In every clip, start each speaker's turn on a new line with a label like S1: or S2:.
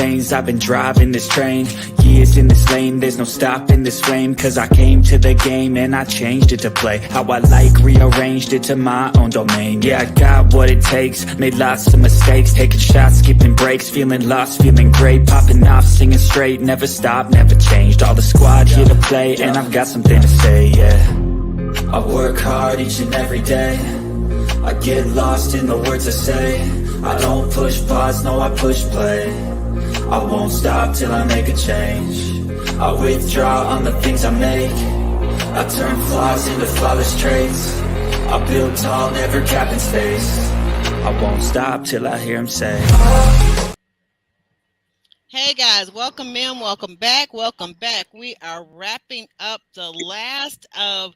S1: veins, I've been driving this train. Years in this lane, there's no stopping this flame. Cause I came to the game and I changed it to play how I like, rearranged it to my own domain. Yeah, I got what it takes, made lots of mistakes, taking shots, skipping breaks, feeling lost, feeling great, popping off, singing straight, never stopped, never changed. All the squad here to play, and I've got something to say, yeah. I work hard each and every day, I get lost in the words I say. I don't push pause, no, I push play. I won't stop till I make a change. I withdraw on the things I make. I turn flaws into flawless traits. I build tall, never capping space. I won't stop till I hear him say,
S2: hey guys, welcome in, welcome back, welcome back. We are wrapping up the last of,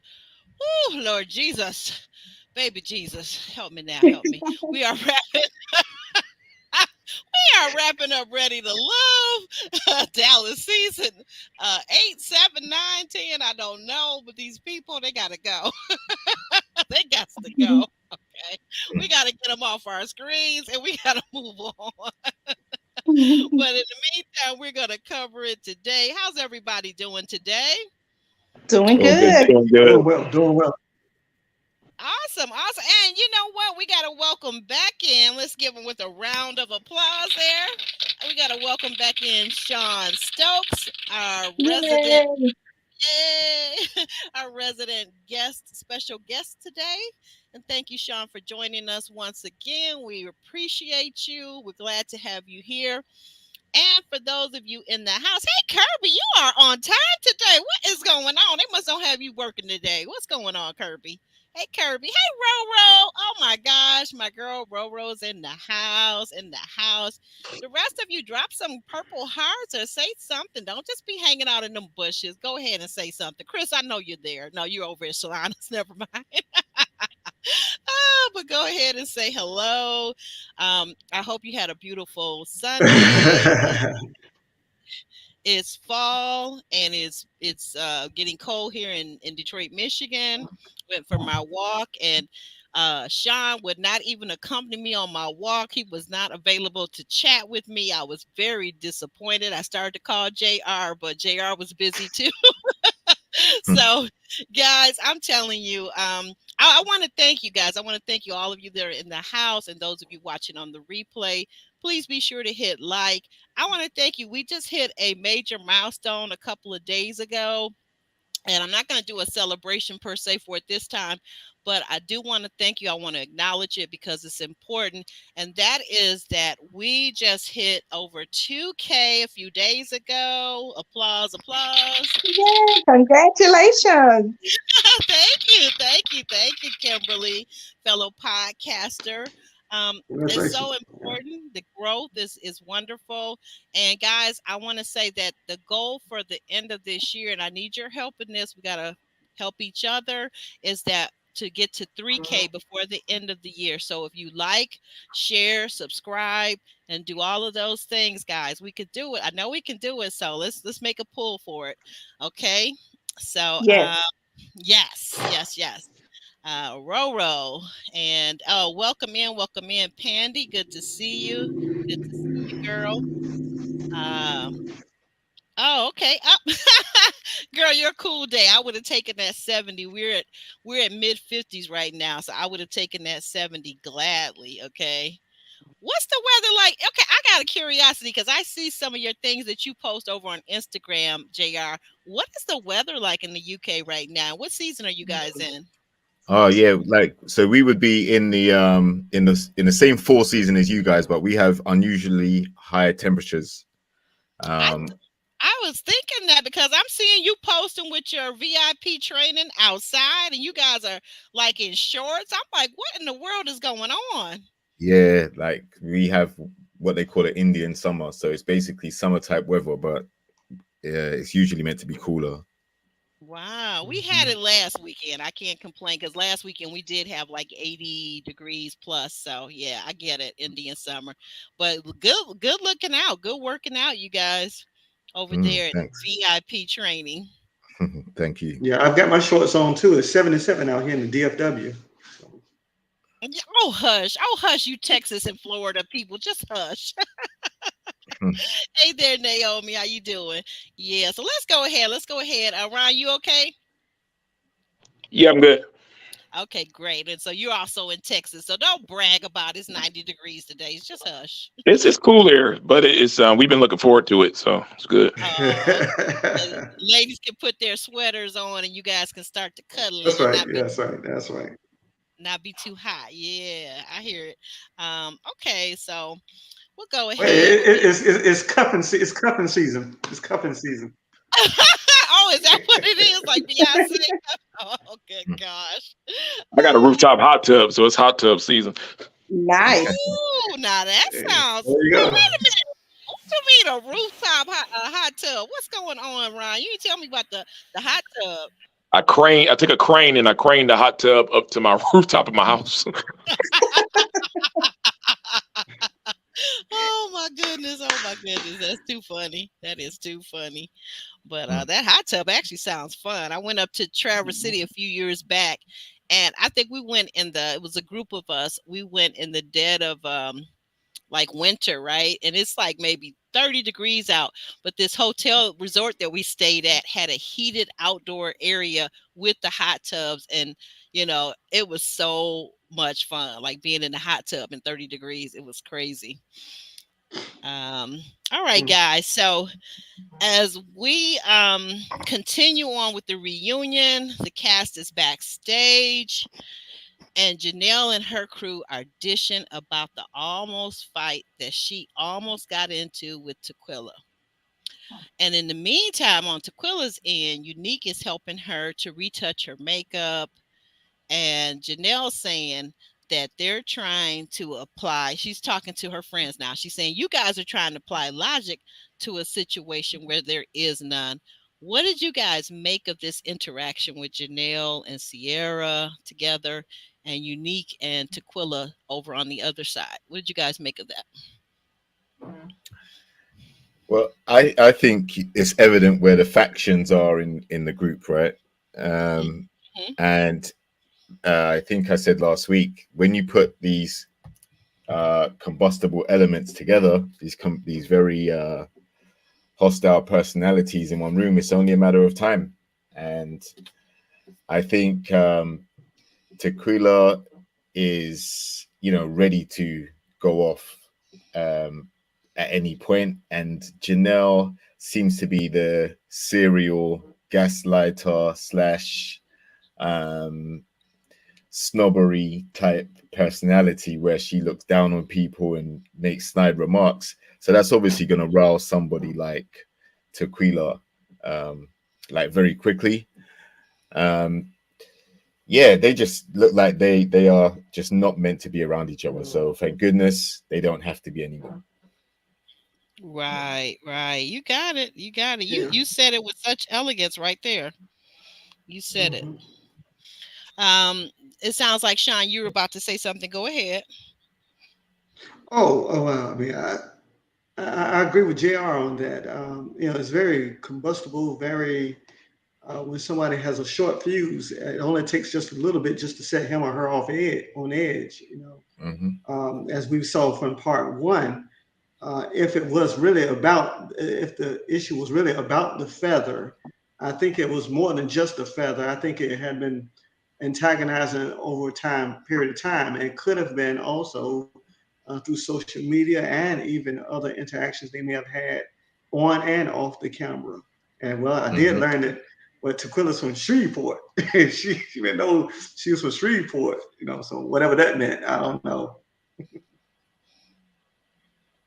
S2: oh Lord Jesus, baby Jesus, help me now, help me. We are wrapping up Ready to Love, Dallas season 8, 7, 9, 10. I don't know, but these people, they gotta go. They got to go. Okay, we gotta get them off our screens and we gotta move on. But in the meantime, we're gonna cover it today. How's everybody doing today?
S3: Doing
S4: Doing good.
S3: good.
S4: Doing
S5: Doing
S4: good.
S5: well, doing well.
S2: Awesome, awesome. And you know what? We got to welcome back in. Let's give them with a round of applause there. We got to welcome back in Sean Stokes, our resident,
S3: Yay.
S2: yay, our resident guest, special guest today. And thank you, Sean, for joining us once again. We appreciate you. We're glad to have you here. And for those of you in the house, hey, Kirby, you are on time today. What is going on? They must don't have you working today. What's going on, Kirby? Hey, Kirby. Hey, Roro. Oh, my gosh. My girl Roro's in the house, in the house. The rest of you, drop some purple hearts or say something. Don't just be hanging out in them bushes. Go ahead and say something. Chris, I know you're there. No, you're over at Shalana's. Never mind. But go ahead and say hello. I hope you had a beautiful Sunday. It's fall and it's getting cold here in Detroit, Michigan. Went for my walk and Sean would not even accompany me on my walk. He was not available to chat with me. I was very disappointed. I started to call JR, but JR was busy too. So, guys, I'm telling you, I want to thank you guys. I want to thank you, all of you that are in the house and those of you watching on the replay. Please be sure to hit like. I want to thank you. We just hit a major milestone a couple of days ago. And I'm not going to do a celebration per se for it this time, but I do want to thank you. I want to acknowledge it because it's important. And that is that we just hit over 2K a few days ago. Applause, applause.
S3: Yay. Congratulations.
S2: Thank you, Kimberly, fellow podcaster. It's so important. The growth is wonderful. And guys, I want to say that the goal for the end of this year, and I need your help in this, we got to help each other, is that to get to 3K before the end of the year. So if you like, share, subscribe, and do all of those things, guys, we could do it. I know we can do it. So let's make a pull for it. Okay. So
S3: Yes.
S2: yes. Roro and welcome in, Pandy. Good to see you. Good to see you, girl. Oh, okay. Girl, you're a cool day. I would have taken that 70. We're at mid 50s right now, so I would have taken that 70 gladly. Okay. What's the weather like? Okay, I got a curiosity because I see some of your things that you post over on Instagram, JR. What is the weather like in the UK right now? What season are you guys in?
S4: Oh yeah, like so we would be in the same fall season as you guys, but we have unusually higher temperatures.
S2: I was thinking that because I'm seeing you posting with your VIP training outside and you guys are like in shorts. I'm like, what in the world is going on?
S4: Yeah, like we have what they call an Indian summer. So it's basically summer type weather, but it's usually meant to be cooler.
S2: Wow, we had it last weekend. I can't complain because last weekend we did have like 80 degrees plus. So yeah, I get it, Indian summer. But good looking out, good working out, you guys over there at VIP training.
S4: Thank you.
S5: Yeah, I've got my shorts on too. It's 77 out here in the DFW.
S2: Oh hush, you Texas and Florida people, just hush. Hey there, Naomi. How you doing? Yeah. So let's go ahead. Let's go ahead. Ryan, you okay?
S6: Yeah, I'm good.
S2: Okay, great. And so you're also in Texas. So don't brag about it's 90 degrees today. It's just hush.
S6: It's cool here, but it's we've been looking forward to it, so it's good.
S2: Oh, okay. Ladies can put their sweaters on and you guys can start to cuddling
S5: That's
S2: and
S5: right. That's right. That's right.
S2: not be too hot. Yeah, I hear it. Okay, so we'll go
S5: Well,
S2: ahead.
S5: it's cuffing. It's cuffing season. It's cuffing season.
S2: Oh, is that what it is? Like Beyonce? Oh, good gosh.
S6: I got a rooftop hot tub, so it's hot tub season.
S3: Nice.
S2: Ooh, now that sounds.
S5: There you
S2: Now,
S5: go.
S2: wait a minute. What you mean a rooftop hot tub? What's going on, Ryan? You didn't tell me about the hot tub.
S6: I took a crane and I craned the hot tub up to my rooftop of my house.
S2: Oh my goodness! Oh my goodness! That's too funny. That is too funny. But that hot tub actually sounds fun. I went up to Traverse City a few years back, and I think we went in the. It was a group of us. We went in the dead of like winter, right? And it's like maybe 30 degrees out. But this hotel resort that we stayed at had a heated outdoor area with the hot tubs. And, it was so much fun, like being in the hot tub in 30 degrees. It was crazy. All right, guys. So as we continue on with the reunion, the cast is backstage. And Janelle and her crew are dishing about the almost fight that she almost got into with Tequila. And in the meantime, on Tequila's end, Unique is helping her to retouch her makeup. And Janelle saying that they're trying to apply, she's talking to her friends now. She's saying, you guys are trying to apply logic to a situation where there is none. What did you guys make of this interaction with Janelle and Sierra together and Unique and Tequila over on the other side? What did you guys make of that?
S4: Well, I think it's evident where the factions are in the group, right? And I think I said last week, when you put these combustible elements together, these very hostile personalities in one room, it's only a matter of time. And I think Tequila is, ready to go off at any point, and Janelle seems to be the serial gaslighter slash snobbery type personality where she looks down on people and makes snide remarks. So that's obviously going to rouse somebody like Tequila like very quickly. Yeah, they just look like they are just not meant to be around each other. So thank goodness they don't have to be anymore.
S2: Right. You got it. You said it with such elegance right there. You said it. It sounds like Sean, you were about to say something. Go ahead.
S5: I mean, I agree with JR on that. It's very combustible, very when somebody has a short fuse, it only takes just a little bit just to set him or her off on edge. As we saw from part one, if the issue was really about the feather, I think it was more than just the feather. I think it had been antagonizing over period of time, and could have been also through social media and even other interactions they may have had on and off the camera. And well, I did learn that. But Tequila's from Shreveport. she didn't know she was from Shreveport, so whatever that meant, I don't know.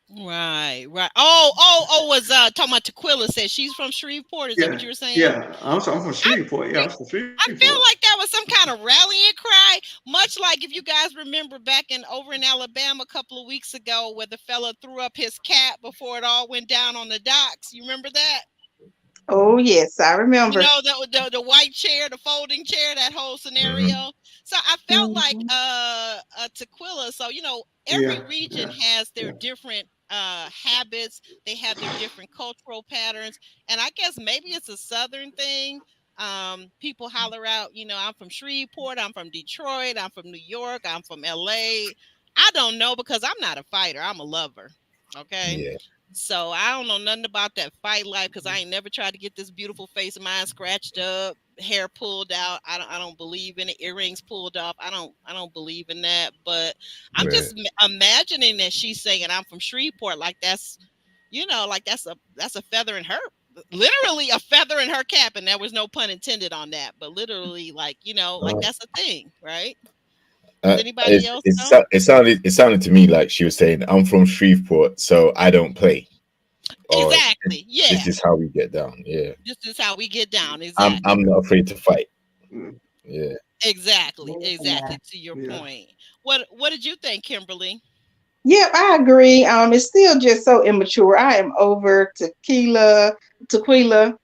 S2: Right. Oh, was talking about Tequila said she's from Shreveport. Is that what you were saying?
S5: Yeah, I'm from Shreveport. I'm from Shreveport.
S2: I feel like that was some kind of rallying cry, much like if you guys remember back over in Alabama a couple of weeks ago where the fella threw up his cat before it all went down on the docks. You remember that?
S3: Oh yes, I remember.
S2: The white chair, the folding chair, that whole scenario. So I felt like Tequila. So every region has their different habits. They have their different cultural patterns, and I guess maybe it's a Southern thing. People holler out, I'm from Shreveport, I'm from Detroit, I'm from New York, I'm from LA. I don't know because I'm not a fighter. I'm a lover. Okay.
S4: Yeah.
S2: So I don't know nothing about that fight life because I ain't never tried to get this beautiful face of mine scratched up, hair pulled out. I don't believe in it. Earrings pulled off. I don't believe in that. But I'm
S4: Right.
S2: just imagining that she's saying I'm from Shreveport, like like that's a feather in her, literally a feather in her cap, and there was no pun intended on that. But literally, like
S4: Uh,
S2: that's a thing, right? Does anybody
S4: it,
S2: else
S4: it,
S2: know?
S4: sou- it sounded to me like she was saying, "I'm from Shreveport, so I don't play," or
S2: Exactly.
S4: "This
S2: Yeah.
S4: is how we get down." Yeah,
S2: This is how we get down.
S4: I'm
S2: Exactly.
S4: not afraid to fight.
S5: Mm,
S4: Yeah.
S2: Exactly.
S3: Yeah.
S2: Exactly. To your
S5: yeah.
S2: point. What did you think, Kimberly?
S3: Yeah, I agree. It's still just so immature. I am over Tequila, Janelle,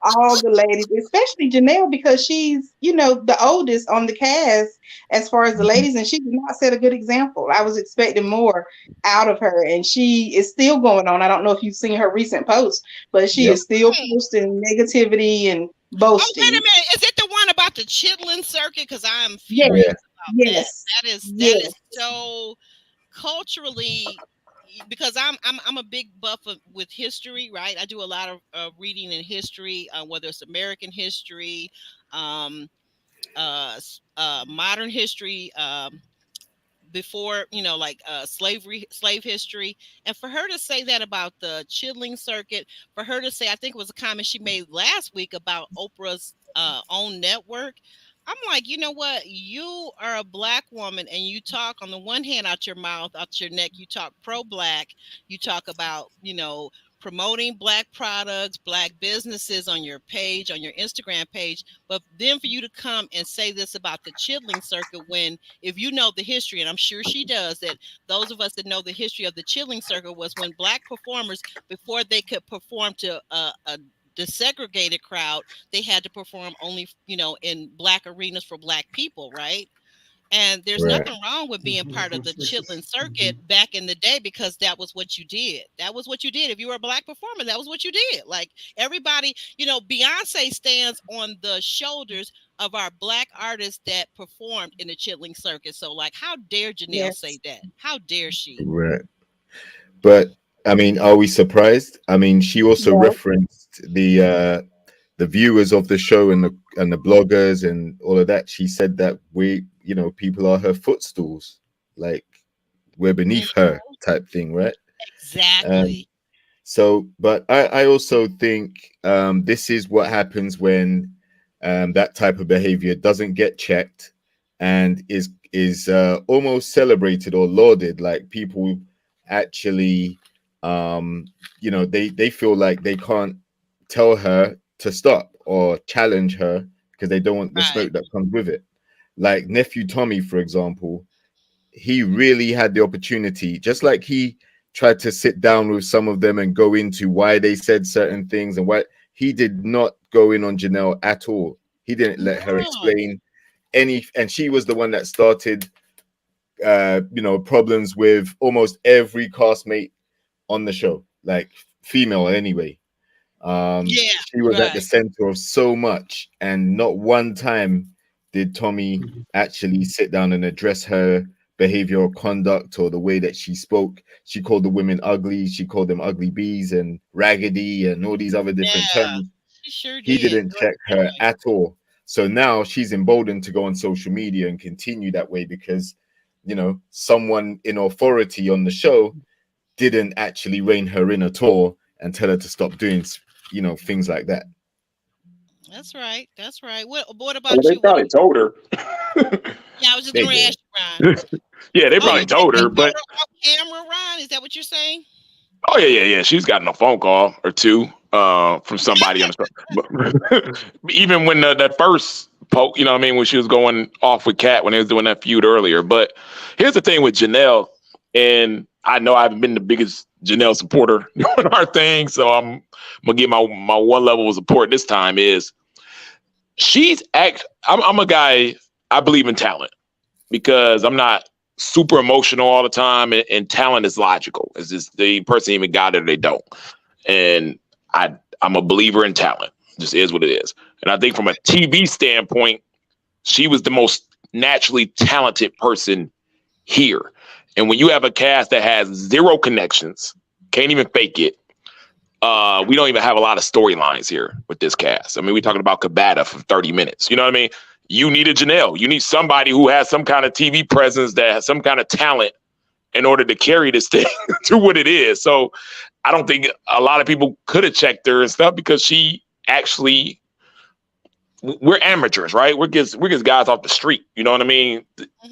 S3: all the ladies, especially Janelle, because she's, the oldest on the cast as far as the
S4: Mhm.
S3: ladies, and she did not set a good example. I was expecting more out of her, and she is still going on. I don't know if you've seen her recent post, but she
S4: Yep.
S3: is still
S2: Hmm.
S3: posting negativity and
S2: Oh, wait a
S3: boasting.
S2: minute. Is it the one about the chitlin circuit? Because I'm
S3: Yes,
S2: furious
S4: Yeah.
S2: about that.
S3: yes,
S2: That is
S3: yes,
S2: so culturally, because I'm a big buff with history, right? I do a lot of reading in history, whether it's American history, um, modern history, before, like slave history. And for her to say that about the chitlin circuit, for her to say, I think it was a comment she made last week about Oprah's own network, I'm like, you know what, you are a black woman and you talk, on the one hand, out your mouth, out your neck, you talk pro-black, you talk about, promoting black products, black businesses on your page, on your Instagram page. But then for you to come and say this about the chitlin circuit, when, if you know the history, and I'm sure she does, that those of us that know the history of the chitlin circuit was when black performers, before they could perform to a desegregated crowd, they had to perform only, in black arenas for black people, right? And there's
S4: Right.
S2: nothing wrong with being
S5: Mhm,
S2: part of
S5: from
S2: the
S5: Texas.
S2: chitlin circuit
S5: Mhm.
S2: back in the day, because that was what you did. That was what you did. If you were a black performer, that was what you did. Like everybody, Beyonce stands on the shoulders of our black artists that performed in the chitlin circuit. So, like, how dare Janelle say
S3: yes,
S2: that? How dare she?
S4: Right. But I mean, are we surprised? I mean, she also
S3: no,
S4: referenced the viewers of the show and the bloggers and all of that. She said that people are her footstools, like we're
S2: Mhm.
S4: beneath her type thing, right? Um,
S2: Exactly.
S4: so, but I also think this is what happens when that type of behavior doesn't get checked and is almost celebrated or lauded. Like people actually, they feel like they can't tell her to stop or challenge her because they don't want the
S2: Right.
S4: smoke that comes with it. Like nephew Tommy, for example, he really had the opportunity, just like he tried to sit down with some of them and go into why they said certain things and why he did not go in on Janelle at all. He didn't let her
S2: No.
S4: explain any, and she was the one that started, problems with almost every castmate on the show, like female anyway.
S2: Yeah.
S4: She was at the
S2: Right.
S4: center of so much, and not one time did Tommy
S5: Mhm.
S4: actually sit down and address her behavioral conduct or the way that she spoke. She called the women ugly, she called them ugly bees and raggedy and all these other different
S2: Yeah.
S4: terms.
S2: She sure
S4: He
S2: did.
S4: didn't check her
S2: Right.
S4: at all. So now she's emboldened to go on social media and continue that way because, someone in authority on the show didn't actually rein her in at all and tell her to stop doing, things like that.
S2: That's right. That's right. What
S6: Well,
S2: about
S6: they
S2: you? What?
S6: probably told her.
S2: Yeah, I was just
S4: They
S2: gonna
S4: did.
S2: ask you, Ryan.
S6: Yeah, they
S2: Oh, you
S6: probably
S2: think
S6: told
S2: they
S6: her,
S2: told
S6: but
S2: her off camera, Ryan? Is that what you're saying?
S6: oh yeah. She's gotten a phone call or two from somebody on the show. But even when that first poke, you know what I mean, when she was going off with Kat when they was doing that feud earlier. But here's the thing with Janelle, and I know I haven't been the biggest Janelle supporter on our thing, so I'm gonna give my one level of support this time is I'm a guy, I believe in talent because I'm not super emotional all the time, and talent is logical. It's just the person even got it or they don't. And I'm a believer in talent. It just is what it is. And I think from a TV standpoint, she was the most naturally talented person here. And when you have a cast that has zero connections, Can't even fake it. We don't even have a lot of storylines here with this cast. I mean, we're talking about Cabata for 30 minutes. You know what I mean? You need a Janelle. You need somebody who has some kind of TV presence, that has some kind of talent in order to carry this thing to what it is. So I don't think a lot of people could have checked her and stuff, because she actually, we're amateurs, right? We're just guys off the street. You know what I mean?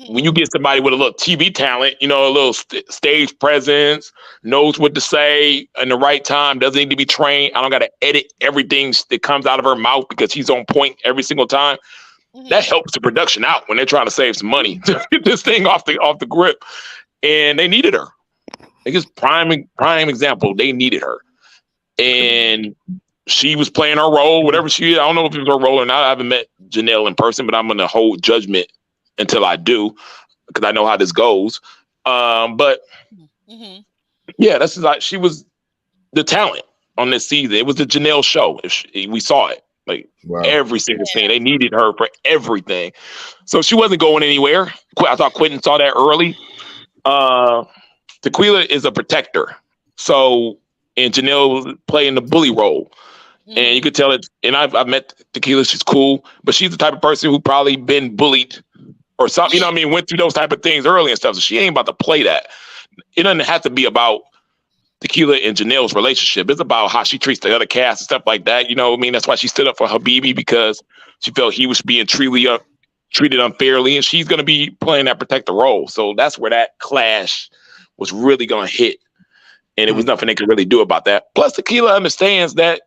S6: When you get somebody with a little TV talent, you know, a little stage presence, knows what to say in the right time, doesn't need to be trained. I don't got to edit everything that comes out of her mouth because she's on point every single time. That helps the production out when they're trying to save some money to get this thing off the grip. And they needed her. I guess prime example, they needed her. And she was playing her role, whatever she is. I don't know if it was her role or not. I haven't met Janelle in person, but I'm going to hold judgment until I do, because I know how this goes. But yeah, that's like, she was the talent on this season. It was the Janelle show. We saw it. Like every single thing. They needed her for everything. So she wasn't going anywhere. I thought Quentin saw that early. Tequila is a protector. So, and Janelle was playing the bully role. And you could tell it, and I've met Tequila, she's cool, but she's the type of person who probably been bullied or something, you know what I mean, went through those type of things early and stuff. So she ain't about to play that. It doesn't have to be about Tequila and Janelle's relationship. It's about how she treats the other cast and stuff like that. You know what I mean? That's why she stood up for Habibi, because she felt he was being treated unfairly, and she's going to be playing that protector role. So that's where that clash was really going to hit. And it was nothing they could really do about that. Plus, Tequila understands that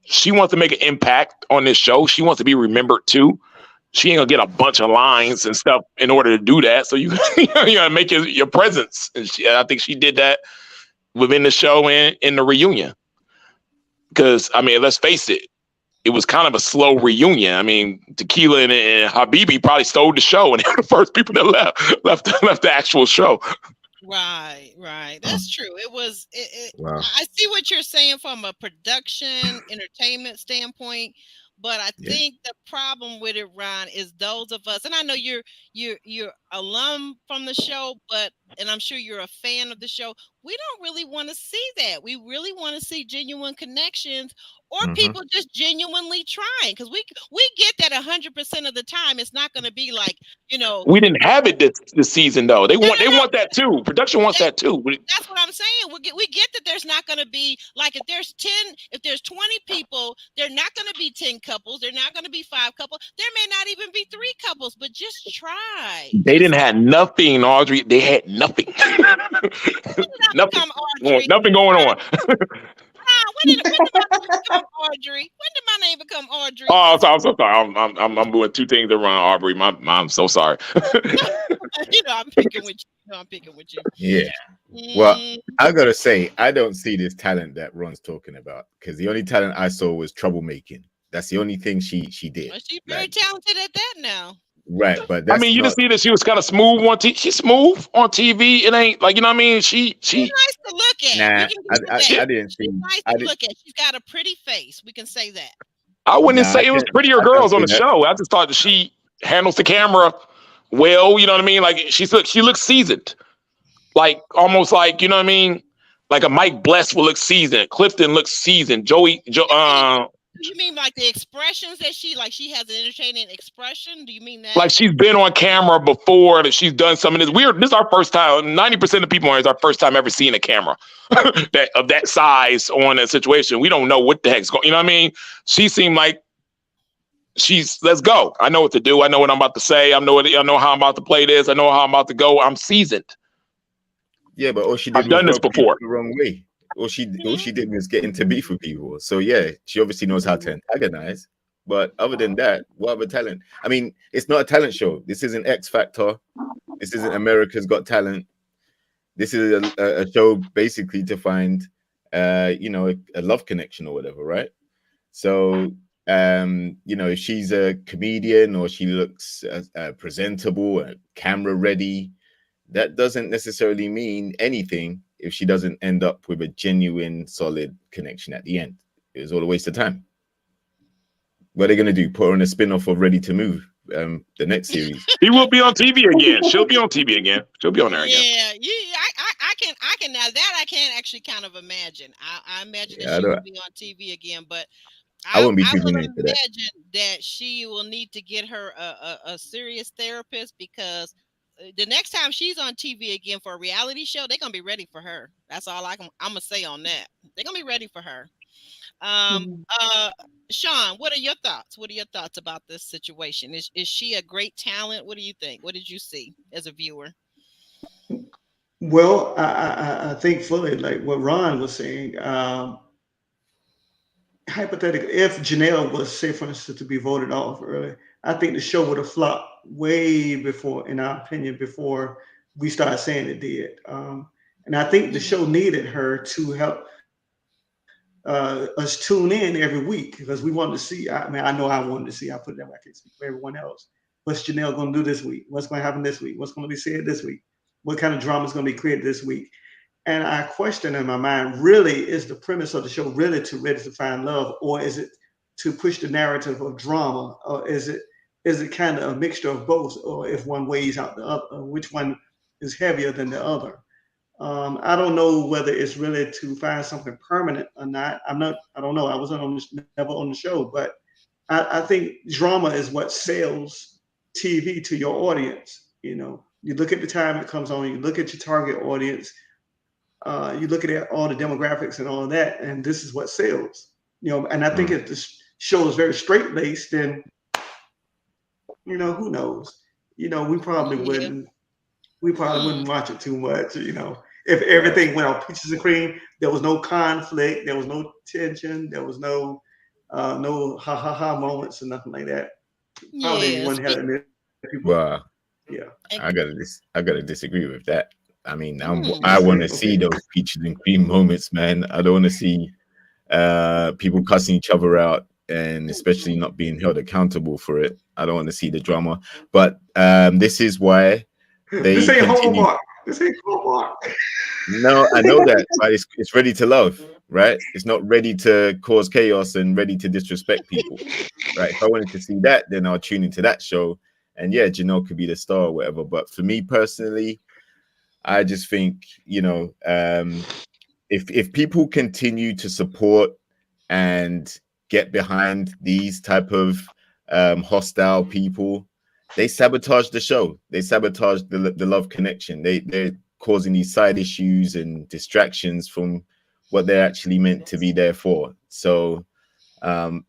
S6: she wants to make an impact on this show. She wants to be remembered too. She ain't gonna get a bunch of lines and stuff in order to do that. So you gotta make your presence. And I think she did that within the show and in the reunion. Because I mean, let's face it, it was kind of a slow reunion. I mean, Tequila and Habibi probably stole the show, and they were the first people that left the actual show.
S2: Right. That's true. It was.
S4: Wow.
S2: I see what you're saying from a production, entertainment standpoint, but I think the problem with it, Ron, is those of us, and I know you're alum from the show, and I'm sure you're a fan of the show. We don't really want to see that. We really want to see genuine connections, or people just genuinely trying, because we get that 100% of the time. It's not going to be like, you know,
S6: we didn't have it this season though. They want that too. Production wants that too.
S2: That's what I'm saying. We get that there's not going to be like, if there's 20 people, they're not going to be 10 couples. They're not going to be 5 couples. There may not even be 3 couples, but just try.
S6: They didn't have nothing, Audrey. They had nothing. Nothing. Nothing going on.
S2: When did my name become Audrey? When did my name become Audrey?
S6: Oh, I'm so sorry. I'm doing 2 things around Aubrey. I'm so sorry.
S2: I'm picking with you.
S4: Yeah. Well, I gotta say, I don't see this talent that Ron's talking about, because the only talent I saw was troublemaking. That's the only thing she did.
S2: Well, she's very talented at that now.
S4: Right, but that's
S6: you just see that she was kind of smooth on TV. She's smooth on TV. It ain't like, you know what I mean? She's
S2: nice to look at.
S4: Nah, I didn't see.
S2: She's nice to look at. She's got a pretty face. We can say that.
S6: I wouldn't say it was prettier girls on the show. I just thought that she handles the camera well. You know what I mean? Like she looks seasoned, like almost like, you know what I mean? Like a Mike Bless will look seasoned. Clifton looks seasoned.
S2: You mean like the expressions that she has an entertaining expression? Do you mean that?
S6: Like she's been on camera before, that she's done some of this. This is our first time. 90% of the people on here is our first time ever seeing a camera that size on a situation. We don't know what the heck's going. You know what I mean? She seemed like let's go. I know what to do. I know what I'm about to say. I know how I'm about to play this. I know how I'm about to go. I'm seasoned.
S4: Yeah, but all she did
S6: I've done this before
S4: the wrong way. All she did was get into beef with people. So yeah, she obviously knows how to antagonize. But other than that, what other talent? I mean, it's not a talent show. This isn't X Factor. This isn't America's Got Talent. This is a show basically to find, a love connection or whatever, right? So, if she's a comedian or she looks presentable, camera ready, that doesn't necessarily mean anything if she doesn't end up with a genuine, solid connection at the end. It was all a waste of time. What are they going to do? Put her on a spin-off of Ready to Move, the next series?
S6: He will be on TV again. She'll be on TV again. She'll be on there again.
S2: Yeah, I I can now that I can actually kind of imagine. I imagine that
S4: Yeah,
S2: she will be on TV again, but
S4: I wouldn't be
S2: I
S4: tuning
S2: will
S4: into that.
S2: imagine that she will need to get her a serious therapist because the next time she's on TV again for a reality show, they're gonna be ready for her. That's all I'm gonna say on that. They're gonna be ready for her. Um,
S3: Mhm.
S2: Sean, what are your thoughts? What are your thoughts about this situation? Is she a great talent? What do you think? What did you see as a viewer?
S5: Well, I think fully like what Ron was saying. Hypothetically, if Janelle was, say, for instance, to be voted off early, I think the show would have flopped way before, in our opinion, before we started saying it did. And I think the
S2: Mhm.
S5: show needed her to help us tune in every week because we wanted to see. I mean, I know I wanted to see. I put it that way. I can't speak for everyone else. What's Janelle going to do this week? What's going to happen this week? What's going to be said this week? What kind of drama is going to be created this week? And I question in my mind, really, is the premise of the show really to Ready to Find Love, or is it to push the narrative of drama, or is it kind of a mixture of both, or if one weighs out the other, which one is heavier than the other? I don't know whether it's really to find something permanent or not. I'm not. I don't know. I wasn't on never on the show, but I think drama is what sells TV to your audience. You look at the time it comes on. You look at your target audience, you look at all the demographics and all of that, and this is what sells. And I think
S4: Mm.
S5: if the show is very straight laced, then who knows? We probably
S2: Yeah.
S5: wouldn't. We probably
S2: Hmm.
S5: wouldn't watch it too much. If
S4: Right.
S5: everything went on peaches and cream, there was no conflict, there was no tension, there was no ha ha ha moments and nothing like that. Probably
S2: Yeah.
S5: wouldn't have that many people.
S4: Well,
S5: Yeah.
S4: I gotta disagree with that. I mean, I
S5: Disagree.
S4: want to
S5: Okay.
S4: see those peaches and cream moments, man. I don't want to see people cussing each other out and especially not being held accountable for it. I don't want to see the drama. But this is why
S5: This
S4: they
S5: ain't
S4: continue.
S5: Hallmark. This ain't Hallmark.
S4: No, I know that, but it's ready to love, right? It's not ready to cause chaos and ready to disrespect people, right? If I wanted to see that, then I'll tune into that show. And yeah, Janelle could be the star or whatever. But for me personally, I just think, if people continue to support and get behind these type of hostile people, they sabotage the show. They sabotage the love connection. They're causing these side issues and distractions from what they're actually meant to be there for. So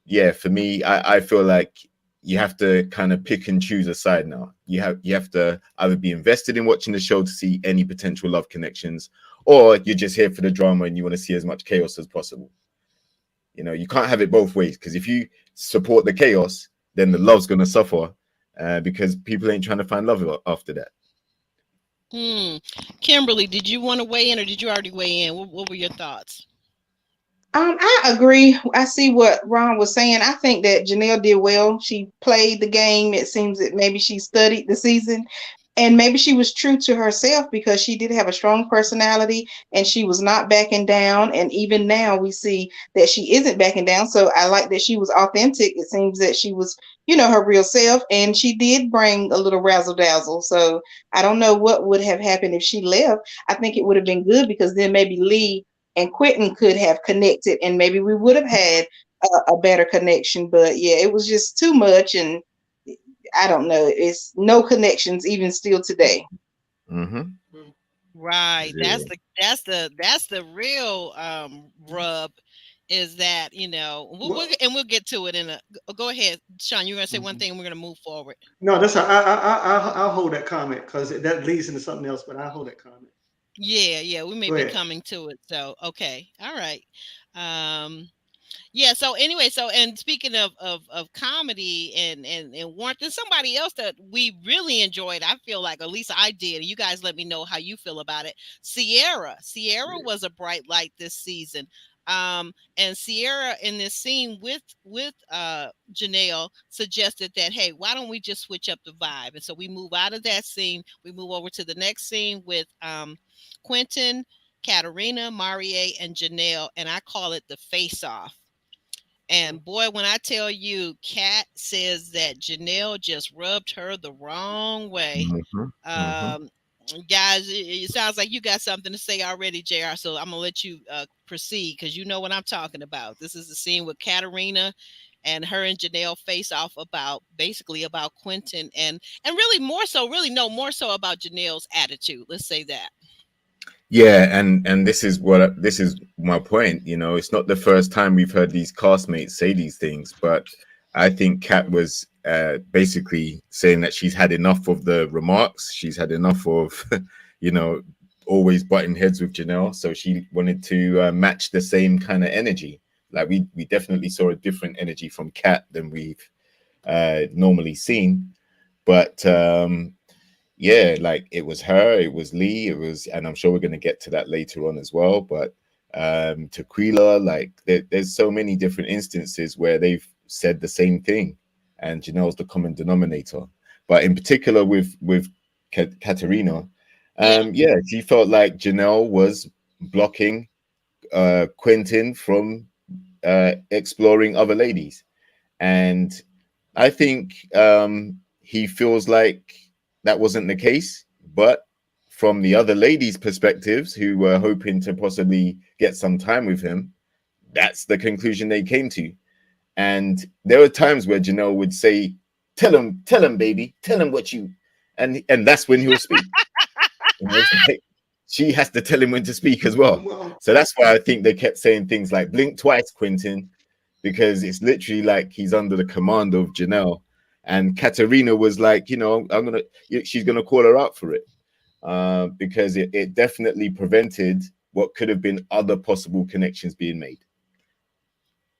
S4: yeah, for me, I feel like you have to kind of pick and choose a side now. You have to either be invested in watching the show to see any potential love connections, or you're just here for the drama and you want to see as much chaos as possible. You can't have it both ways, because if you support the chaos, then the love's gonna suffer because people ain't trying to find love after that.
S2: Hmm. Kimberly, did you want to weigh in or did you already weigh in? What were your thoughts?
S3: I agree. I see what Ron was saying. I think that Janelle did well. She played the game. It seems that maybe she studied the season and maybe she was true to herself because she did have a strong personality and she was not backing down. And even now we see that she isn't backing down. So I like that she was authentic. It seems that she was, her real self, and she did bring a little razzle dazzle. So I don't know what would have happened if she left. I think it would have been good because then maybe Lee and Quentin could have connected and maybe we would have had a better connection. But yeah, it was just too much. And I don't know. It's no connections even still today.
S4: Mm-hmm.
S2: Right. That's
S4: Zero.
S2: the real rub is that,
S5: Well,
S2: we'll get to it in a go ahead, Sean, you're gonna say one
S5: mhm.
S2: thing and we're gonna move forward.
S5: No, I'll hold that comment because that leads into something else. But I'll hold that comment.
S2: Yeah, we may
S5: Go
S2: be
S5: ahead.
S2: coming to it. So okay. All right. Um Yeah. So anyway, and speaking of comedy and warmth, and somebody else that we really enjoyed, I feel like at least I did. You guys, let me know how you feel about it. Sierra
S5: Yeah.
S2: was a bright light this season. And Sierra in this scene with Janelle suggested that, hey, why don't we just switch up the vibe? And so we move out of that scene, we move over to the next scene with Quentin, Katarina, Marie, and Janelle, and I call it the face off. And boy, when I tell you, Kat says that Janelle just rubbed her the wrong way.
S4: Mm-hmm. Mm-hmm.
S2: Um, Guys, it sounds like you got something to say already, JR. So I'm gonna let you proceed because you know what I'm talking about. This is the scene with Katarina and her and Janelle face off about basically about Quentin and really more so, really no more so about Janelle's attitude. Let's say that.
S4: Yeah, and this is my point. You know, it's not the first time we've heard these castmates say these things, but I think Kat was basically saying that she's had enough of the remarks. She's had enough of, you know, always butting heads with Janelle. So she wanted to match the same kind of energy. Like we definitely saw a different energy from Kat than we've normally seen, but yeah, like it was her, it was Lee, it was, and I'm sure we're going to get to that later on as well. But Tequila, like there's so many different instances where they've said the same thing, and Janelle's the common denominator. But in particular with Katerina, yeah, she felt like Janelle was blocking Quentin from exploring other ladies, and I think he feels like that wasn't the case. But from the other ladies' perspectives, who were hoping to possibly get some time with him, that's the conclusion they came to. And there were times where Janelle would say, tell him, baby, tell him what you," and that's when he'll speak. You know, it's like she has to tell him when to speak as well.
S5: Well,
S4: So that's why I think they kept saying things like "blink twice, Quentin," because it's literally like he's under the command of Janelle. And Katerina was like, you know, she's gonna call her out for it, because it definitely prevented what could have been other possible connections being made.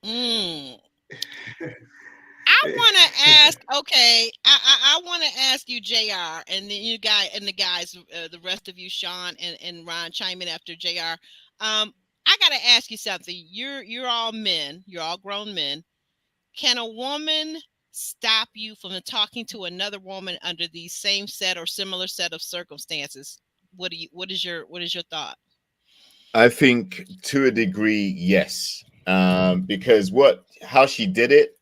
S2: Mm. I want to ask. Okay, I want to ask you, Jr. And then you guys and the guys, the rest of you, Sean and Ron, chime in after Jr. I got to ask you something. You're all men. You're all grown men. Can a woman stop you from talking to another woman under the same set or similar set of circumstances? What is your thought?
S4: I think to a degree, yes, because how she did it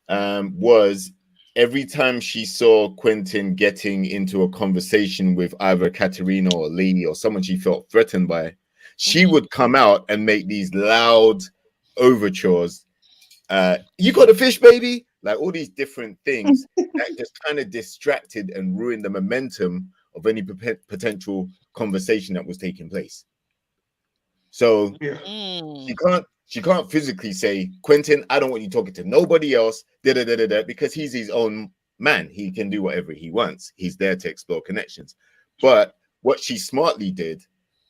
S4: was every time she saw Quentin getting into a conversation with either Katerina or Lee or someone she felt threatened by, she would come out and make these loud overtures. You got a fish, baby? Like all these different things that just kind of distracted and ruined the momentum of any potential conversation that was taking place. So
S5: yeah.
S4: she can't physically say, Quentin, I don't want you talking to nobody else, because he's his own man. He can do whatever he wants. He's there to explore connections. But what she smartly did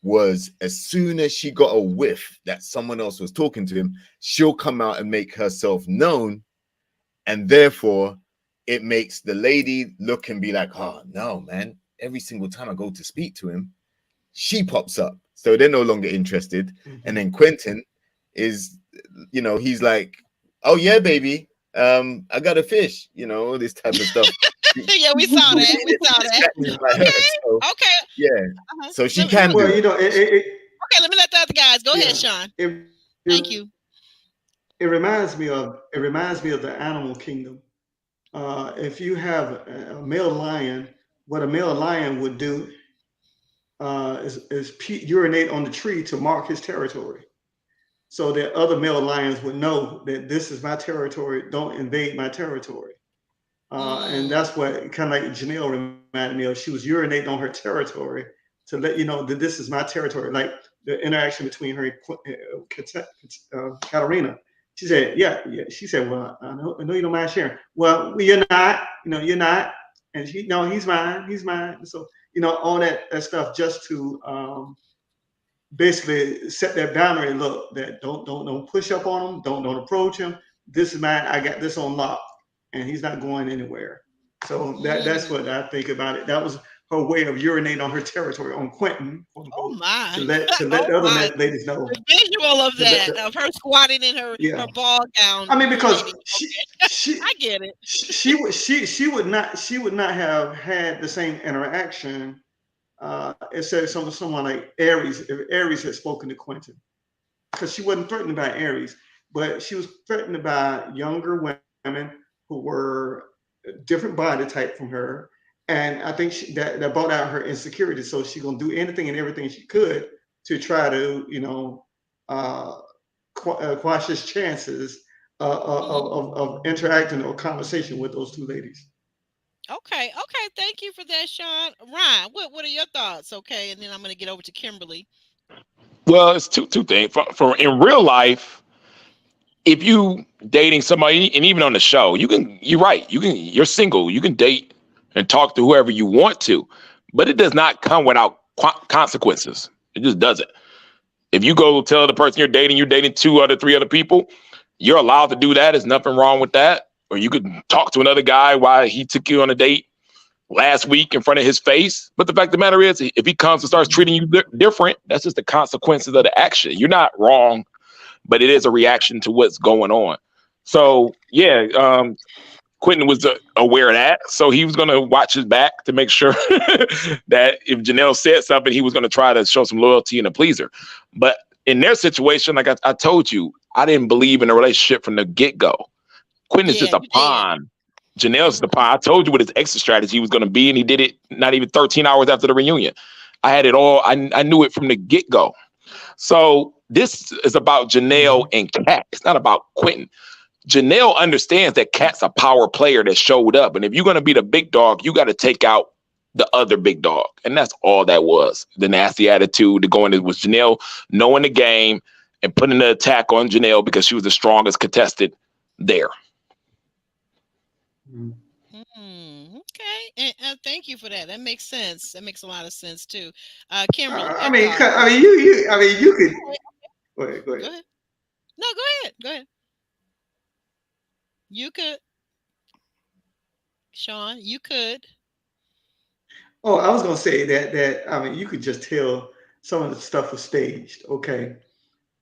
S4: was, as soon as she got a whiff that someone else was talking to him, she'll come out and make herself known. And therefore, it makes the lady look and be like, oh, no, man. Every single time I go to speak to him, she pops up. So they're no longer interested. And then Quentin is, you know, he's like, oh, yeah, baby. I got a fish, you know, all this type of stuff.
S2: Yeah, we saw that. We saw that.
S4: Okay. So,
S2: Okay.
S4: yeah.
S2: Uh-huh.
S4: So she can do
S5: Well,
S4: it.
S5: you know,
S2: Okay, let me let the other guys go ahead, Sean. Thank you.
S5: It reminds me of the animal kingdom. If you have a male lion, what a male lion would do is urinate on the tree to mark his territory, so that other male lions would know that this is my territory. Don't invade my territory. And that's what kind of like Janelle reminded me of. She was urinating on her territory to let you know that this is my territory. Like the interaction between her and Katarina. She said, yeah, yeah. She said, well, I know you don't mind sharing. Well, you're not, you're not. And she, no, he's mine. He's mine. So, all that stuff just to basically set that boundary. Look, that don't push up on him. Don't approach him. This is mine. I got this on lock, and he's not going anywhere. So that's what I think about it. That was her way of urinating on her territory, on Quentin,
S2: Oh my!
S5: to let
S2: Oh
S5: the other
S2: my!
S5: ladies know.
S2: The visual of that, of her squatting in her ball gown.
S5: I mean, because
S2: urinating.
S5: she
S2: I get it.
S5: she would not have had the same interaction. It said someone like Aries, if Aries had spoken to Quentin, because she wasn't threatened by Aries, but she was threatened by younger women who were a different body type from her, and I think that brought out her insecurity. So she's gonna do anything and everything she could to try to, uh, quash his chances of interacting or conversation with those two ladies.
S2: Okay, okay. Thank you for that, Sean. Ryan, what are your thoughts? Okay, and then I'm gonna get over to Kimberly.
S6: Well, it's two things. For in real life, if you dating somebody, and even on the show, you're right. You're single. You can date and talk to whoever you want to, but it does not come without consequences. It just doesn't. If you go tell the person you're dating two other, three other people, you're allowed to do that. There's nothing wrong with that. Or you could talk to another guy while he took you on a date last week in front of his face. But the fact of the matter is, if he comes and starts treating you different, that's just the consequences of the action. You're not wrong, but it is a reaction to what's going on. So yeah, Quentin was aware of that, so he was going to watch his back to make sure that if Janelle said something, he was going to try to show some loyalty and to please her. But in their situation, like I told you, I didn't believe in a relationship from the get go. Quentin is
S2: Yeah,
S6: just a
S2: you did.
S6: pawn. Janelle's the pawn. I told you what his exit strategy was going to be, and he did it not even 13 hours after the reunion. I had it all. I knew it from the get go. So this is about Janelle
S5: Mhm.
S6: and Kat. It's not about Quentin. Janelle understands that Kat's a power player that showed up. And if you're going to be the big dog, you got to take out the other big dog. And that's all that was. The nasty attitude, the going was Janelle knowing the game and putting the attack on Janelle because she was the strongest contestant there.
S5: Mhm.
S2: Okay, and thank you for that. That makes sense. That makes a lot of sense too. Kimberly,
S5: I
S2: your
S5: mean,
S2: thoughts?
S5: you could go ahead, go
S2: Go
S5: ahead.
S2: ahead. No, go ahead. Go ahead. You could, Sean. You could.
S5: Oh, I was gonna say that I mean, you could just tell some of the stuff was staged. Okay,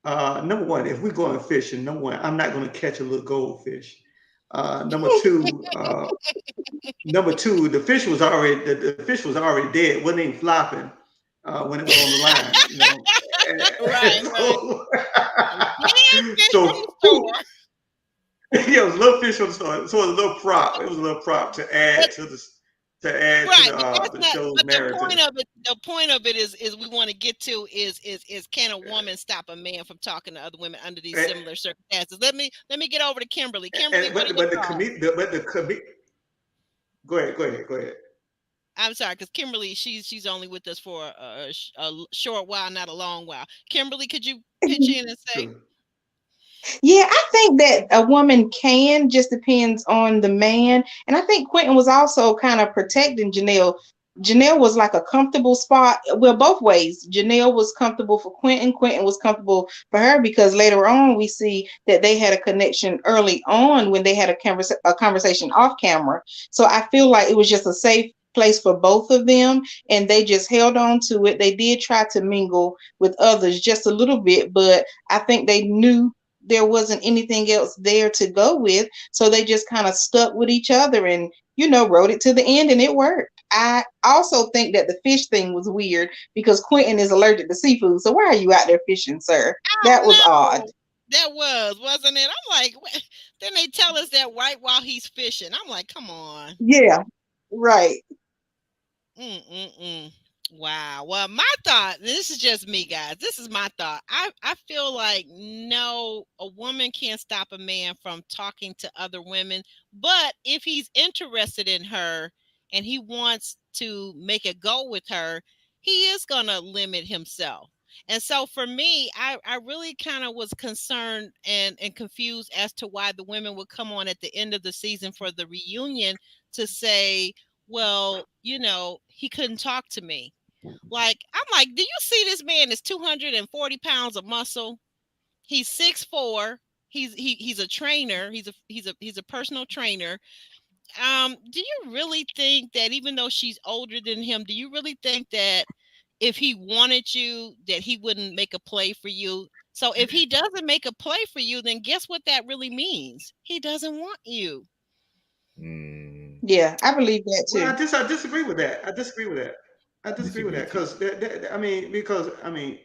S5: number one, if we're going fishing, number one, I'm not going to catch a little goldfish. Number two, the fish was already the fish was already dead, wasn't even flopping when it was on the line.
S2: Right, right.
S5: So,
S2: A dead fish from
S5: so
S2: the store.
S5: yeah, it was a little fish on the store. So it was a little prop. It was a little prop to
S2: But
S5: add to
S2: right, but that's
S5: the
S2: not.
S5: show's
S2: But the point
S5: narrative.
S2: of it, is we want to get to is can a woman stop a man from talking to other women under these
S5: And,
S2: similar circumstances? Let me get over to Kimberly. Kimberly, what are your
S5: but the
S2: thoughts?
S5: commit but the commit. Go ahead.
S2: I'm sorry, because Kimberly, she's only with us for short while, not a long while. Kimberly, could you pitch in and say?
S5: Sure.
S3: Yeah, I think that a woman can, just depends on the man. And I think Quentin was also kind of protecting Janelle. Janelle was like a comfortable spot. Well, both ways. Janelle was comfortable for Quentin. Quentin was comfortable for her because later on we see that they had a connection early on when they had a conversation off camera. So I feel like it was just a safe place for both of them, and they just held on to it. They did try to mingle with others just a little bit, but I think they knew there wasn't anything else there to go with. So they just kind of stuck with each other and, wrote it to the end, and it worked. I also think that the fish thing was weird because Quentin is allergic to seafood. So why are you out there fishing, sir?
S2: I
S3: That was odd.
S2: know that wasn't it? I'm like, then they tell us that right while he's fishing. I'm like, come on.
S3: Yeah, right.
S2: Mm-mm-mm. Wow. Well, my thought, this is just me, guys. This is my thought. I feel like no, a woman can't stop a man from talking to other women. But if he's interested in her and he wants to make a go with her, he is going to limit himself. And so for me, I really kind of was concerned and confused as to why the women would come on at the end of the season for the reunion to say, well, he couldn't talk to me. Like, I'm like, do you see this man is 240 pounds of muscle? He's 6'4". He's a trainer. He's a personal trainer. Do you really think that even though she's older than him, do you really think that if he wanted you, that he wouldn't make a play for you? So if he doesn't make a play for you, then guess what that really means? He doesn't want you.
S4: Mm,
S3: Yeah, I believe that
S5: Well,
S3: too.
S5: I disagree with that. I disagree with that. I disagree with
S4: disagree
S5: that
S4: too.
S5: because I mean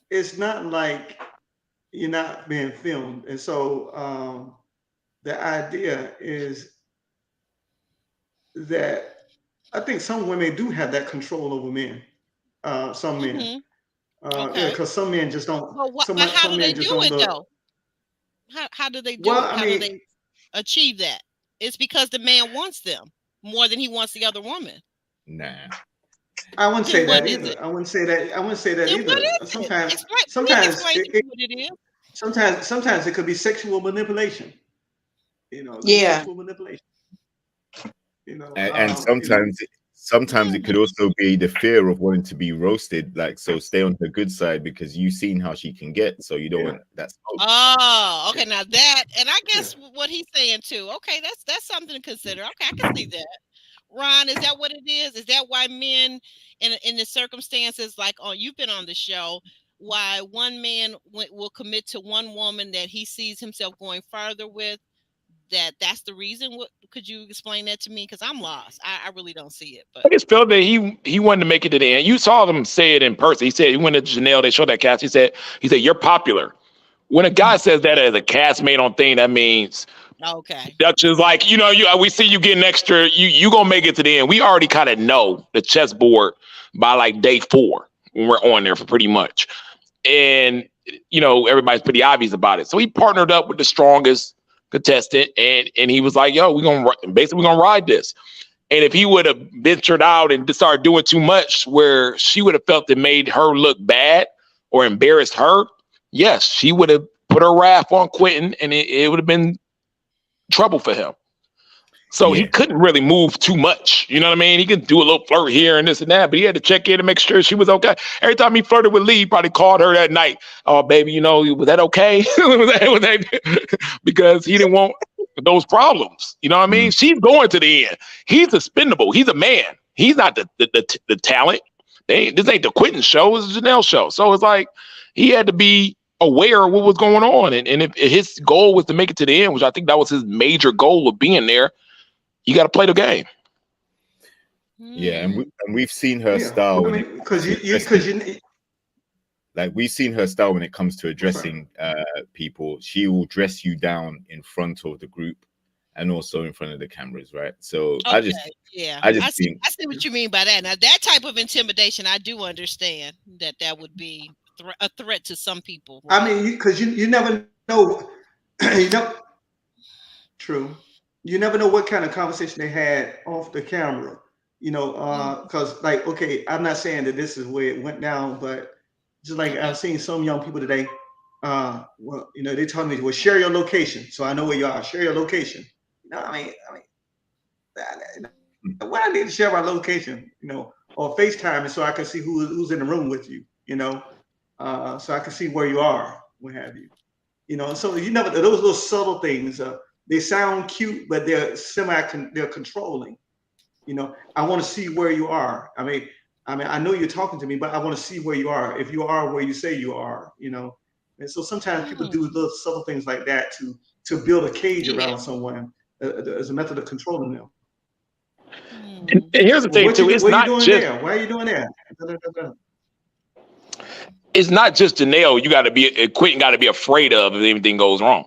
S5: it's not like you're not being filmed, and so the idea is that I think some women do have that control over men. Some men.
S2: Hmm.
S5: Yeah,
S2: Okay.
S5: because some men just don't.
S2: But how
S5: Some
S2: do they
S5: men just
S2: do
S5: don't
S2: it
S5: look.
S2: though? How do they do
S5: Well,
S2: it?
S5: I
S2: How do
S5: mean,
S2: they achieve that? It's because the man wants them more than he wants the other woman.
S4: Nah.
S5: I wouldn't say
S2: Then what
S5: that
S2: is
S5: either.
S2: it?
S5: I wouldn't say that. I wouldn't say that
S2: Then what
S5: either.
S2: is it?
S5: Sometimes,
S2: Explain. Please
S5: sometimes
S2: explain to me
S5: it
S2: what it is.
S5: sometimes it could be sexual manipulation. You know, it could be
S3: Yeah.
S5: sexual manipulation.
S4: And
S5: You know,
S4: sometimes it
S2: Hmm.
S4: could also be the fear of wanting to be roasted, like, so stay on her good side because you've seen how she can get, so you don't
S5: yeah,
S4: want that smoke.
S2: Oh,
S5: yeah,
S2: okay. Now that, and I
S5: yeah.
S2: guess what he's saying too. Okay, that's something to consider. Okay, I can see that. Ron, is that what it is? Is that why men in the circumstances like you've been on the show, why one man will commit to one woman that he sees himself going farther with? That's the reason. What could you explain that to me? Because I'm lost. I really don't see it. But
S6: I just felt that he wanted to make it to the end. You saw them say it in person. He said he went to Janelle. They showed that cast. He said you're popular. When a guy says that as a castmate on thing, that means
S2: okay.
S6: that's just like, we see you getting extra. You gonna make it to the end. We already kind of know the chessboard by like day 4 when we're on there for pretty much, and everybody's pretty obvious about it. So he partnered up with the strongest contestant, and he was like, "Yo, we're gonna ride this." And if he would have ventured out and started doing too much, where she would have felt it made her look bad or embarrassed her, yes, she would have put her wrath on Quentin, and it would have been trouble for him. So he
S4: Yeah,
S6: couldn't really move too much. You know what I mean? He could do a little flirt here and this and that, but he had to check in to make sure she was okay. Every time he flirted with Lee, he probably called her that night. Oh, baby, was that okay? Because he didn't want those problems. You know what I mean?
S4: mm,
S6: She's going to the end. He's expendable. He's a man. He's not the talent. This ain't the Quentin show. It's a Janelle show. So it's like he had to be aware of what was going on. And if his goal was to make it to the end, which I think that was his major goal of being there, you got to play the game.
S4: yeah,
S2: Hmm.
S4: and we've seen her
S5: Yeah.
S4: style
S5: Well, I
S4: when it
S5: mean,
S4: comes to addressing, like we've seen her style when it comes to
S5: I'm sorry.
S4: addressing people. She will dress you down in front of the group and also in front of the cameras, right? So
S2: Okay. Yeah.
S4: I just think,
S2: I see what you mean by that. Now that type of intimidation, I do understand that would be a threat to some people,
S5: I
S2: right?
S5: mean, because you never know, you know, true. You never know what kind of conversation they had off the camera.
S2: Mm.
S5: Because like, okay, I'm not saying that this is where it went down, but just like
S2: Okay.
S5: I've seen some young people today. Well, they told me, well, share your location, so I know where you are. Share your location. Why I need to share my location, or FaceTime, and so I can see who's in the room with you, so I can see where you are, what have you. So you never those little subtle things. They sound cute, but they're controlling. I want to see where you are. I know you're talking to me, but I want to see where you are. If you are where you say you are. And so sometimes people do
S2: Hmm.
S5: little subtle things like that to build a cage
S2: Yeah.
S5: around someone as a method of controlling them.
S6: And
S2: Hmm.
S6: here's the
S5: Well,
S6: thing too:
S5: what you doing there? Why are you doing that? Da, da, da, da.
S6: it's not just Janelle. Quentin got to be afraid of if anything goes wrong.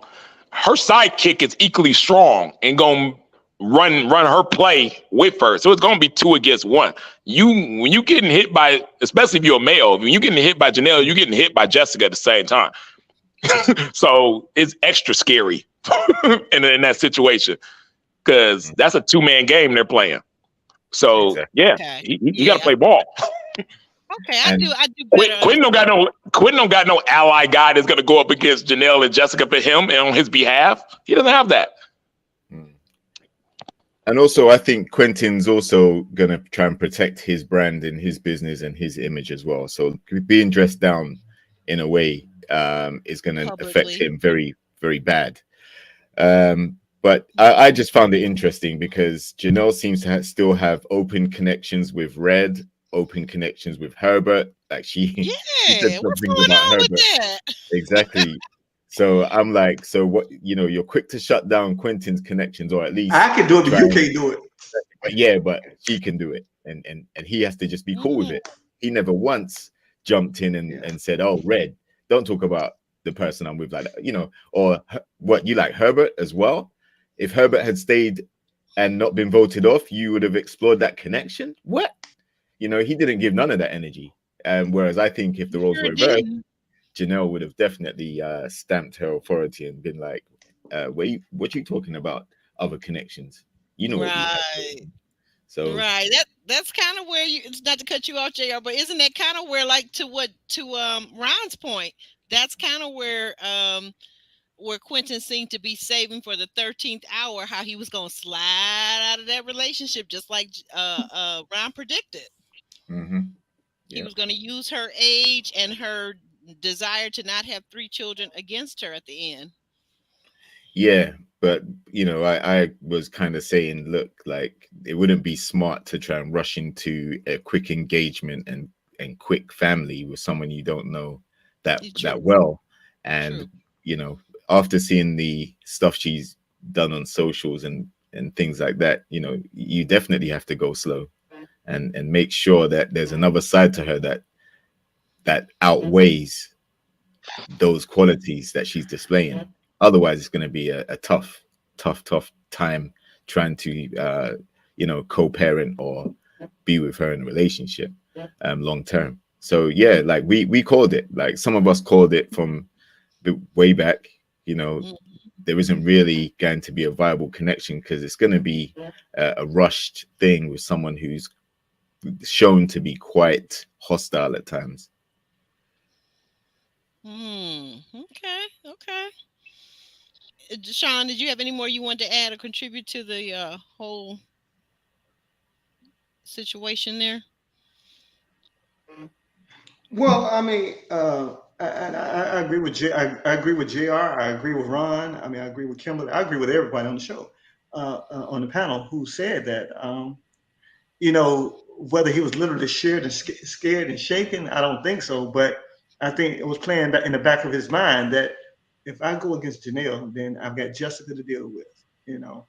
S6: Her sidekick is equally strong and gonna run her play with her. So it's gonna be 2 against 1. When you getting hit by, especially if you're a male, when you getting hit by Janelle, you're getting hit by Jessica at the same time. So it's extra scary in that situation because
S4: mm,
S6: that's a 2-man game they're playing. So
S4: exactly.
S6: yeah,
S2: Okay.
S6: he got to
S2: Yeah.
S6: play ball.
S2: Okay.
S4: And
S2: I do better understand.
S6: Quentin don't got no ally guy that's gonna go up against Janelle and Jessica for him and on his behalf. He doesn't have that.
S4: mm. And also, I think Quentin's also gonna try and protect his brand and his business and his image as well. So being dressed down in a way is gonna affect
S2: Publicly.
S4: him very, very bad. But I just found it interesting because Janelle seems to still have open connections with Red, open connections with Herbert. Like she said
S2: Yeah.
S4: some
S2: What's
S4: things
S2: going
S4: about
S2: on with
S4: Herbert.
S2: that?
S4: Exactly. So I'm like, so what, you're quick to shut down Quentin's connections, or at least
S5: I can do it, but
S4: try
S5: you
S4: and,
S5: can't do it.
S4: but yeah, but she can do it. And he has to just be cool with
S2: Mm.
S4: it. He never once jumped in
S5: Yeah.
S4: and said, oh, Red, don't talk about the person I'm with, like that, or what, you like Herbert as well? If Herbert had stayed and not been voted off, you would have explored that connection. What? He didn't give none of that energy. Whereas I think if the roles
S2: Sure
S4: were reversed,
S2: didn't.
S4: Janelle would have definitely stamped her authority and been like, wait, what you talking about? Other connections. You know what we have.
S2: Right.
S4: So,
S2: Right. That's kind of where you, it's not to cut you off, JR, but isn't that kind of where, like, to Ron's point, that's kind of where Quentin seemed to be saving for the 13th hour, how he was gonna slide out of that relationship, just like Ron predicted.
S4: mhm,
S2: He
S4: yeah.
S2: was gonna use her age and her desire to not have three children against her at the end.
S4: Yeah, but I was kind of saying, look, like it wouldn't be smart to try and rush into a quick engagement and quick family with someone you don't know that
S2: True,
S4: well. And
S2: true.
S4: after seeing the stuff she's done on socials and things like that, you definitely have to go slow and make sure that there's another side to her that outweighs those qualities that she's displaying. Otherwise, it's going to be a tough time trying to, co-parent or be with her in a relationship, long term. So yeah, like we called it. Like some of us called it from way back. You know,
S2: Mm.
S4: there isn't really going to be a viable connection because it's going to be a rushed thing with someone who's shown to be quite hostile at times.
S2: Okay. Okay. Sean, did you have any more you wanted to add or contribute to the whole situation there?
S5: Well, I mean, I agree with I agree with Jr. I agree with Ron. I mean, I agree with Kimberly. I agree with everybody on the show, on the panel who said that. Whether he was literally scared and scared and shaken, I don't think so. But I think it was playing in the back of his mind that if I go against Janelle, then I've got Jessica to deal with. You know,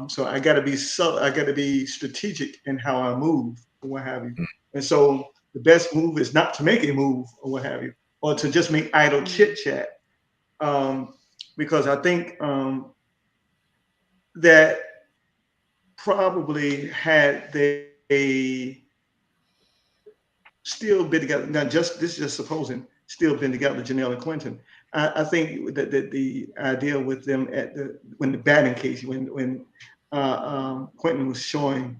S5: so I got to be I got to be strategic in how I move or what have you. And so the best move is not to make a move or what have you, or to just make idle chit chat. Um, because I think that probably had they still been together. Now, just this is just supposing still been together, Janelle and Quentin. I think that the idea with them at when the batting case, when Quentin was showing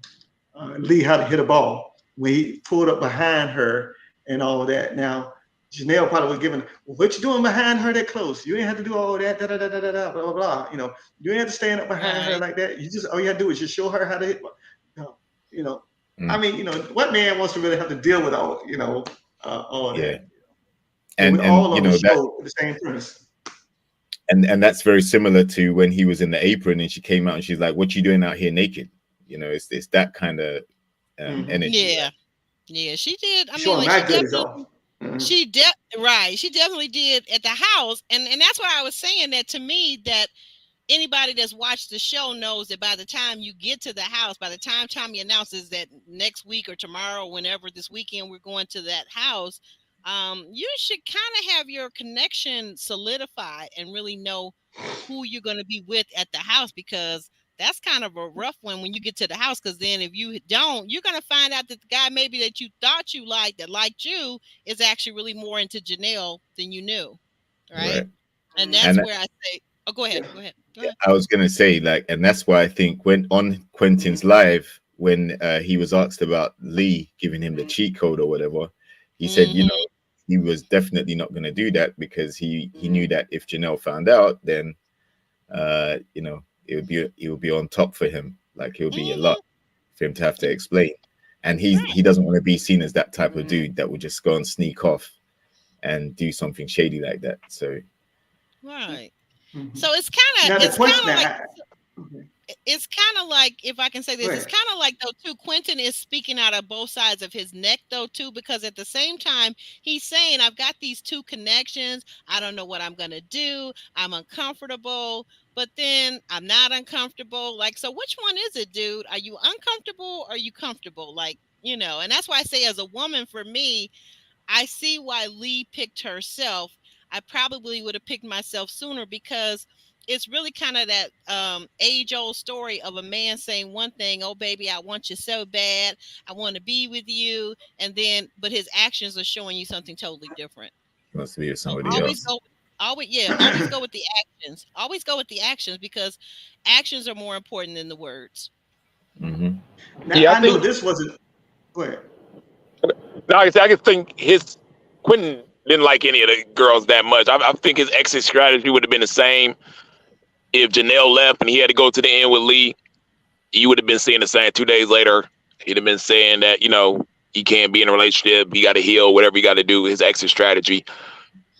S5: Lee how to hit a ball, when he pulled up behind her and all of that. Now, Janelle probably was giving, well, what you doing behind her that close? You ain't have to do all that, da da da da da, da blah blah blah. You ain't have to stand up behind her
S2: Right.
S5: like that. You just all you have to do is just show her how to hit. You know, I
S4: Mm,
S5: mean, what man wants to really have to deal with all
S4: yeah,
S5: that? And we
S4: and
S5: all on the show with the same premise.
S4: and that's very similar to when he was in the apron and she came out and she's like, "What you doing out here naked?" It's that kind of
S5: Mm-hmm.
S4: energy,
S2: Yeah.
S4: right?
S2: Yeah. She did. I mean,
S5: Showing
S2: like
S5: my
S2: she
S5: goodies
S2: definitely.
S5: off. Mm-hmm.
S2: Right. She definitely did at the house, and that's why I was saying that, to me, that anybody that's watched the show knows that by the time you get to the house, by the time Tommy announces that next week or tomorrow, whenever this weekend we're going to that house, you should kind of have your connection solidified and really know who you're going to be with at the house, because that's kind of a rough one when you get to the house, because then if you don't, you're going to find out that the guy maybe that you thought you liked, that liked you, is actually really more into Janelle than you knew, right?
S4: Right.
S2: And that's
S4: And
S2: where I say, oh, go ahead,
S5: Yeah.
S2: go ahead, go ahead.
S4: I was gonna say, like, and that's why I think when on Quentin's live, when he was asked about Lee giving him the cheat code or whatever, he said,
S2: Hmm.
S4: he was definitely not gonna do that because he knew that if Janelle found out, then it would be on top for him. Like it would be a lot
S2: Hmm.
S4: for him to have to explain. And
S2: Right,
S4: he doesn't want to be seen as that type of dude that would just go and sneak off and do something shady like that. So
S2: right.
S5: Mm-hmm.
S2: So it's kind of
S5: Now the
S2: it's kind
S5: question
S2: of like,
S5: okay,
S2: it's kind of like, if I can say
S5: go
S2: this, it's
S5: ahead.
S2: kind of like, though, too, Quentin is speaking out of both sides of his neck, though, too, because at the same time he's saying, I've got these two connections, I don't know what I'm gonna do, I'm uncomfortable, but then I'm not uncomfortable. Like, so which one is it, dude? Are you uncomfortable or are you comfortable? Like, and that's why I say, as a woman, for me, I see why Lee picked herself. I probably would have picked myself sooner, because it's really kind of that age old story of a man saying one thing, oh baby, I want you so bad, I want to be with you, and then but his actions are showing you something totally different.
S4: Must be with
S2: So
S4: somebody
S2: always
S4: else.
S2: go, always go with the actions. Always go with the actions because actions are more important than the words.
S4: Hmm.
S5: Now
S6: Yeah, I
S5: I know
S6: think
S5: this wasn't. Go ahead.
S6: like I said, I just think his Quentin didn't like any of the girls that much. I think his exit strategy would have been the same if Janelle left and he had to go to the end with Lee. You would have been seeing the same 2 days later. He'd have been saying that, he can't be in a relationship. He got to heal, whatever he got to do, his exit strategy.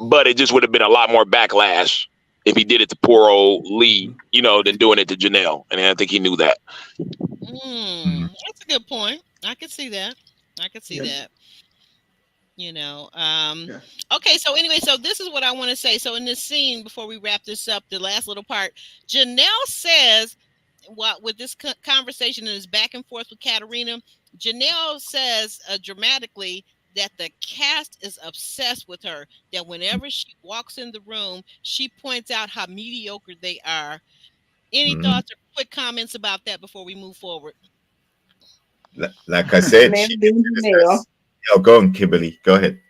S6: But it just would have been a lot more backlash if he did it to poor old Lee, than doing it to Janelle. And I think he knew that.
S4: Hmm.
S2: That's a good point. I could see that. I could see
S5: Yeah,
S2: that. You know.
S5: yeah.
S2: Okay, so anyway, so this is what I want to say. So in this scene, before we wrap this up, the last little part, Janelle says, what with this conversation and this back and forth with Katerina, Janelle says dramatically that the cast is obsessed with her. That whenever she walks in the room, she points out how mediocre they are. Any
S4: Hmm.
S2: thoughts or quick comments about that before we move forward?
S4: Like I said,
S3: Janelle
S4: she
S3: being
S4: considers
S3: Janelle.
S4: us. Oh, go on, Kimberly. Go ahead.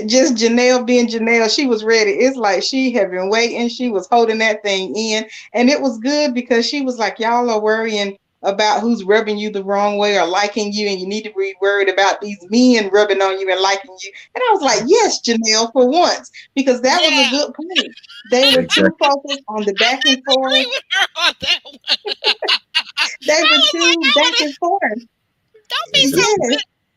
S3: Just Janelle being Janelle, she was ready. It's like she had been waiting. She was holding that thing in. And it was good because she was like, y'all are worrying about who's rubbing you the wrong way or liking you, and you need to be worried about these men rubbing on you and liking you. And I was like, yes, Janelle, for once, because that was a
S2: Yeah,
S3: good point. They were too
S4: Exactly.
S3: focused on the back and forth.
S2: agree with her on that one.
S3: They
S2: I
S3: were
S2: was like,
S3: too back and forth.
S2: don't be so
S3: Yes,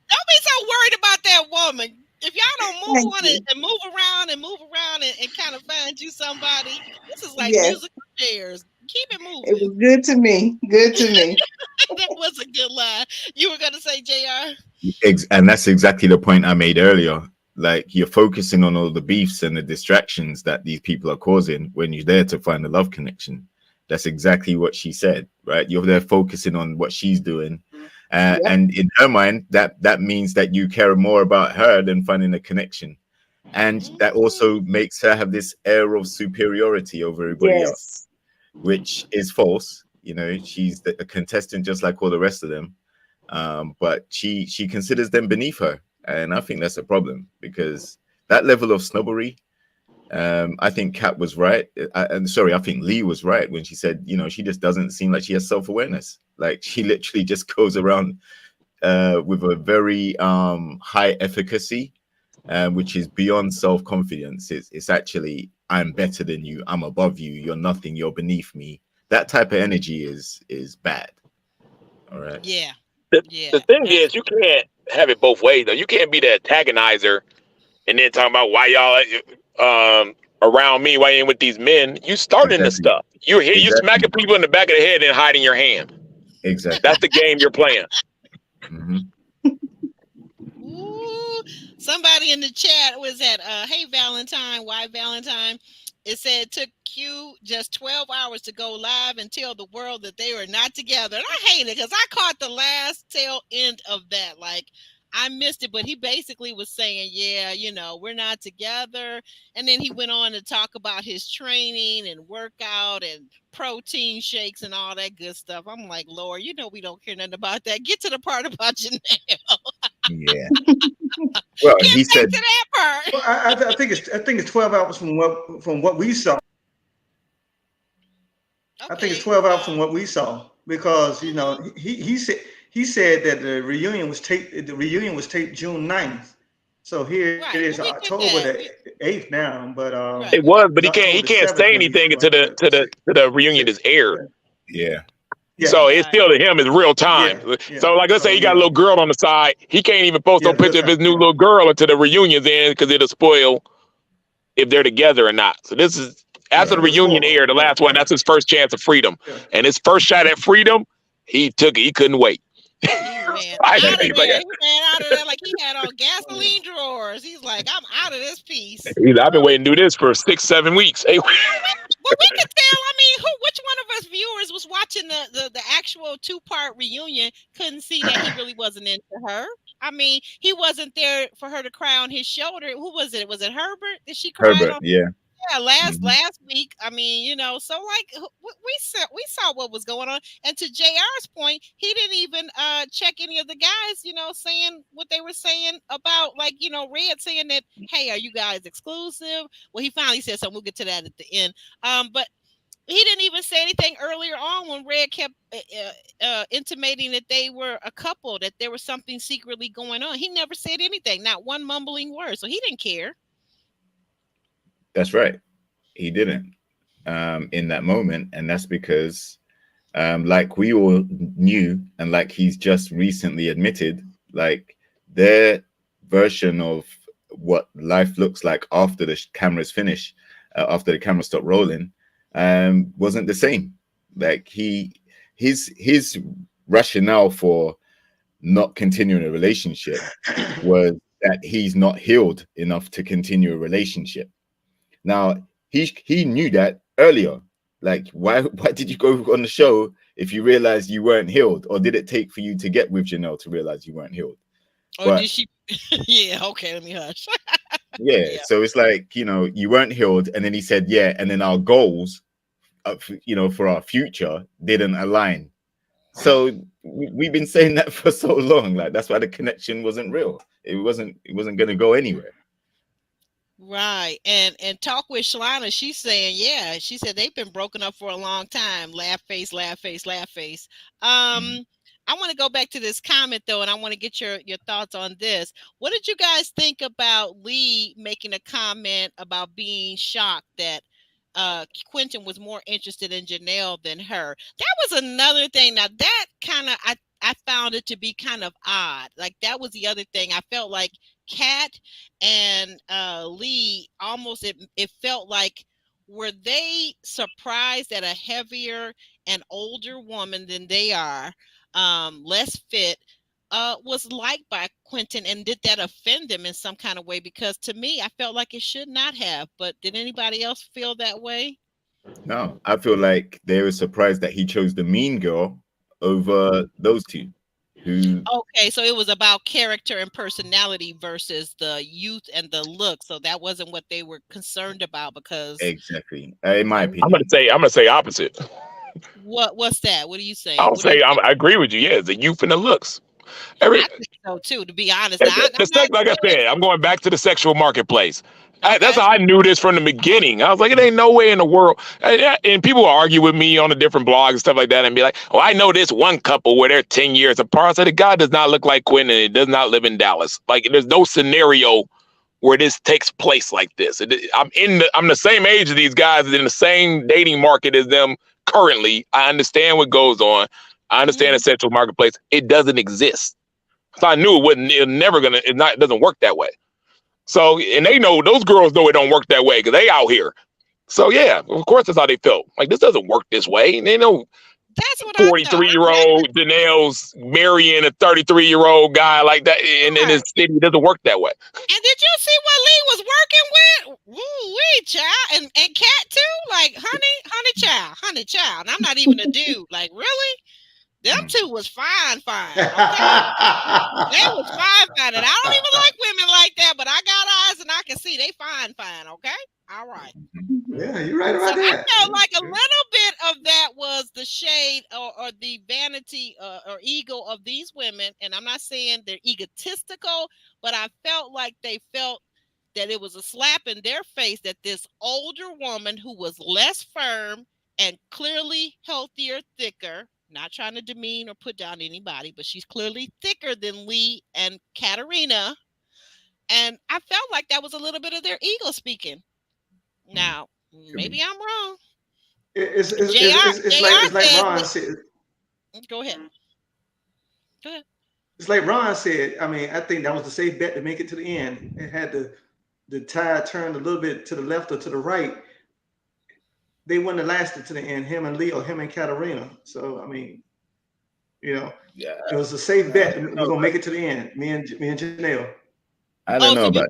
S2: don't be so worried about that woman. If y'all don't move
S3: thank
S2: on
S3: you.
S2: and move around and kind of find you somebody, this is like
S3: Yes,
S2: musical chairs. Keep it
S3: it
S2: moving.
S3: was good to me. Good to me.
S2: That was a good line. You were gonna say, Jr.
S4: And that's exactly the point I made earlier. Like you're focusing on all the beefs and the distractions that these people are causing when you're there to find a love connection. That's exactly what she said, right? You're there focusing on what she's doing,
S3: Yep.
S4: and in her mind, that means that you care more about her than finding a connection, and that also makes her have this air of superiority over everybody else,
S3: Yes.
S4: which is false. She's a contestant just like all the rest of them, but she considers them beneath her, and I think that's a problem because that level of snobbery. I think Kat was right, and sorry, I think Lee was right when she said, she just doesn't seem like she has self-awareness. Like she literally just goes around with a very high efficacy, which is beyond self-confidence. It's actually I'm better than you, I'm above you, you're nothing, you're beneath me. That type of energy is bad. All right.
S2: Yeah,
S6: The
S2: yeah,
S6: thing is, you
S2: absolutely.
S6: can't have it both ways, though. You can't be the antagonizer and then talking about why y'all around me, why you ain't with these men. You starting the
S4: Exactly.
S6: stuff. You're here, you
S4: Exactly.
S6: smacking people in the back of the head and hiding your hand.
S4: Exactly.
S6: That's the game you're playing.
S4: Hmm.
S2: Ooh, somebody in the chat was at hey Valentine, why Valentine? It said it took Q just 12 hours to go live and tell the world that they were not together. And I hate it because I caught the last tail end of that. Like I missed it, but he basically was saying, yeah, we're not together. And then he went on to talk about his training and workout and protein shakes and all that good stuff. I'm like, Lord, we don't care nothing about that. Get to the part about Janelle.
S4: Yeah. Well,
S2: Get
S4: he
S2: back
S4: said
S2: to that part.
S5: Well, I think it's 12 hours from what we saw. I think it's
S2: Okay.
S5: 12 hours from what we saw because
S2: Mhm.
S5: he said that the reunion was taped June 9th. So here it
S2: Right.
S5: is
S2: Well, we get
S5: October
S2: that.
S5: the 8th now, but
S6: It
S2: Right.
S6: was, but
S5: it's
S6: he can't
S5: October
S6: he
S5: the
S6: can't
S5: 7th
S6: say
S5: when he
S6: anything until
S5: when
S6: the to the to the reunion is aired.
S4: yeah.
S5: yeah,
S6: So it's
S2: Right.
S6: still to him is real time.
S5: yeah, yeah.
S6: So like let's say
S5: So
S6: he got a
S5: yeah,
S6: little girl on the side, he can't even post no
S5: yeah, real
S6: picture of
S5: time.
S6: his new
S5: Yeah,
S6: little girl until the reunion's in because it'll spoil if they're together or not. So this is
S5: yeah.
S6: after the
S5: It'll
S6: reunion
S5: spoil.
S6: aired, the
S5: Yeah,
S6: last one.
S5: yeah,
S6: That's his first chance of freedom,
S5: yeah.
S6: and his first shot at freedom, he took it. He couldn't wait.
S2: He ran out of
S6: He's like,
S2: there. He ran out of there like he had on
S5: Oh yeah.
S2: gasoline drawers. He's like, I'm out of this piece.
S6: I've been waiting to do this for 6-7 weeks. Hey,
S2: Well, we could tell. I mean, which one of us viewers was watching the actual 2-part reunion couldn't see that he really wasn't into her. I mean, he wasn't there for her to cry on his shoulder. Who was it? Was it Herbert? Did she cry
S4: Herbert.
S2: on?
S4: Yeah.
S2: Yeah,
S4: Mhm.
S2: last week. I mean, so like we saw what was going on. And to JR's point, he didn't even check any of the guys, saying what they were saying about, like, Red saying that, hey, are you guys exclusive? Well, he finally said something. We'll get to that at the end. But he didn't even say anything earlier on when Red kept intimating that they were a couple, that there was something secretly going on. He never said anything, not one mumbling word. So he didn't care.
S4: That's right. He didn't in that moment, and that's because, like we all knew, and like he's just recently admitted, like their version of what life looks like after the cameras finish, after the camera stopped rolling, wasn't the same. Like his rationale for not continuing a relationship was that he's not healed enough to continue a relationship. Now he knew that earlier. Like, why did you go on the show if you realized you weren't healed, or did it take for you to get with Janelle to realize you weren't healed?
S2: Or did she? Yeah, okay, let me hush.
S4: Yeah, so it's like, you weren't healed, and then he said, yeah, and then our goals, for our future didn't align. So we've been saying that for so long. Like, that's why the connection wasn't real. It wasn't going to go anywhere.
S2: Right. And talk with Shalana, she's saying, yeah, she said they've been broken up for a long time. Laugh face, laugh face, laugh face. I want to go back to this comment though, and I want to get your thoughts on this. What did you guys think about Lee making a comment about being shocked that Quentin was more interested in Janelle than her? That was another thing. Now that kind of I found it to be kind of odd. Like, that was the other thing. I felt like Kat and Lee almost, it felt like, were they surprised at a heavier and older woman than they are, less fit, was liked by Quentin, and did that offend them in some kind of way? Because to me, I felt like it should not have. But did anybody else feel that way?
S4: No, I feel like they were surprised that he chose the mean girl over those two. Who
S2: Okay, so it was about character and personality versus the youth and the look. So that wasn't what they were concerned about, because
S4: exactly, in my
S2: okay.
S6: I'm
S4: opinion.
S6: gonna say opposite.
S2: What's that? What are you saying?
S6: I'll
S2: What do you
S6: say
S2: think?
S6: I agree with you. Yeah, the youth and the looks. Every
S2: I think so too, to be honest. Now,
S6: the
S2: I'm
S6: sex,
S2: not
S6: like I
S2: saying
S6: said, I'm going back to the sexual marketplace. That's
S2: okay.
S6: how I knew this from the beginning. I was like, it ain't no way in the world. And people will argue with me on the different blogs and stuff like that, and be like, oh, I know this one couple where they're 10 years apart. I said, the guy does not look like Quentin, and he does not live in Dallas. Like, there's no scenario where this takes place like this. I'm the same age as these guys, in the same dating market as them currently. I understand what goes on. I understand the sexual marketplace. It doesn't exist. So I knew it wouldn't. It doesn't work that way. So, and they know, those girls know it don't work that way because they out here. So yeah, of course that's how they felt. Like, this doesn't work this way. And they know
S2: That's what I thought.
S6: 43-year-old Janelle's marrying a 33-year-old guy like that, and in
S2: Right.
S6: this city, it doesn't work that way.
S2: And did you see what Lee was working with? Woo-wee, child. And Cat too? Like, honey child. And I'm not even a dude. Like, really? Them two was fine, okay? They was fine. And I don't even like women like that, but I got eyes and I can see they fine, okay? All right.
S5: Yeah, you're right
S2: So
S5: about
S2: I
S5: that.
S2: felt like a little bit of that was the shade or the vanity or ego of these women. And I'm not saying they're egotistical, but I felt like they felt that it was a slap in their face that this older woman who was less firm and clearly healthier, thicker, not trying to demean or put down anybody, but she's clearly thicker than Lee and Katarina. And I felt like that was a little bit of their ego speaking. Now, maybe I'm wrong.
S5: It's like
S2: said,
S5: Ron said.
S2: go ahead.
S5: It's like Ron said. I mean, I think that was the safe bet to make it to the end. It had the tide turned a little bit to the left or to the right. They wouldn't have lasted to the end. Him and Leo, him and Katarina. So I mean,
S4: Yeah,
S5: it was a safe bet. We're gonna make it to the end. Me and Janelle.
S4: I don't know about.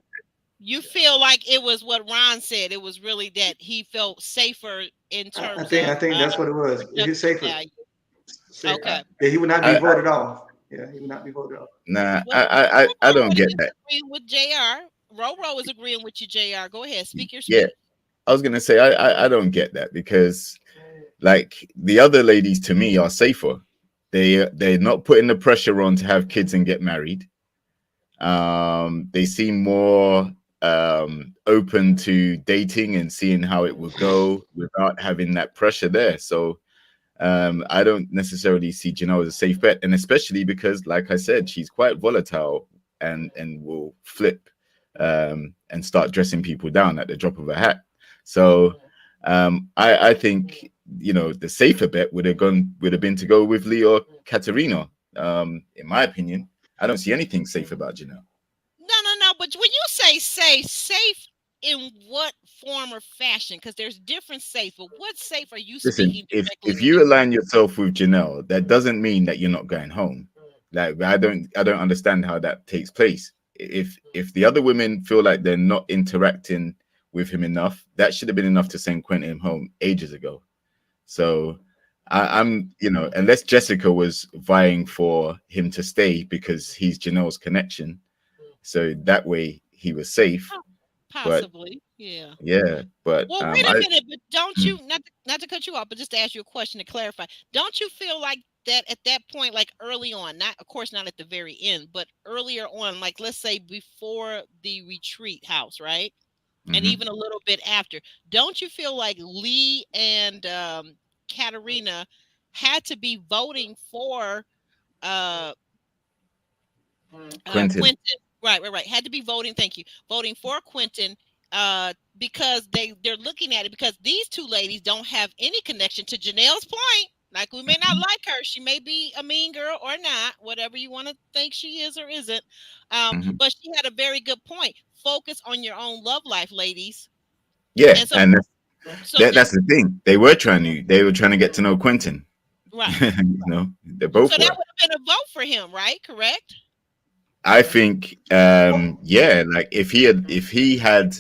S2: You feel like it was what Ron said. It was really that he felt safer in terms
S5: I think that's what it was. He's safer.
S2: Okay.
S5: Yeah, he would not be voted off. Yeah, he would not be voted off.
S4: Nah, I don't get that.
S2: Agreeing with JR. Roro is agreeing with you, JR. Go ahead, speak your
S4: Yeah,
S2: speech.
S4: I was gonna say I don't get that because like the other ladies to me are safer. They're not putting the pressure on to have kids and get married. They seem more open to dating and seeing how it would go without having that pressure there. So I don't necessarily see Janelle as a safe bet, and especially because, like I said, she's quite volatile and will flip and start dressing people down at the drop of a hat. So I think the safer bet would have been to go with Lee or Katerina. In my opinion, I don't see anything safe about Janelle.
S2: No. But when you say safe, safe in what form or fashion? Because there's different safe. But what safe are you
S4: Listen,
S2: speaking directly
S4: if
S2: to?
S4: you align yourself with Janelle, that doesn't mean that you're not going home. Like I don't understand how that takes place. If the other women feel like they're not interacting with him enough, that should have been enough to send Quentin home ages ago. So I'm unless Jessica was vying for him to stay because he's Janelle's connection, so that way he was safe. But
S2: Possibly, yeah.
S4: yeah, but
S2: Well, wait a
S4: I
S2: minute, but don't
S4: hmm,
S2: you not to cut you off, but just to ask you a question to clarify. Don't you feel like that at that point, like early on, not of course not at the very end, but earlier on, like let's say before the retreat house, right? And
S4: mhm.
S2: even a little bit after, don't you feel like Lee and Katerina had to be voting for uh
S4: Quentin.
S2: Quentin, right. Had to be voting. Thank you, voting for Quentin, because they're looking at it because these two ladies don't have any connection to Janelle's point. Like we may not
S4: Mhm,
S2: like her, she may be a mean girl or not, whatever you want to think she is or isn't.
S4: mhm.
S2: But she had a very good point. Focus on your own love life, ladies.
S4: Yeah,
S2: And so,
S4: and
S2: so then,
S4: that's the thing. They were trying to get to know Quentin.
S2: right.
S4: They both
S2: So that
S4: were.
S2: would have been a vote for him, right? Correct.
S4: I think yeah, like if he had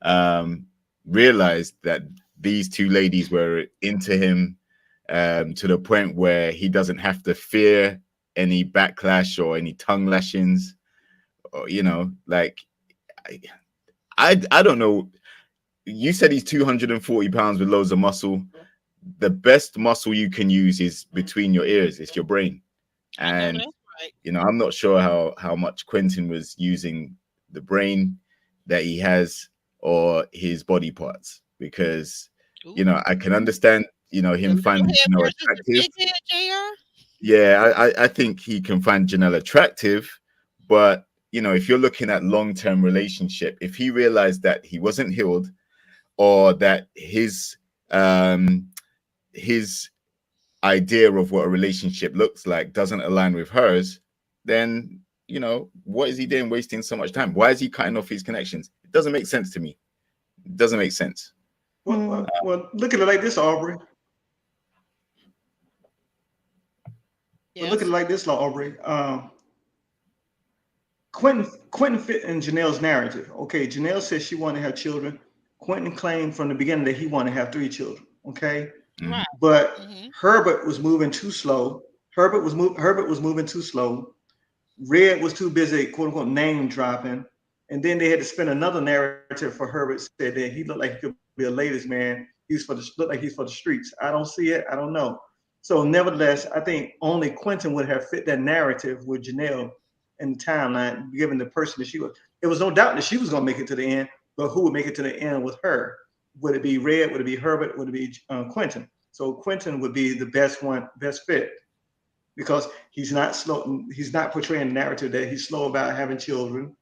S4: um realized that these two ladies were into him to the point where he doesn't have to fear any backlash or any tongue lashings or like I I don't know. You said he's 240 pounds with loads of muscle. The best muscle you can use is between your ears, it's your brain.
S2: I know
S4: And
S2: that's right.
S4: I'm not sure how much Quentin was using the brain that he has or his body parts because
S2: Ooh,
S4: I can understand
S2: the
S4: him
S2: little
S4: finding
S2: head
S4: Janelle
S2: versus the
S4: attractive.
S2: big head, Jr.
S4: Yeah, I think he can find Janelle attractive, but if you're looking at long-term relationship, if he realized that he wasn't healed or that um his idea of what a relationship looks like doesn't align with hers, then what is he doing wasting so much time? Why is he cutting off his connections? It doesn't make sense to me. It doesn't make sense.
S3: Mm.
S5: Well, look at it like this, Aubrey. Well, look at it
S2: Yes.
S5: like this, Aubrey. Quentin fit in Janelle's narrative. Okay, Janelle said she wanted to have children. Quentin claimed from the beginning that he wanted to have 3 children. Okay,
S4: Mhm.
S2: Right.
S5: but
S2: Hmm.
S5: Herbert was moving too slow. Herbert was moving too slow. Red was too busy, quote unquote, name dropping. And then they had to spin another narrative for Herbert said that he looked like he could be a ladies' man. Looked like he's for the streets. I don't see it. I don't know. So nevertheless, I think only Quentin would have fit that narrative with Janelle in the timeline, given the person that she was. There was no doubt that she was going to make it to the end, but who would make it to the end with her? Would it be Red? Would it be Herbert? Would it be Quentin? So Quentin would be the best fit because he's not slow. He's not portraying the narrative that he's slow about having children.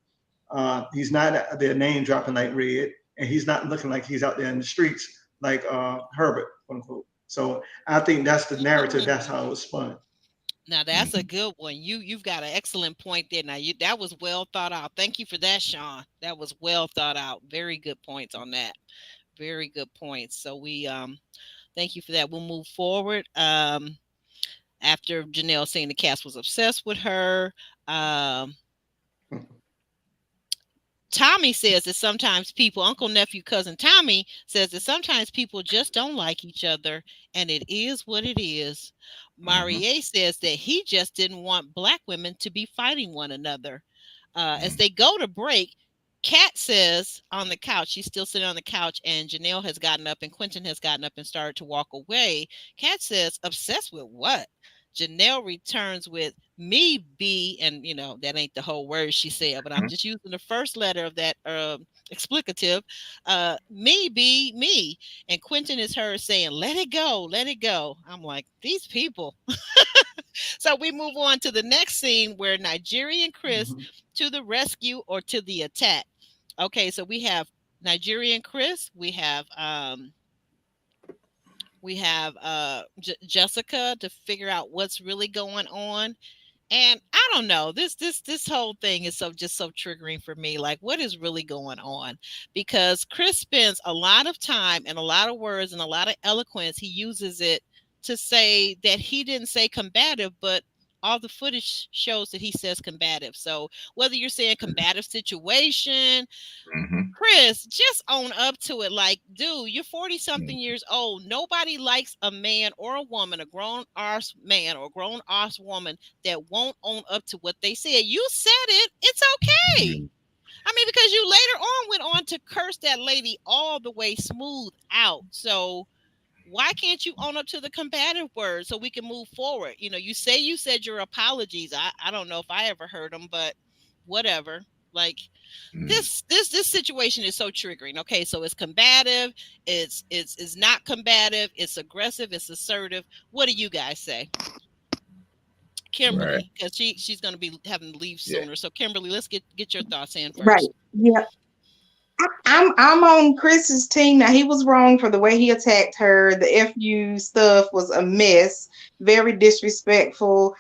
S5: He's not their name dropping like Red, and he's not looking like he's out there in the streets like Herbert, quote unquote. So I think that's the narrative. That's how it was spun.
S2: Now that's a
S4: Mhm.
S2: good one. You've got an excellent point there. Now that was well thought out. Thank you for that, Sean. That was well thought out. Very good points on that. Very good points. So we thank you for that. We'll move forward. After Janelle saying the cast was obsessed with her. Um Tommy says that sometimes people, uncle, nephew, cousin Tommy says that sometimes people just don't like each other and it is what it is.
S4: Mhm.
S2: Marie says that he just didn't want black women to be fighting one another. As
S4: Mhm.
S2: they go to break, Kat says on the couch, she's still sitting on the couch, and Janelle has gotten up and Quentin has gotten up and started to walk away. Kat says, obsessed with what? Janelle returns with me be, and that ain't the whole word she said, but I'm just using the first letter of that explicative. Me be me. And Quentin is her saying, let it go, let it go. I'm like, these people. So we move on to the next scene where Nigerian Chris to the rescue or to the attack. Okay, so we have Nigerian Chris, we have Jessica to figure out what's really going on. And I don't know, this whole thing is so triggering for me. Like, what is really going on? Because Chris spends a lot of time and a lot of words and a lot of eloquence. He uses it to say that he didn't say combative, but all the footage shows that he says combative. So whether you're saying combative situation, Chris, just own up to it. Like, dude, you're 40 something years old. Nobody likes a man or a woman, a grown ass man or a grown ass woman that won't own up to what they said. You said it. It's okay. I mean, because you later on went on to curse that lady all the way smooth out. So why can't you own up to the combative word so we can move forward? You said your apologies. I don't know if I ever heard them, but whatever. Like, this situation is so triggering. Okay, so it's combative, it's not combative, it's aggressive, it's assertive. What do you guys say? Kimberly, because she's going to be having to leave sooner. So Kimberly, let's get your thoughts in first.
S3: Right. Yeah. I'm on Chris's team. Now, he was wrong for the way he attacked her. The FU stuff was a mess, very disrespectful,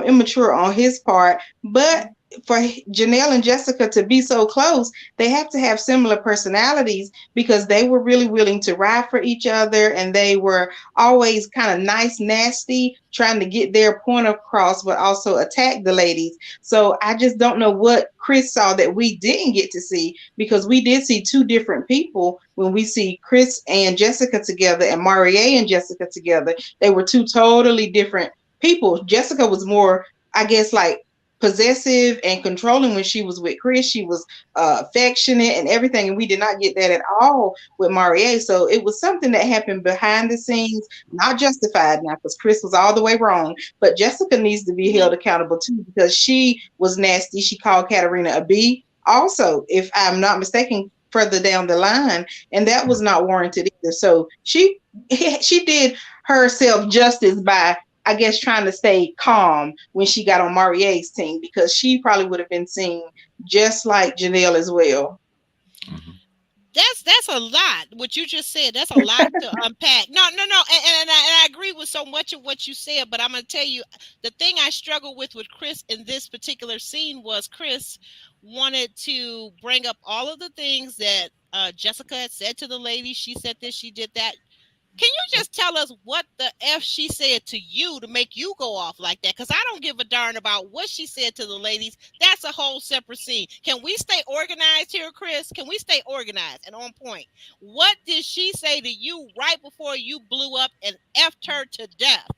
S3: immature on his part. But for Janelle and Jessica to be so close, they have to have similar personalities because they were really willing to ride for each other, and they were always kind of nice, nasty, trying to get their point across, but also attack the ladies. So I just don't know what Chris saw that we didn't get to see, because we did see two different people when we see Chris and Jessica together and Marie and Jessica together. They were two totally different people. Jessica was more, I guess, like possessive and controlling when she was with Chris. She was affectionate and everything, and we did not get that at all with Marie. So it was something that happened behind the scenes, not justified now, because Chris was all the way wrong. But Jessica needs to be held accountable too, because she was nasty. She called Katarina a B also, if I'm not mistaken, further down the line, and that was not warranted either. So she did herself justice by, I guess, trying to stay calm when she got on Marie's team, because she probably would have been seen just like Janelle as well.
S2: That's a lot. What you just said, that's a lot to unpack. No. And I agree with so much of what you said, but I'm going to tell you, the thing I struggled with Chris in this particular scene was Chris wanted to bring up all of the things that Jessica had said to the lady. She said this, she did that. Can you just tell us what the F she said to you to make you go off like that? Because I don't give a darn about what she said to the ladies. That's a whole separate scene. Can we stay organized here, Chris? Can we stay organized and on point? What did she say to you right before you blew up and F'd her to death?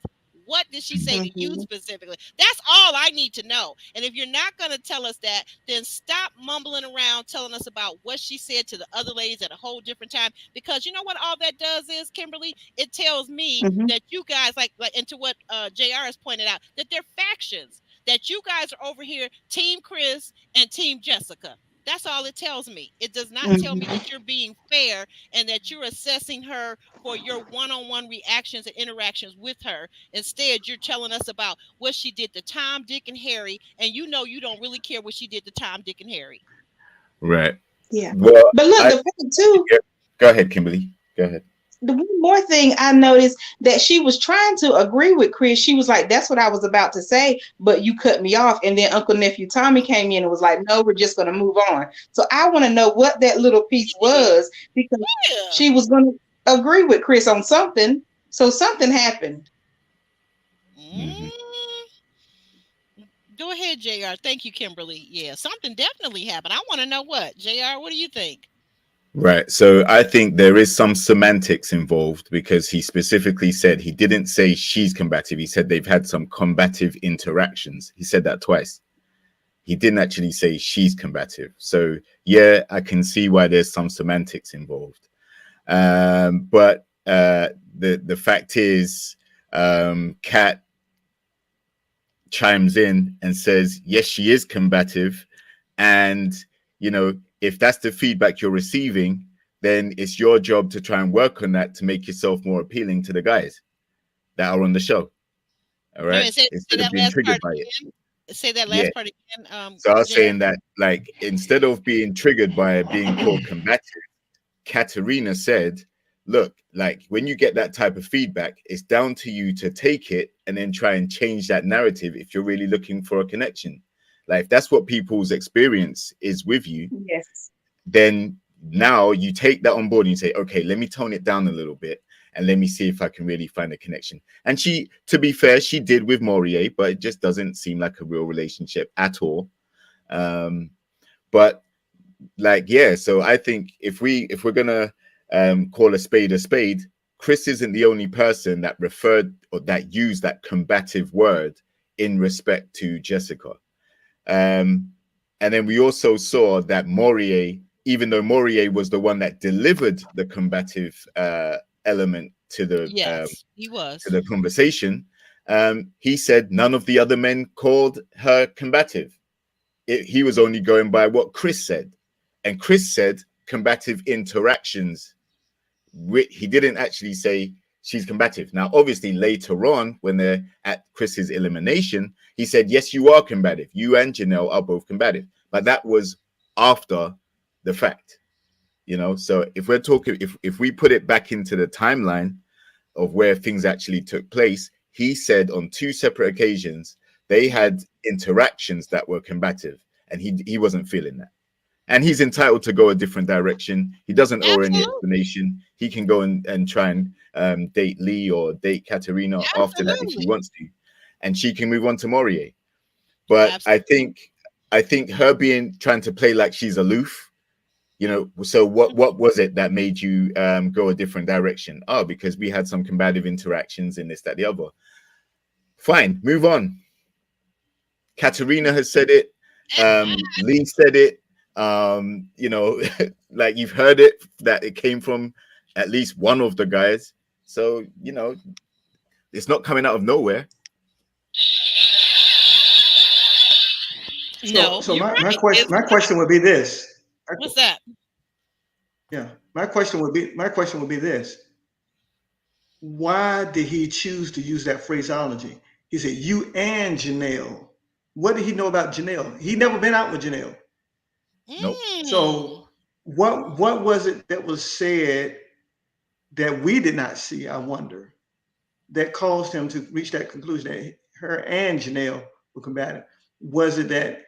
S2: What did she say to you specifically? That's all I need to know. And if you're not going to tell us that, then stop mumbling around telling us about what she said to the other ladies at a whole different time. Because you know what all that does is, Kimberly? It tells me that you guys, like, and to what JR has pointed out, that they're factions. That you guys are over here, Team Chris and Team Jessica. That's all it tells me. It does not tell me that you're being fair and that you're assessing her for your one-on-one reactions and interactions with her. Instead, you're telling us about what she did to Tom, Dick, and Harry, and you know you don't really care what she did to Tom, Dick, and Harry.
S4: Right.
S3: Yeah.
S4: Well,
S3: but look, the fact too.
S4: Go ahead, Kimberly. Go ahead.
S3: The one more thing I noticed, that she was trying to agree with Chris. She was like, that's what I was about to say, but you cut me off. And then Uncle Nephew Tommy came in and was like, no, we're just going to move on. So I want to know what that little piece was, because she was going to agree with Chris on something. So something happened.
S2: Go ahead, JR. Thank you, Kimberly. Yeah, something definitely happened. I want to know what. JR, what do you think?
S4: Right. So I think there is some semantics involved, because he specifically said, he didn't say she's combative. He said they've had some combative interactions. He said that twice. He didn't actually say she's combative. So yeah, I can see why there's some semantics involved. But the fact is, Kat chimes in and says, yes, she is combative. And, you know, if that's the feedback you're receiving, then it's your job to try and work on that to make yourself more appealing to the guys that are on the show. All
S2: Wait a
S4: right.
S2: minute, say
S4: Instead of
S2: that
S4: being
S2: last
S4: triggered
S2: part
S4: by it.
S2: again. Say that
S4: Yeah.
S2: last part again.
S4: So I was
S2: Janae.
S4: saying that, like, instead of being triggered by being called combative, Katerina said, look, like when you get that type of feedback, it's down to you to take it and then try and change that narrative if you're really looking for a connection. Like if that's what people's experience is with you,
S3: Yes.
S4: then now you take that on board and you say, okay, let me tone it down a little bit and let me see if I can really find a connection. And she, to be fair, she did with Morier, but it just doesn't seem like a real relationship at all. But like, yeah, so I think if we're gonna call a spade, Chris isn't the only person that referred or that used that combative word in respect to Jessica. And then we also saw that Morier, even though Morier was the one that delivered the combative element
S2: Yes, he
S4: to
S2: was.
S4: the conversation, he said none of the other men called her combative. He was only going by what Chris said, and Chris said combative interactions. He didn't actually say she's combative. Now, obviously, later on, when they're at Chris's elimination, he said, yes, you are combative. You and Janelle are both combative. But that was after the fact, you know? So if we're talking, if we put it back into the timeline of where things actually took place, he said on two separate occasions, they had interactions that were combative, and he wasn't feeling that. And he's entitled to go a different direction. He doesn't owe her any
S2: Absolutely.
S4: explanation. He can go and try and date Lee or date Katerina after that if he
S2: Absolutely.
S4: wants to, and she can move on to Morier. But
S2: Absolutely.
S4: I think her being trying to play like she's aloof, you know. So what was it that made you go a different direction? Oh, because we had some combative interactions in this, that, the other. Fine, move on. Katerina has said it. Lee said it. You know, like you've heard it that it came from at least one of the guys. So, you know, it's not coming out of nowhere.
S2: No,
S5: So
S2: you're
S5: my
S2: right.
S5: question
S2: It's
S5: my question would be this.
S2: what's that?
S5: Yeah, my question would be this. Why did he choose to use that phraseology? He said, you and Janelle. What did he know about Janelle? He never been out with Janelle.
S4: Nope.
S2: Mm.
S5: So what was it that was said that we did not see, I wonder, that caused him to reach that conclusion that her and Janelle were combative? Was it that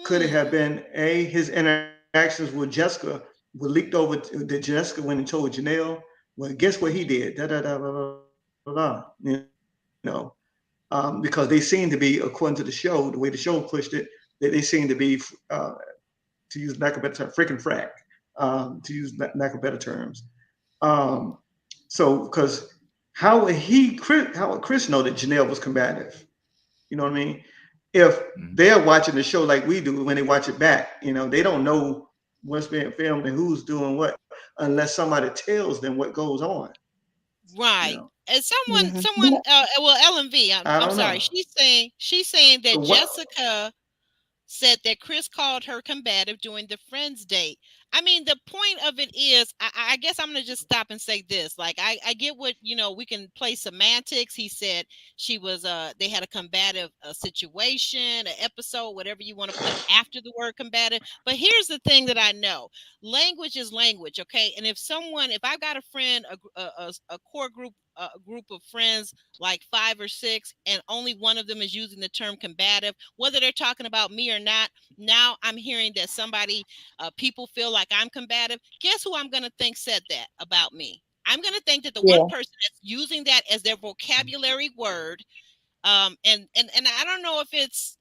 S5: could it have
S2: Hmm.
S5: been his interactions with Jessica were leaked over that Jessica went and told Janelle? Well, guess what he did? Da da da da da da. Because they seem to be, according to the show, the way the show pushed it, they seem to be, to use lack of better term, freaking frack, to use lack of better terms. Um, so, because how would Chris know that Janelle was combative? You know what I mean? If
S4: Mhm.
S5: they're watching the show like we do when they watch it back, they don't know what's being filmed and who's doing what unless somebody tells them what goes on. You
S2: Right.
S5: know,
S2: And
S3: Mhm.
S2: someone, well, Ellen V.
S5: I
S2: I'm
S5: don't
S2: sorry.
S5: know.
S2: She's saying
S5: So
S2: that
S5: what?
S2: Jessica said that Chris called her combative during the friends date. I mean, the point of it is, I guess I'm gonna just stop and say this. Like, I get what we can play semantics. He said she was they had a combative situation, an episode, whatever you want to put after the word combative. But here's the thing that I know: language is language, okay? And if I've got a friend, a core group, a group of friends like 5 or 6, and only one of them is using the term combative, whether they're talking about me or not. Now I'm hearing that people feel like I'm combative. Guess who I'm going to think said that about me? I'm going to think that the one
S3: Yeah.
S2: person that's using that as their vocabulary word, and I don't know if it's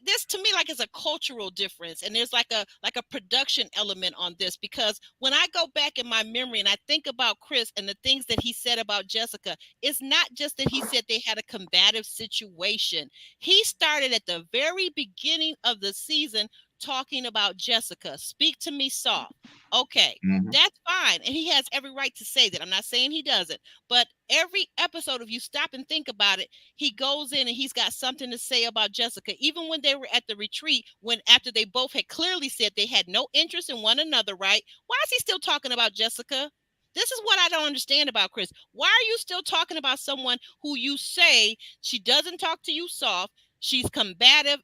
S2: this to me like is a cultural difference, and there's like a production element on this, because when I go back in my memory and I think about Chris and the things that he said about Jessica, it's not just that he said they had a combative situation. He started at the very beginning of the season talking about Jessica. Speak to me soft. Okay,
S4: Mhm.
S2: that's fine, and he has every right to say that. I'm not saying he doesn't, but every episode, if you stop and think about it, he goes in and he's got something to say about Jessica. Even when they were at the retreat, when after they both had clearly said they had no interest in one another, right? Why is he still talking about Jessica? This is what I don't understand about Chris. Why are you still talking about someone who you say she doesn't talk to you soft? She's combative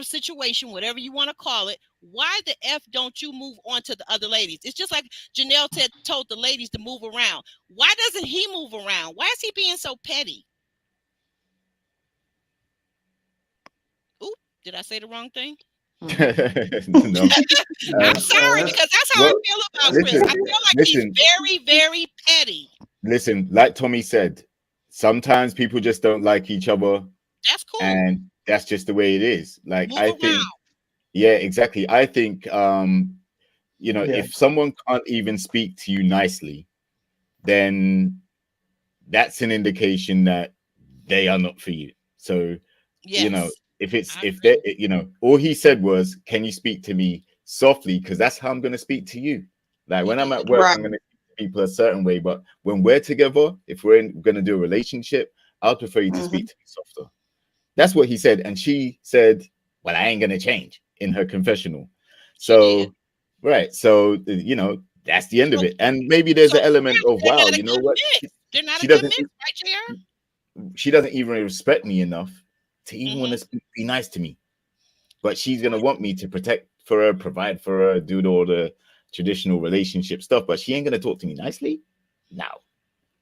S2: situation, whatever you want to call it. Why the F don't you move on to the other ladies? It's just like Janelle told the ladies to move around. Why doesn't he move around? Why is he being so petty? Oop, did I say the wrong thing?
S4: No.
S2: I'm sorry,
S5: That's
S2: because that's how I
S4: Well,
S2: feel about
S5: that's
S2: Chris.
S4: listen,
S2: I feel like he's
S4: listen,
S2: very, very petty.
S4: listen. Like Tommy said, sometimes people just don't like each other,
S2: That's cool.
S4: and that's just the way it is. Like
S2: Move
S4: I think,
S2: around.
S4: yeah, exactly. I think,
S3: Yeah.
S4: if someone can't even speak to you nicely, then that's an indication that they are not for you. So,
S2: Yes,
S4: if it's
S2: I
S4: if
S2: agree.
S4: they, all he said was, "Can you speak to me softly?" Because that's how I'm going to speak to you. Like
S2: He
S4: when I'm
S2: did.
S4: at work,
S3: Right.
S4: I'm going to speak to people a certain way, but when we're together, if we're going to do a relationship, I'll prefer you to speak
S3: Mhm.
S4: to me softer. That's what he said, and she said, "Well, I ain't going to change," in her confessional.
S2: She did.
S4: So, right, so that's the end of
S2: So,
S4: it. And maybe there's
S2: so
S4: an
S2: for
S4: element
S2: real,
S4: of,
S2: they're
S4: wow,
S2: not a
S4: you know
S2: good
S4: what?
S2: mix. They're not a
S4: She
S2: good
S4: doesn't
S2: mix, right, JR?
S4: she doesn't even respect me enough to even want
S2: Mm-hmm.
S4: to be nice to me, but she's gonna want me to protect for her, provide for her, do all the traditional relationship stuff, but she ain't gonna talk to me nicely. No,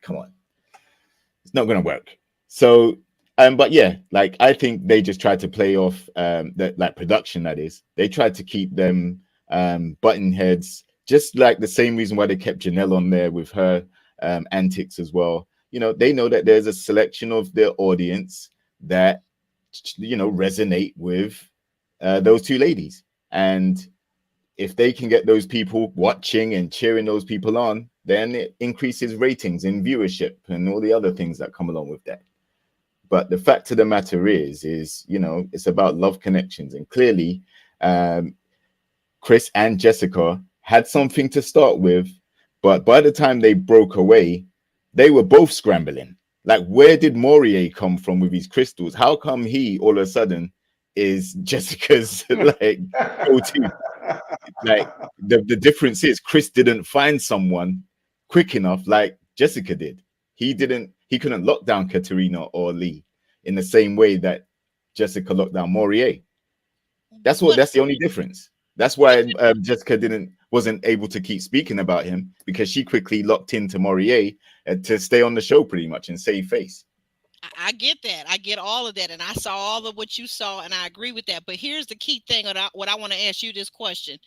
S4: come on, it's not gonna work. So, but yeah, like I think they just tried to play off that, like, production, that is, they tried to keep them button heads, just like the same reason why they kept Janelle on there with her antics as well. They know that there's a selection of their audience that resonate with those two ladies, and if they can get those people watching and cheering those people on, then it increases ratings and viewership and all the other things that come along with that. But the fact of the matter is it's about love connections, and clearly, um, Chris and Jessica had something to start with, but by the time they broke away, they were both scrambling. Like, where did Morier come from with his crystals? How come he all of a sudden is Jessica's like go-to? Like, the difference is Chris didn't find someone quick enough like Jessica did. He couldn't lock down Katerina or Lee in the same way that Jessica locked down Morier.
S2: But
S4: That's the only difference. That's
S2: but
S4: why Jessica wasn't able to keep speaking about him, because she quickly locked into Morier to stay on the show pretty much and save face.
S2: I get that. I get all of that, and I saw all of what you saw, and I agree with that. But here's the key thing. What I want to ask you this question: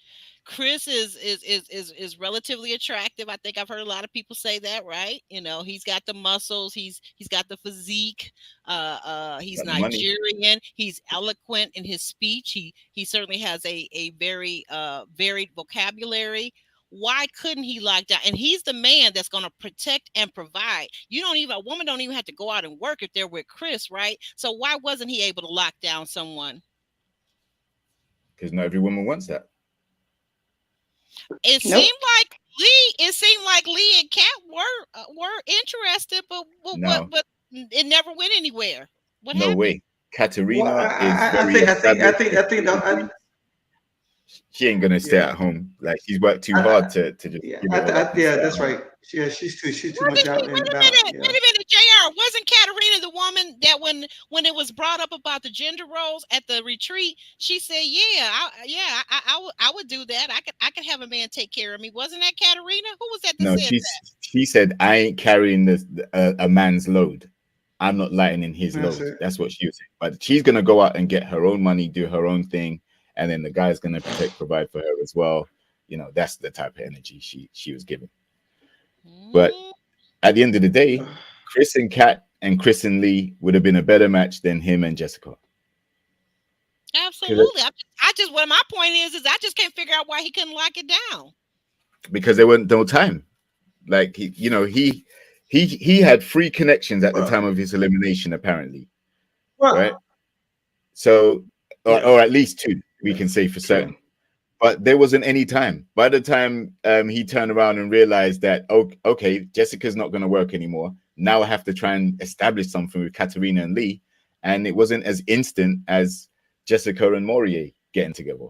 S2: Chris is relatively attractive. I think I've heard a lot of people say that, right? He's got the muscles, he's got the physique. He's
S4: Got the money.
S2: Nigerian. He's eloquent in his speech. He certainly has a very varied vocabulary. Why couldn't he lock down? And he's the man that's going to protect and provide. A woman don't even have to go out and work if they're with Chris, right? So why wasn't he able to lock down someone?
S4: Because not every woman wants that.
S2: It
S3: Nope.
S2: seemed like Lee and Kat were interested, but
S4: No,
S2: it never went anywhere. What
S4: no
S2: happened?
S4: way.
S5: well.
S4: Katerina is
S5: I
S4: very
S5: think I think I
S4: established.
S5: think I think
S4: She ain't gonna stay
S5: yeah.
S4: at home. Like, she's worked too
S5: I,
S4: hard to just
S5: yeah,
S4: give it all up and
S5: yeah,
S4: stay at
S5: that's
S4: home.
S5: right. Yeah, she's too much out and about. Yeah,
S2: Wait a minute, JR. Wasn't Katarina the woman that when it was brought up about the gender roles at the retreat, she said, I would do that. I could have a man take care of me. Wasn't that Katarina? Who was that
S4: No,
S2: said that?
S4: she said, "I ain't carrying a man's load. I'm not lightening his
S5: that's
S4: load."
S5: it.
S4: That's what she was saying. But she's gonna go out and get her own money, do her own thing, and then the guy's gonna protect, provide for her as well. That's the type of energy she was giving. But
S2: Mm,
S4: at the end of the day, Chris and Kat and Chris and Lee would have been a better match than him and Jessica.
S2: Absolutely. I just what my point is I just can't figure out why he couldn't lock it down.
S4: Because there weren't no time. Like he had free connections at the time
S5: Well,
S4: of his elimination, apparently, right?
S5: well,
S4: So,
S5: yeah,
S4: or at least two, we can say for
S5: yeah.
S4: certain. But there wasn't any time. By the time he turned around and realized that, oh, okay, Jessica's not going to work anymore. Now I have to try and establish something with Katarina and Lee. And it wasn't as instant as Jessica and Morier getting together.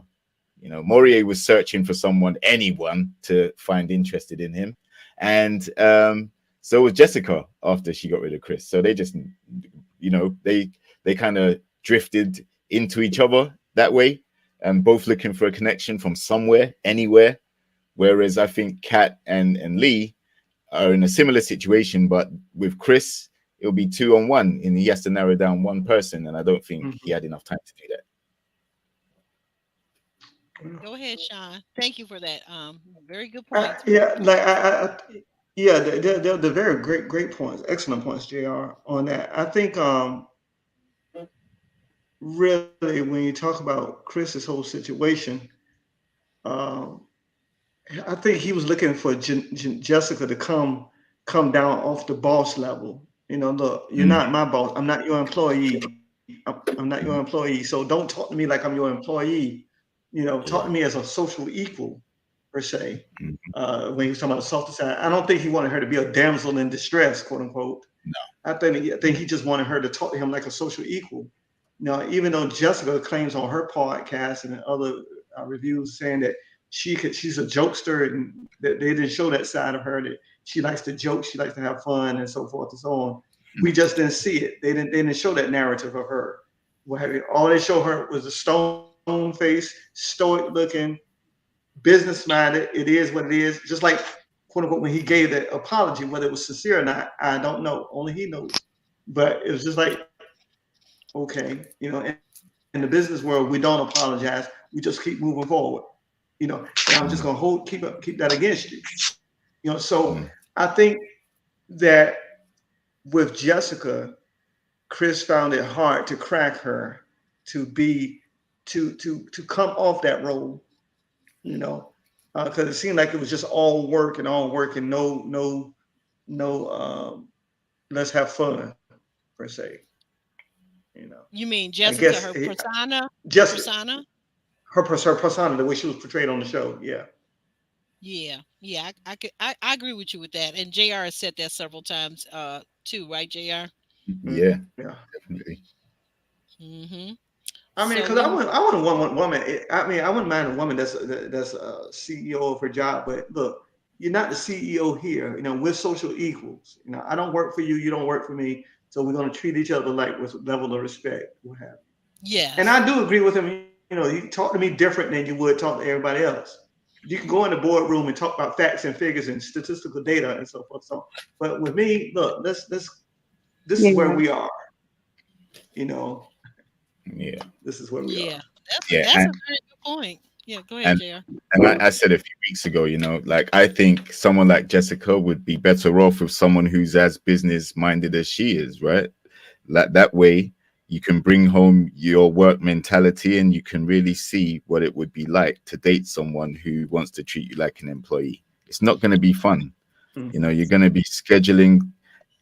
S4: You know, Morier was searching for anyone to find interested in him. And so was Jessica after she got rid of Chris. So they just, they kind of drifted into each other that way, and both looking for a connection from somewhere, anywhere. Whereas I think Kat and Lee are in a similar situation, but with Chris, it'll be 2-on-1, and he has to narrow down one person, and I don't think he had enough time to do that.
S2: Go ahead, Sean. Thank you for that. Very good points.
S5: Yeah, yeah, they're very great points, excellent points, Jr. On that. I think really when you talk about Chris's whole situation, um, I think he was looking for Jessica to come down off the boss level. You know, look, you're not my boss. I'm not your employee. I'm not your employee. So don't talk to me like I'm your employee. You know, talk to me as a social equal, per se. When he was talking about the softer side, I don't think he wanted her to be a damsel in distress, quote unquote.
S4: No.
S5: I think he just wanted her to talk to him like a social equal. Now, even though Jessica claims on her podcast and other reviews saying that she's a jokester and that they didn't show that side of her, that she likes to joke, she likes to have fun and so forth and so on. We just didn't see it. They didn't show that narrative of her. All they showed her was a stone face, stoic looking, business minded. It is what it is. Just like, quote unquote, when he gave that apology, whether it was sincere or not, I don't know. Only he knows. But it was just like, okay, in the business world, we don't apologize. We just keep moving forward. And I'm just gonna keep that against you. So I think that with Jessica, Chris found it hard to crack her to come off that role, because it seemed like it was just all work and no let's have fun, per se.
S2: You mean Jessica, her persona?
S5: Her persona, the way she was portrayed on the show.
S2: Yeah. I agree with you with that. And JR has said that several times too, right, JR?
S4: Yeah, definitely.
S5: I mean, because I wouldn't want one woman. I mean, I wouldn't mind a woman that's a CEO of her job. But look, you're not the CEO here. We're social equals. I don't work for you. You don't work for me. So we're going to treat each other like with level of respect. What have you.
S2: Yeah.
S5: And I do agree with him. You talk to me different than you would talk to everybody else. You can go in the boardroom and talk about facts and figures and statistical data and so forth. But with me, look, this is where we are.
S4: Yeah.
S5: This is where we are.
S2: That's a very good point. Yeah, go ahead, JR.
S4: And I said a few weeks ago, like I think someone like Jessica would be better off with someone who's as business minded as she is, right? Like that way you can bring home your work mentality and you can really see what it would be like to date someone who wants to treat you like an employee. It's not going to be fun. You're going to be scheduling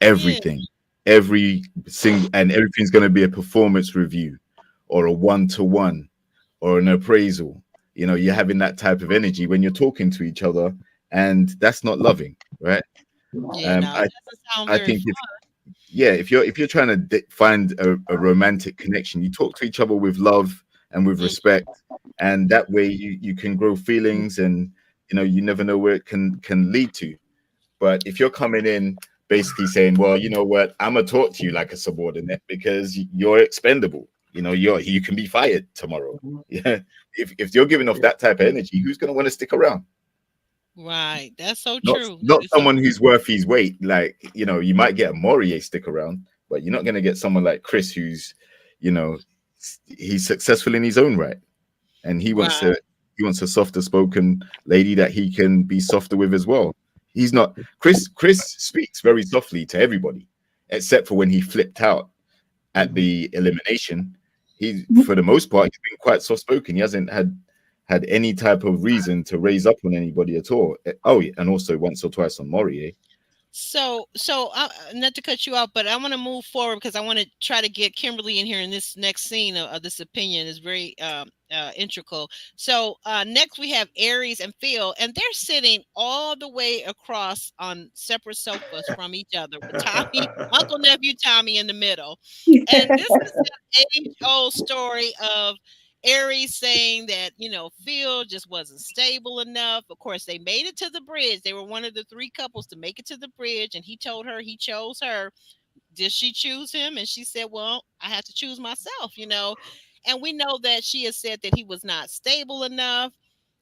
S4: everything, and everything's going to be a performance review or a one-to-one or an appraisal. You're having that type of energy when you're talking to each other, and that's not loving, right?
S2: That doesn't sound very fun.
S4: If you're trying to find a romantic connection, you talk to each other with love and with respect, and that way you can grow feelings, and you never know where it can lead to. But if you're coming in basically saying, well, you know what, I'm gonna talk to you like a subordinate because you're expendable, you can be fired tomorrow. If you're giving off that type of energy, who's gonna want to stick around?
S2: Right, that's so true.
S4: Not someone who's worth his weight. Like, you might get a Morier stick around, but you're not going to get someone like Chris who's, he's successful in his own right, and he wants a softer spoken lady that he can be softer with as well. He's not Chris speaks very softly to everybody, except for when he flipped out at the elimination. he's for the most part he's been quite soft spoken. He hasn't had any type of reason to raise up on anybody at all. Oh, yeah, and also once or twice on Maury. Eh?
S2: So not to cut you off, but I want to move forward because I want to try to get Kimberly in here in this next scene of this opinion is very integral. So next we have Aries and Phil, and they're sitting all the way across on separate sofas from each other with Tommy, Uncle Nephew Tommy in the middle. And this is an age-old story of Aries saying that, Phil just wasn't stable enough. Of course, they made it to the bridge. They were one of the three couples to make it to the bridge, and he told her he chose her. Did she choose him? And she said, well, I had to choose myself. And we know that she has said that he was not stable enough,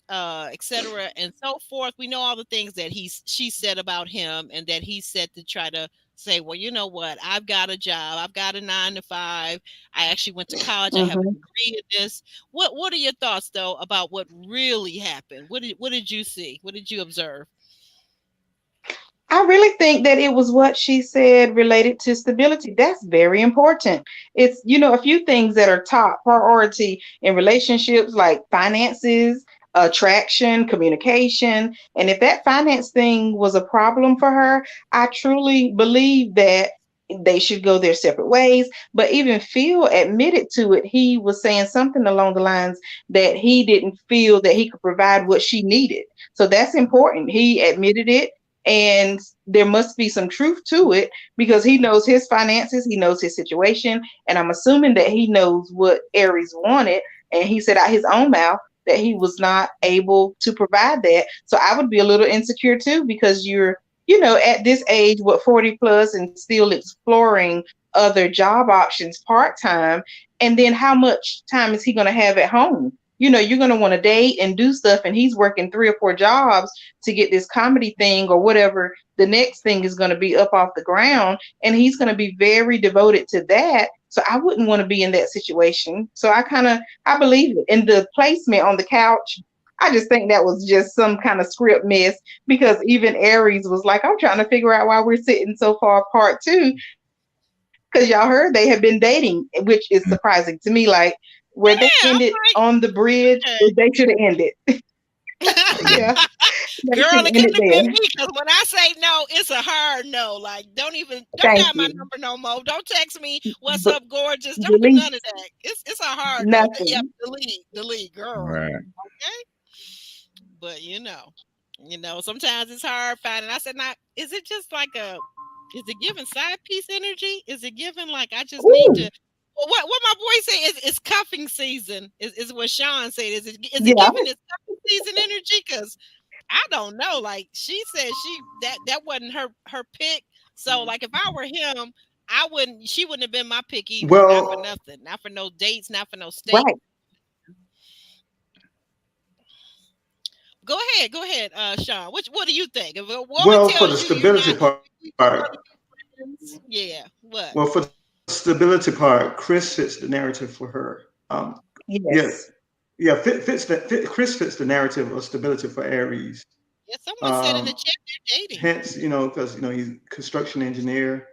S2: etc. and so forth. We know all the things that she said about him, and that he said to try to say, well, you know what? I've got a job. I've got a 9 to 5. I actually went to college. I have a degree in this. What are your thoughts though about what really happened? What did you see? What did you observe?
S3: I really think that it was what she said related to stability. That's very important. It's, a few things that are top priority in relationships, like finances, attraction, communication. And if that finance thing was a problem for her, I truly believe that they should go their separate ways. But even Phil admitted to it. He was saying something along the lines that he didn't feel that he could provide what she needed. So that's important. He admitted it. And there must be some truth to it because he knows his finances, he knows his situation, and I'm assuming that he knows what Aries wanted. And he said out his own mouth that he was not able to provide that. So I would be a little insecure too because you're, at this age, 40 plus, and still exploring other job options part-time. And then how much time is he going to have at home? You're going to want to date and do stuff, and he's working 3 or 4 jobs to get this comedy thing or whatever the next thing is going to be up off the ground, and he's going to be very devoted to that. So I wouldn't want to be in that situation. So I believe it. And the placement on the couch, I just think that was just some kind of script mess because even Aries was like, I'm trying to figure out why we're sitting so far apart too. Because y'all heard they have been dating, which is surprising to me. Like, where they ended on the bridge, they should have ended. Yeah.
S2: Girl, it couldn't have been me because when I say no, it's a hard no. Like, don't got my number no more. Don't text me, what's up, gorgeous? Don't do none of that. It's a hard no. Yeah, delete, girl.
S4: Right.
S2: Okay. But sometimes it's hard finding. I said, now, is it just like is it giving side piece energy? Is it giving like I just need to? Well, what my boy say is it's cuffing season. Is what Sean said. Is it giving this cuffing season energy? Because I don't know. Like she said, that wasn't her pick. So like if I were him, she wouldn't have been my pick either.
S5: Well,
S2: not for nothing. Not for no dates. Not for no steak.
S3: Right.
S2: Go ahead, Sean. What do you think?
S5: Well, for the stability part.
S2: Yeah. What?
S5: Well, for the stability part, Chris fits the narrative for her.
S3: Yes.
S5: Yeah. Chris fits the narrative of stability for Aries.
S2: Yeah. Someone said in the chat they're dating.
S5: Hence, because he's a construction engineer.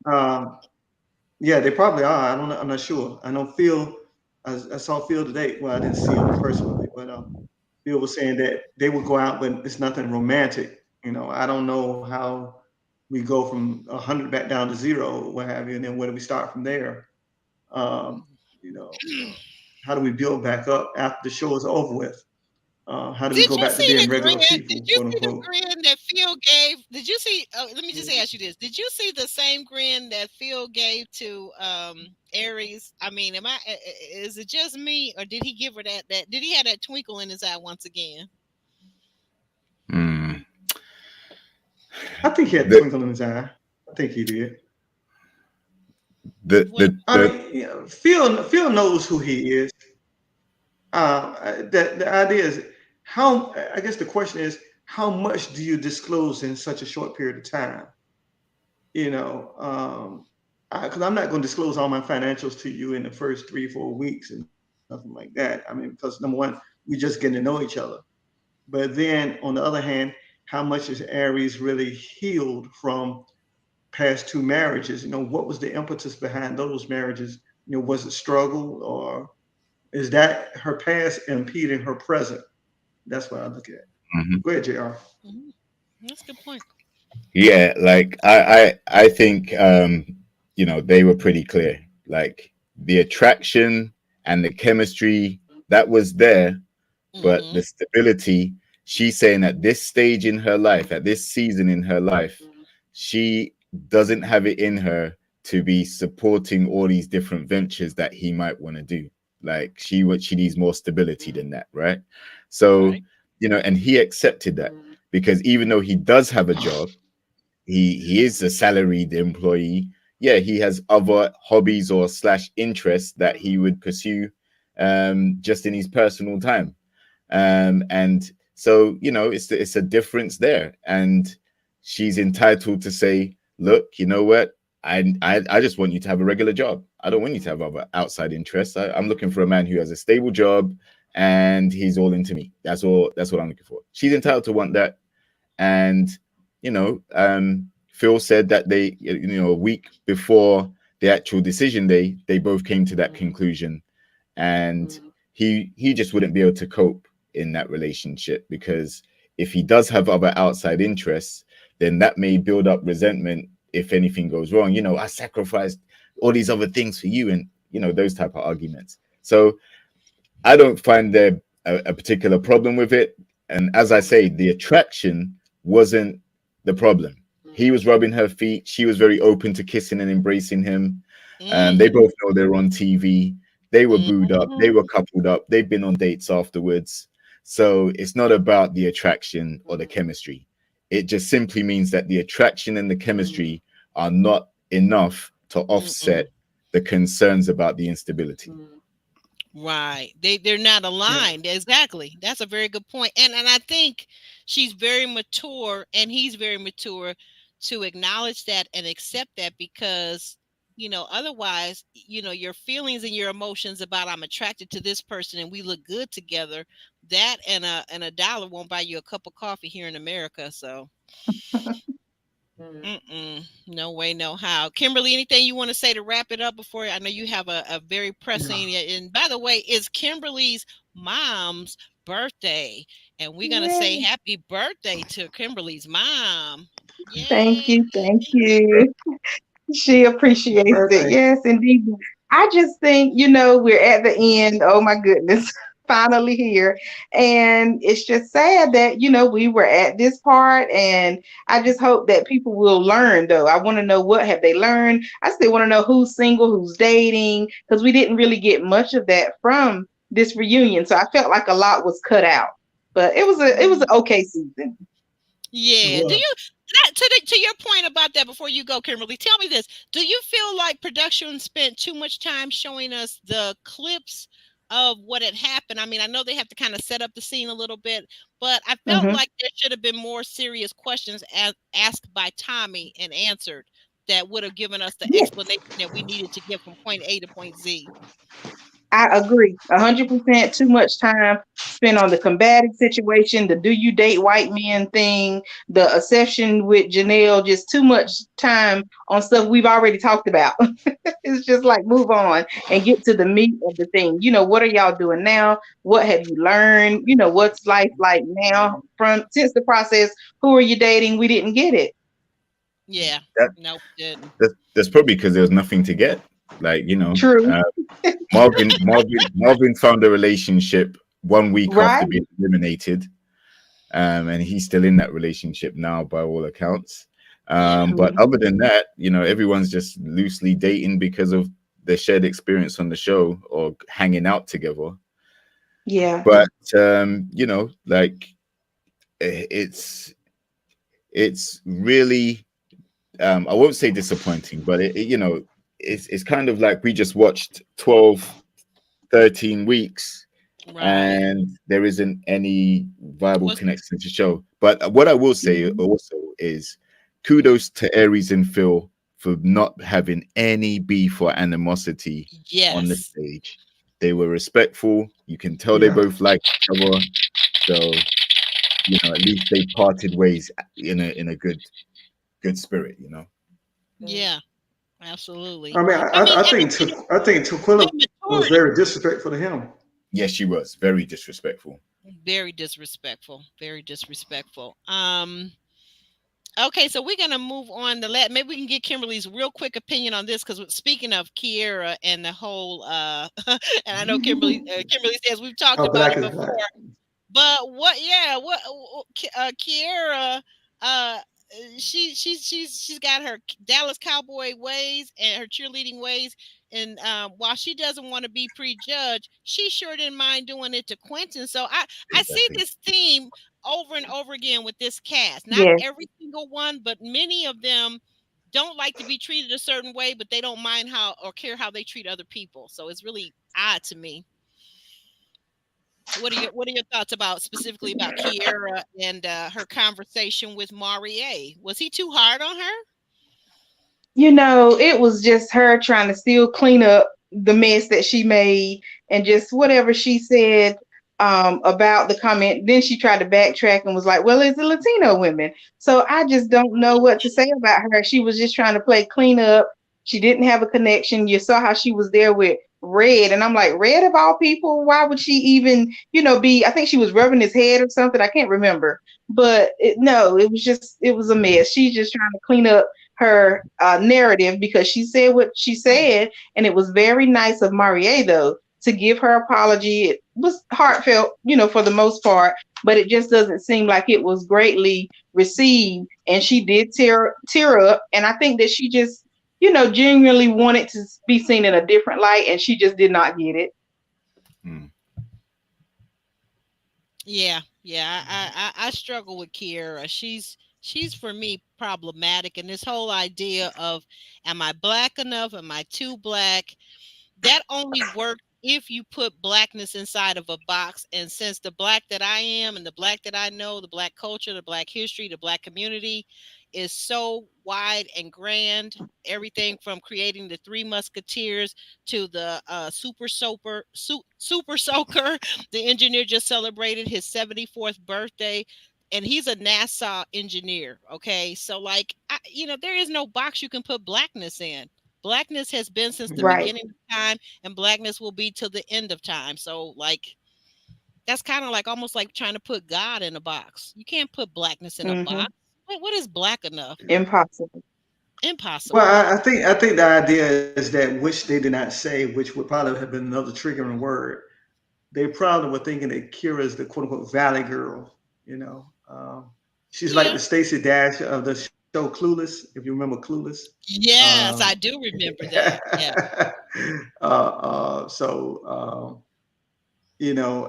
S5: Yeah, they probably are. I don't know. I'm not sure. I know Phil. I saw Phil today. Well, I didn't see him personally, but Phil was saying that they would go out, but it's nothing romantic. I don't know how we go from 100 back down to 0, what have you, and then where do we start from there? How do we build back up after the show is over with? How do we go back to being regular people?
S2: Did you see the grin that Phil gave? Did you see? Let me just ask you this: did you see the same grin that Phil gave to Aries? I mean, is it just me, or did he give her that? Did he have that twinkle in his eye once again?
S5: I think he had a twinkle in his eye. I think he did. Phil knows who he is. The idea is I guess the question is, how much do you disclose in such a short period of time? Because I'm not going to disclose all my financials to you in the first 3-4 weeks and nothing like that. I mean, because number one, we're just getting to know each other. But then on the other hand, how much is Aries really healed from past 2 marriages? What was the impetus behind those marriages Was it struggle, or is that her past impeding her present? That's what I look at.
S4: Mhm.
S5: Go ahead, Jr.
S2: Mhm. That's a good point.
S4: Yeah, like I think they were pretty clear. Like the attraction and the chemistry that was there, but
S2: Mm-hmm.
S4: the stability, she's saying at this stage in her life, at this season in her life, she doesn't have it in her to be supporting all these different ventures that he might want to do. Like she needs more stability than that, right? So,
S2: Right.
S4: and he accepted that because even though he does have a job, he is a salaried employee. Yeah, he has other hobbies or slash interests that he would pursue just in his personal time. And so it's a difference there, and she's entitled to say, look, you know what, I just want you to have a regular job. I don't want you to have other outside interests. I'm looking for a man who has a stable job and he's all into me. That's what I'm looking for. She's entitled to want that. And Phil said that they, a week before the actual decision day, they both came to that conclusion, and he just wouldn't be able to cope in that relationship, because if he does have other outside interests, then that may build up resentment if anything goes wrong. I sacrificed all these other things for you, and those type of arguments. So I don't find there a particular problem with it. And as I say, the attraction wasn't the problem. He was rubbing her feet. She was very open to kissing and embracing him. They
S2: Mm-hmm.
S4: both know they're on TV. They were booed up. They
S2: Mm-hmm.
S4: were coupled up. They've been on dates afterwards. So it's not about the attraction or the chemistry. It just simply means that the attraction and the chemistry are not enough to
S2: Mm-mm.
S4: offset the concerns about the instability.
S2: Right. They're not
S5: Yeah.
S2: aligned. Exactly. That's a very good point. And I think she's very mature and he's very mature to acknowledge that and accept that, because otherwise, your feelings and your emotions about I'm attracted to this person and we look good together, that and a dollar won't buy you a cup of coffee here in America. So no way, no how. Kimberly, anything you want to say to wrap it up before? I know you have a very
S5: Yeah.
S2: pressing. And by the way, it's Kimberly's mom's birthday, and we're gonna say
S3: Yay.
S2: happy birthday to Kimberly's mom.
S3: Thank
S2: Yay!
S3: you. Thank you. She
S5: Happy
S3: appreciates it.
S5: birthday.
S3: Yes, indeed. I just think, we're at the end. Oh my goodness. Finally here. And it's just sad that, we were at this part. And I just hope that people will learn though. I want to know, what have they learned? I still want to know who's single, who's dating, because we didn't really get much of that from this reunion. So I felt like a lot was cut out. But it was an okay season.
S5: It
S2: Yeah. Do
S5: was.
S2: you to your point about that before you go, Kimberly? Tell me this: do you feel like production spent too much time showing us the clips of what had happened? I mean, I know they have to kind of set up the scene a little bit, but I felt
S3: Hmm.
S2: like there should have been more serious questions asked by Tommy and answered that would have given us the explanation that we needed to get from point A to point Z.
S3: I agree. 100% too much time spent on the combative situation, the do you date white men thing, the accession with Janelle, just too much time on stuff we've already talked about. It's just like move on and get to the meat of the thing. What are y'all doing now? What have you learned? What's life like now from since the process? Who are you dating? We didn't get it.
S2: Yeah.
S4: That,
S2: No, we didn't.
S4: that's probably because there was nothing to get. Like,
S3: True.
S4: Marvin found a relationship 1 week after
S3: Right?
S4: being eliminated, and he's still in that relationship now by all accounts.
S2: Yeah.
S4: But
S3: Hmm.
S4: other than that, everyone's just loosely dating because of their shared experience on the show or hanging out together.
S3: Yeah.
S4: But like it's really, I won't say disappointing, but it's kind of like we just watched 12, 13 weeks
S2: Right.
S4: and there isn't any viable
S2: Was
S4: connection to show. But what I will say
S3: Mhm.
S4: also is kudos to Aries and Phil for not having any beef or animosity on the
S2: yes.
S4: stage. They were respectful. You can tell they
S5: Yeah.
S4: both like each other. So, at least they parted ways in a good spirit.
S2: Yeah. Absolutely.
S5: I mean,
S2: I mean,
S5: I think
S2: with
S5: Tequila was
S2: maturity,
S5: very disrespectful to him.
S4: Yes, she was very disrespectful.
S2: very disrespectful. Very disrespectful. Okay, so we're gonna move on to let maybe we can get Kimberly's real quick opinion on this because speaking of Kiera and the whole and I know Kimberly says we've talked
S5: How
S2: about
S5: black
S2: it
S5: is
S2: before,
S5: black.
S2: but Kiera uh she's got her Dallas Cowboy ways and her cheerleading ways, and while she doesn't want to be prejudged, she sure didn't mind doing it to Quentin. So I see
S4: Exactly.
S2: this theme over and over again with this cast. Not
S3: Yes.
S2: every single one, but many of them don't like to be treated a certain way, but they don't mind how or care how they treat other people. So it's really odd to me. What are your thoughts about specifically about Kiera and her conversation with Marie? Was he too hard on her?
S3: It was just her trying to still clean up the mess that she made and just whatever she said about the comment. Then she tried to backtrack and was like, well, it's the Latino women. So I just don't know what to say about her. She was just trying to play cleanup. She didn't have a connection. You saw how she was there with Red. And I'm like, Red of all people, why would she even, I think she was rubbing his head or something. I can't remember. But no, it was a mess. She's just trying to clean up her narrative because she said what she said, and it was very nice of Marie though to give her apology. It was heartfelt, for the most part, but it just doesn't seem like it was greatly received. And she did tear up, and I think that she just, genuinely wanted to be seen in a different light, and she just did not get it.
S4: Mm.
S2: Yeah, yeah. I struggle with Kiera. She's for me problematic, and this whole idea of am I black enough? Am I too black? That only works if you put blackness inside of a box. And since the black that I am and the black that I know, the black culture, the black history, the black community is so wide and grand, everything from creating the Three Musketeers to the super soaker. The engineer just celebrated his 74th birthday. And he's a NASA engineer. Okay. So, like, there is no box you can put blackness in. Blackness has been since the
S3: Right.
S2: beginning of time, and blackness will be till the end of time. So, like, that's kind of like almost like trying to put God in a box. You can't put blackness in a
S3: Mm-hmm.
S2: box. What is black enough?
S3: Impossible.
S2: Impossible.
S5: Well, I think the idea is that which they did not say, which would probably have been another triggering word. They probably were thinking that Kira is the quote unquote valley girl. You know, she's like
S2: Yeah.
S5: the Stacey Dash of the show Clueless, if you remember Clueless.
S2: Yes, I
S5: Um,
S2: do remember that. Yeah.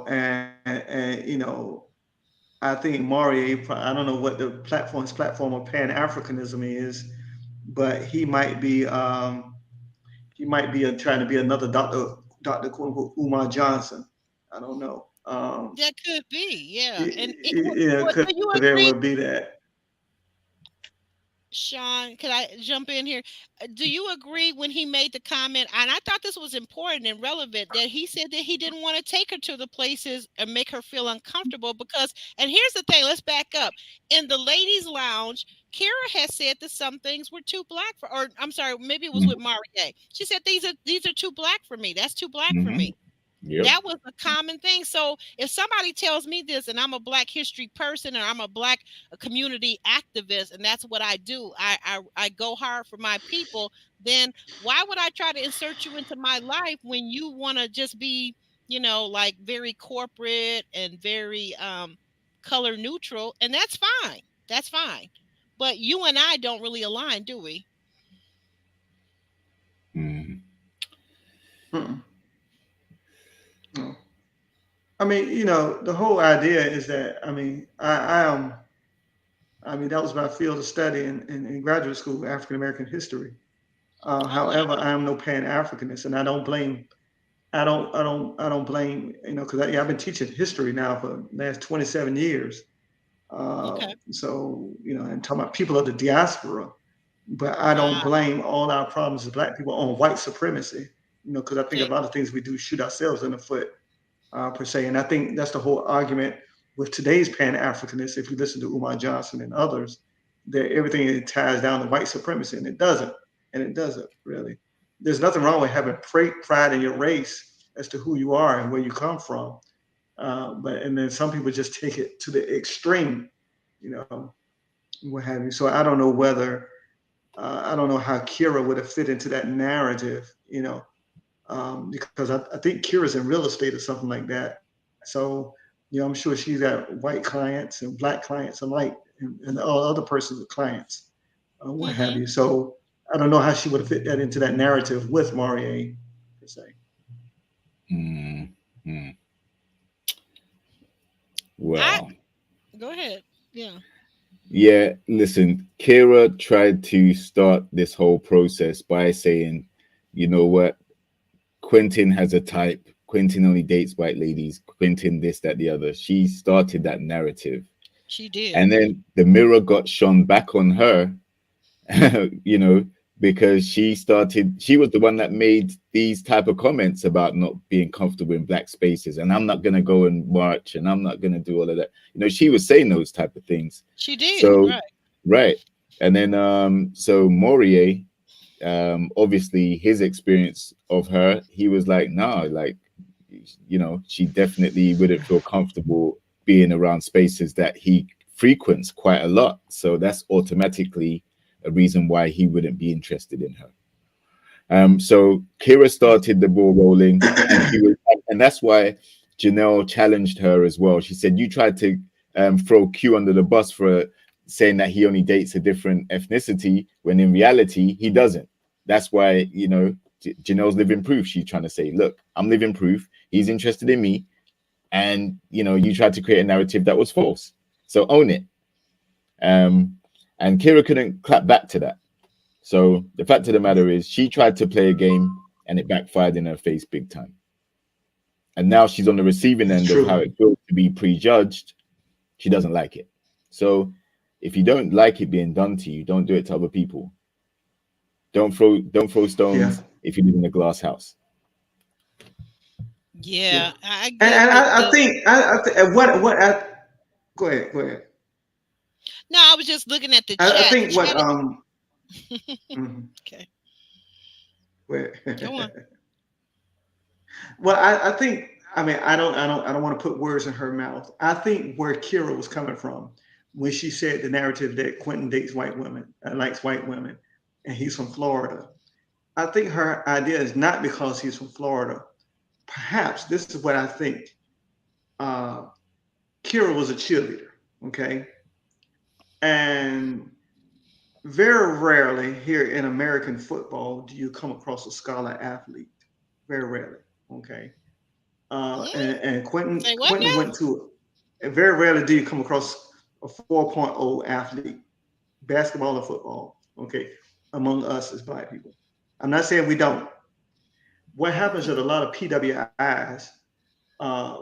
S5: and I think Maury, I don't know what the his platform of Pan Africanism is, but he might be trying to be another Doctor quote unquote Umar Johnson. I don't know.
S2: That could be. Yeah.
S5: Could
S2: Do you
S5: very
S2: agree,
S5: well be that.
S2: Sean, could I jump in here? Do you agree when he made the comment? And I thought this was important and relevant that he said that he didn't want to take her to the places and make her feel uncomfortable because, and here's the thing, let's back up. In the ladies' lounge, Kara has said that some things were too black for, or I'm sorry, maybe it was with Marie. She said these are too black for me. That's too black for
S4: Mm-hmm.
S2: me.
S4: Yep.
S2: That was a common thing. So if somebody tells me this and I'm a black history person or I'm a black community activist and that's what I do, I go hard for my people, then why would I try to insert you into my life when you want to just be, like very corporate and very color neutral? And that's fine. That's fine. But you and I don't really align, do we?
S4: Mm.
S5: Mm-mm. No. I mean, the whole idea is that that was my field of study in graduate school, African American history.
S2: Oh
S5: However, I am no Pan Africanist, and I don't blame. I don't blame. Because I've been teaching history now for the last 27 years.
S2: okay.
S5: So and talking about people of the diaspora, but I don't
S2: Ah,
S5: blame all our problems as Black people on white supremacy. Because I think a
S2: okay.
S5: lot of things we do shoot ourselves in the foot, per se. And I think that's the whole argument with today's Pan Africanists. If you listen to Umar Johnson and others, that everything ties down to white supremacy, and it doesn't. and it doesn't really. There's nothing wrong with having pride in your race as to who you are and where you come from. But and then some people just take it to the extreme, you know, what have you. So I don't know whether I don't know how Kira would have fit into that narrative, you know, because I think Kira's in real estate or something like that. So, you know, I'm sure she's got white clients and black clients alike, and all other persons are clients, what have
S2: Mm-hmm.
S5: you. So I don't know how she would have fit that into that narrative with Marie per se.
S4: Mm, mm.
S2: I
S4: Well,
S2: Go ahead. Yeah.
S4: yeah, listen, Kira tried to start this whole process by saying, you know what, Quentin has a type. Quentin only dates white ladies. Quentin this, that, the other. She started that narrative.
S2: She did.
S4: And then the mirror got shone back on her, you know, because she was the one that made these type of comments about not being comfortable in black spaces. And I'm not going to go and march and I'm not going to do all of that. You know, she was saying those type of things.
S2: She did.
S4: So,
S2: Right.
S4: right. And then, so Morier, obviously his experience of her, he was like, nah, like, you know, she definitely wouldn't feel comfortable being around spaces that he frequents quite a lot. So that's automatically a reason why he wouldn't be interested in her. So Kira started the ball rolling, and and that's why Janelle challenged her as well. She said, "You tried to throw Q under the bus for saying that he only dates a different ethnicity, when in reality he doesn't." That's why, you know, Janelle's living proof. She's trying to say, "Look, I'm living proof. He's interested in me, and you know, you tried to create a narrative that was false. So own it." Um, and Kira couldn't clap back to that. So the fact of the matter is, she tried to play a game and it backfired in her face big time. And now she's on the receiving
S5: It's
S4: end of how
S5: true.
S4: it feels to be prejudged. She doesn't like it. So if you don't like it being done to you, don't do it to other people. Don't throw
S5: Yeah.
S4: stones if you live in a glass house.
S5: Yeah.
S2: Yeah. I
S5: And,
S2: get
S5: and
S2: the
S5: I think what I go ahead, go ahead.
S2: No, I was just looking at the
S5: I
S2: chat. The
S5: think what
S2: chat is
S5: mhm,
S2: okay.
S5: go ahead.
S2: Go on.
S5: Well, I think I mean I don't want to put words in her mouth. I think where Kira was coming from when she said the narrative that Quentin dates white women, likes white women, and he's from Florida. I think her idea is not because he's from Florida. Perhaps this is what I think. Uh, Kira was a cheerleader, okay, and very rarely here in American football do you come across a scholar athlete. Very rarely, okay.
S2: Mm,
S5: And
S2: say what
S5: Quentin
S2: now?
S5: went to very rarely do you come across a 4.0 athlete, basketball or football, okay, among us as black people. I'm not saying we don't. What happens at a lot of PWIs,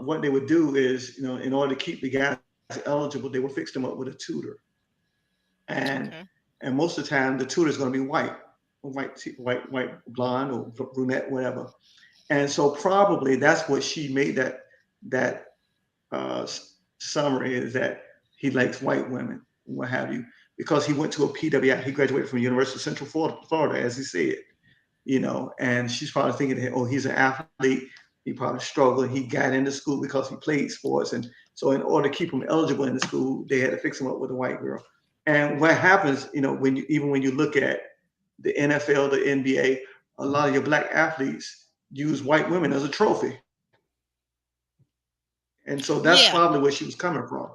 S5: what they would do is, you know, in order to keep the guys eligible, they would fix them up with a tutor, and
S2: Okay.
S5: and most of the time the tutor is going to be white, white, blonde or brunette, whatever. And so probably that's what she made that summary is that he likes white women, what have you, because he went to a PWI. He graduated from University of Central Florida, as he said, you know, and she's probably thinking, that, oh, he's an athlete. He probably struggled. He got into school because he played sports, and so in order to keep him eligible in the school, they had to fix him up with a white girl. And what happens, you know, when you even when you look at the NFL, the NBA, a lot of your black athletes use white women as a trophy, and so that's
S2: Yeah.
S5: probably where she was coming from.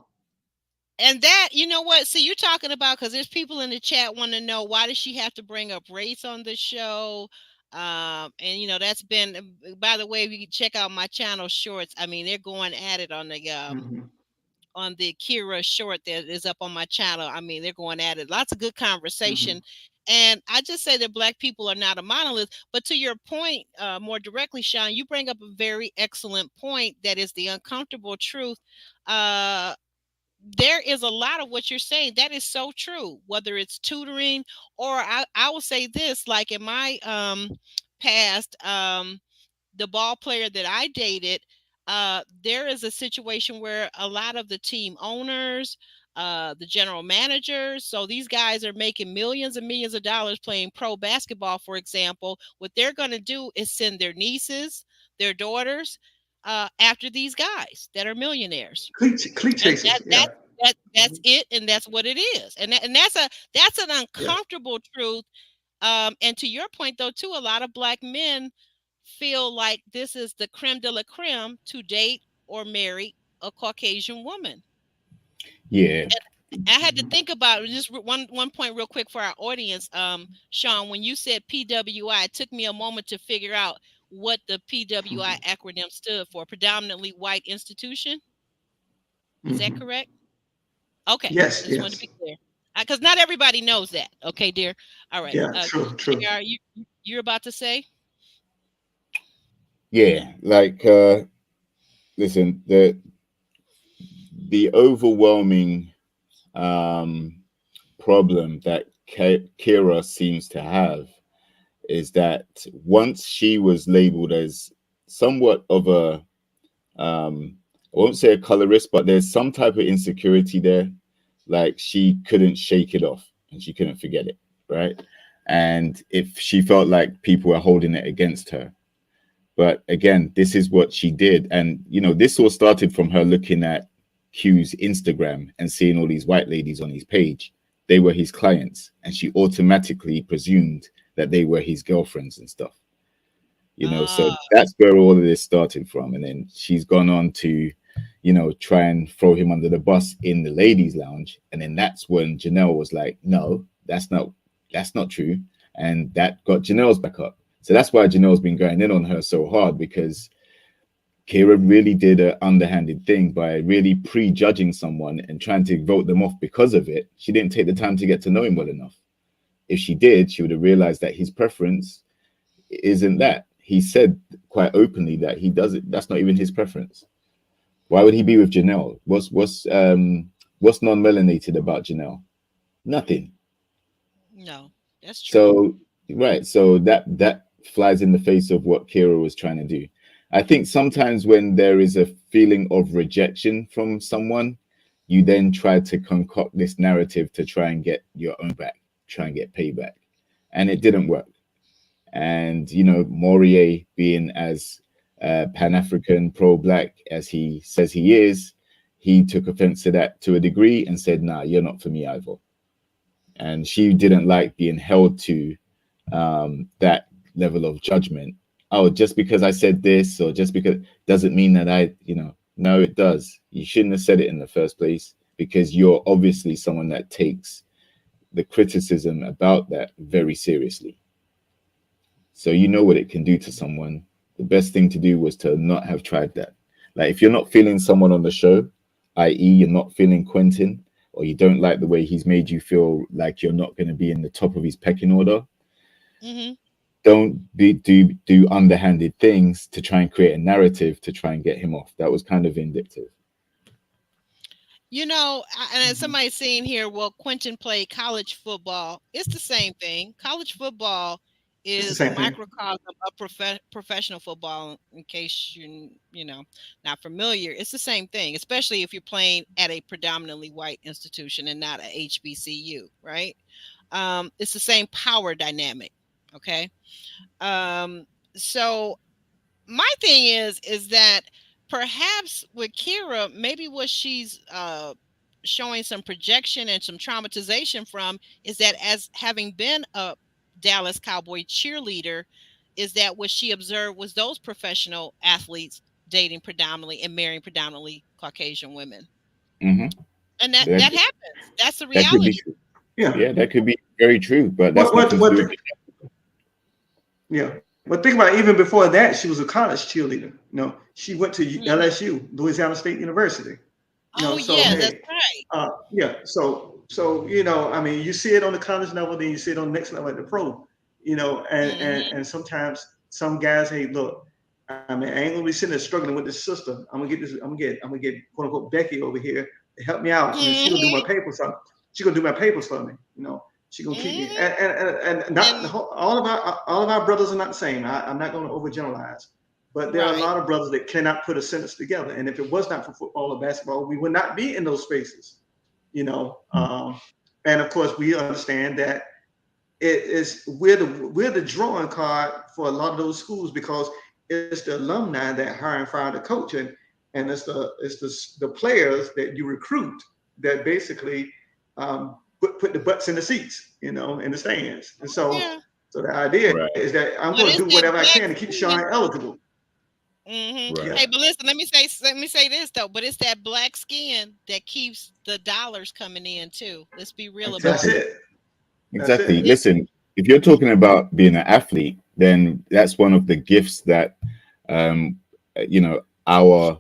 S2: And that, you know what? See, you're talking about because there's people in the chat want to know why does she have to bring up race on the show? And you know that's been. By the way, if you can check out my channel shorts, I mean they're going at it
S5: Mm-hmm.
S2: on the Kira short that is up on my channel. I mean they're going at it. Lots of good
S5: Mm-hmm.
S2: conversation. And I just say that black people are not a monolith. But to your point, more directly, Sean, you bring up a very excellent point. That is the uncomfortable truth. Uh, there is a lot of what you're saying that is so true, whether it's tutoring or I will say this, like in my past, the ball player that I dated, there is a situation where a lot of the team owners, the general managers. So these guys are making millions and millions of dollars playing pro basketball, for example. What they're going to do is send their nieces, their daughters, after these guys that are millionaires.
S5: Cleat
S2: And
S5: chasers. Yeah.
S2: that's it, and that's what it is. And that's an
S5: Yeah.
S2: uncomfortable truth. And to your point, though, too, a lot of black men feel like this is the creme de la creme to date or marry a Caucasian woman.
S4: Yeah.
S2: I had to think about just one point real quick for our audience. Sean, when you said PWI, it took me a moment to figure out what the PWI acronym stood for. Predominantly white institution. Is that correct? Okay.
S5: Yes.
S2: Just wanted to
S5: Yes.
S2: be clear. Because not everybody knows that. Okay, dear. All right.
S5: Yeah. True. True.
S2: JR, you're about to say?
S4: Yeah. Like, listen, the overwhelming problem that Kira seems to have is that once she was labeled as somewhat of a I won't say a colorist, but there's some type of insecurity there. Like she couldn't shake it off and she couldn't forget it, right? And if she felt like people were holding it against her. But again, this is what she did. And, you know, this all started from her looking at Q's Instagram and seeing all these white ladies on his page. They were his clients. And she automatically presumed that they were his girlfriends and stuff. You know, so that's where all of this started from. And then she's gone on to, you know, try and throw him under the bus in the ladies' lounge. And then that's when Janelle was like, no, that's not true. And that got Janelle's back up. So that's why Janelle's been going in on her so hard, because Kira really did an underhanded thing by really prejudging someone and trying to vote them off because of it. She didn't take the time to get to know him well enough. If she did, she would have realized that his preference isn't that. He said quite openly that he does it. That's not even his preference. Why would he be with Janelle? What's non-melanated about Janelle? Nothing.
S2: No, that's true.
S4: So right, so that flies in the face of what Kira was trying to do. I think sometimes when there is a feeling of rejection from someone, you then try to concoct this narrative to try and get your own back, try and get payback, and it didn't work. And you know, Morier being as Pan-African, pro-black as he says he is, he took offense to that to a degree and said, "Nah, you're not for me either." And she didn't like being held to that level of judgment. Oh, just because I said this, or just because doesn't mean that I, you know, no, it does. You shouldn't have said it in the first place, because you're obviously someone that takes the criticism about that very seriously. So you know what it can do to someone. The best thing to do was to not have tried that. Like if you're not feeling someone on the show, i.e. you're not feeling Quentin, or you don't like the way he's made you feel like you're not going to be in the top of his pecking order, don't do underhanded things to try and create a narrative to try and get him off. That was kind of vindictive.
S2: You know, and somebody's saying here, well, Quentin played college football. It's the same thing. College football is a microcosm of professional football. In case you know not familiar, it's the same thing, especially if you're playing at a predominantly white institution and not a HBCU, right? It's the same power dynamic. Okay. So my thing is that perhaps with Kira, maybe what she's showing some projection and some traumatization from is that, as having been a Dallas Cowboy cheerleader, is that what she observed was those professional athletes dating predominantly and marrying predominantly Caucasian women. And that happens. That's the reality.
S5: Yeah,
S4: that could be very true, but that's
S5: yeah. But think about it, even before that, she was a college cheerleader. You know, she went to LSU, Louisiana State University. You know, so,
S2: yeah, that's right.
S5: Yeah, so you know, I mean, you see it on the college level, then you see it on the next level at the pro. You know, and sometimes some guys, hey, look, I mean, I ain't gonna be sitting there struggling with this sister. I'm gonna get quote unquote Becky over here to help me out, and she's gonna do my papers. She's gonna do my papers for me. You know. She gonna keep me, and not all of our brothers are not the same. I'm not going to overgeneralize, but there are a lot of brothers that cannot put a sentence together. And if it was not for football or basketball, we would not be in those spaces. you know. And of course, we understand that we're the drawing card for a lot of those schools because it's the alumni that hire and fire the coach, and it's the players that you recruit that basically put the butts in the seats, you know, in the stands. And so
S2: Yeah.
S5: so the idea
S4: Right.
S5: is that I'm
S2: But
S5: going to
S2: it's
S5: do
S2: that
S5: whatever I
S2: black
S5: can to keep
S2: skin.
S5: Sean eligible.
S2: Mm-hmm.
S4: Right.
S2: Hey,
S5: Yeah,
S2: but listen, let me say this though. But it's that black skin that keeps the dollars coming in too. Let's be real
S5: that's
S2: about
S4: Exactly.
S2: it.
S5: it. That's
S4: Exactly.
S5: it.
S2: It
S4: Listen, if you're talking about being an athlete, then that's one of the gifts that, um, our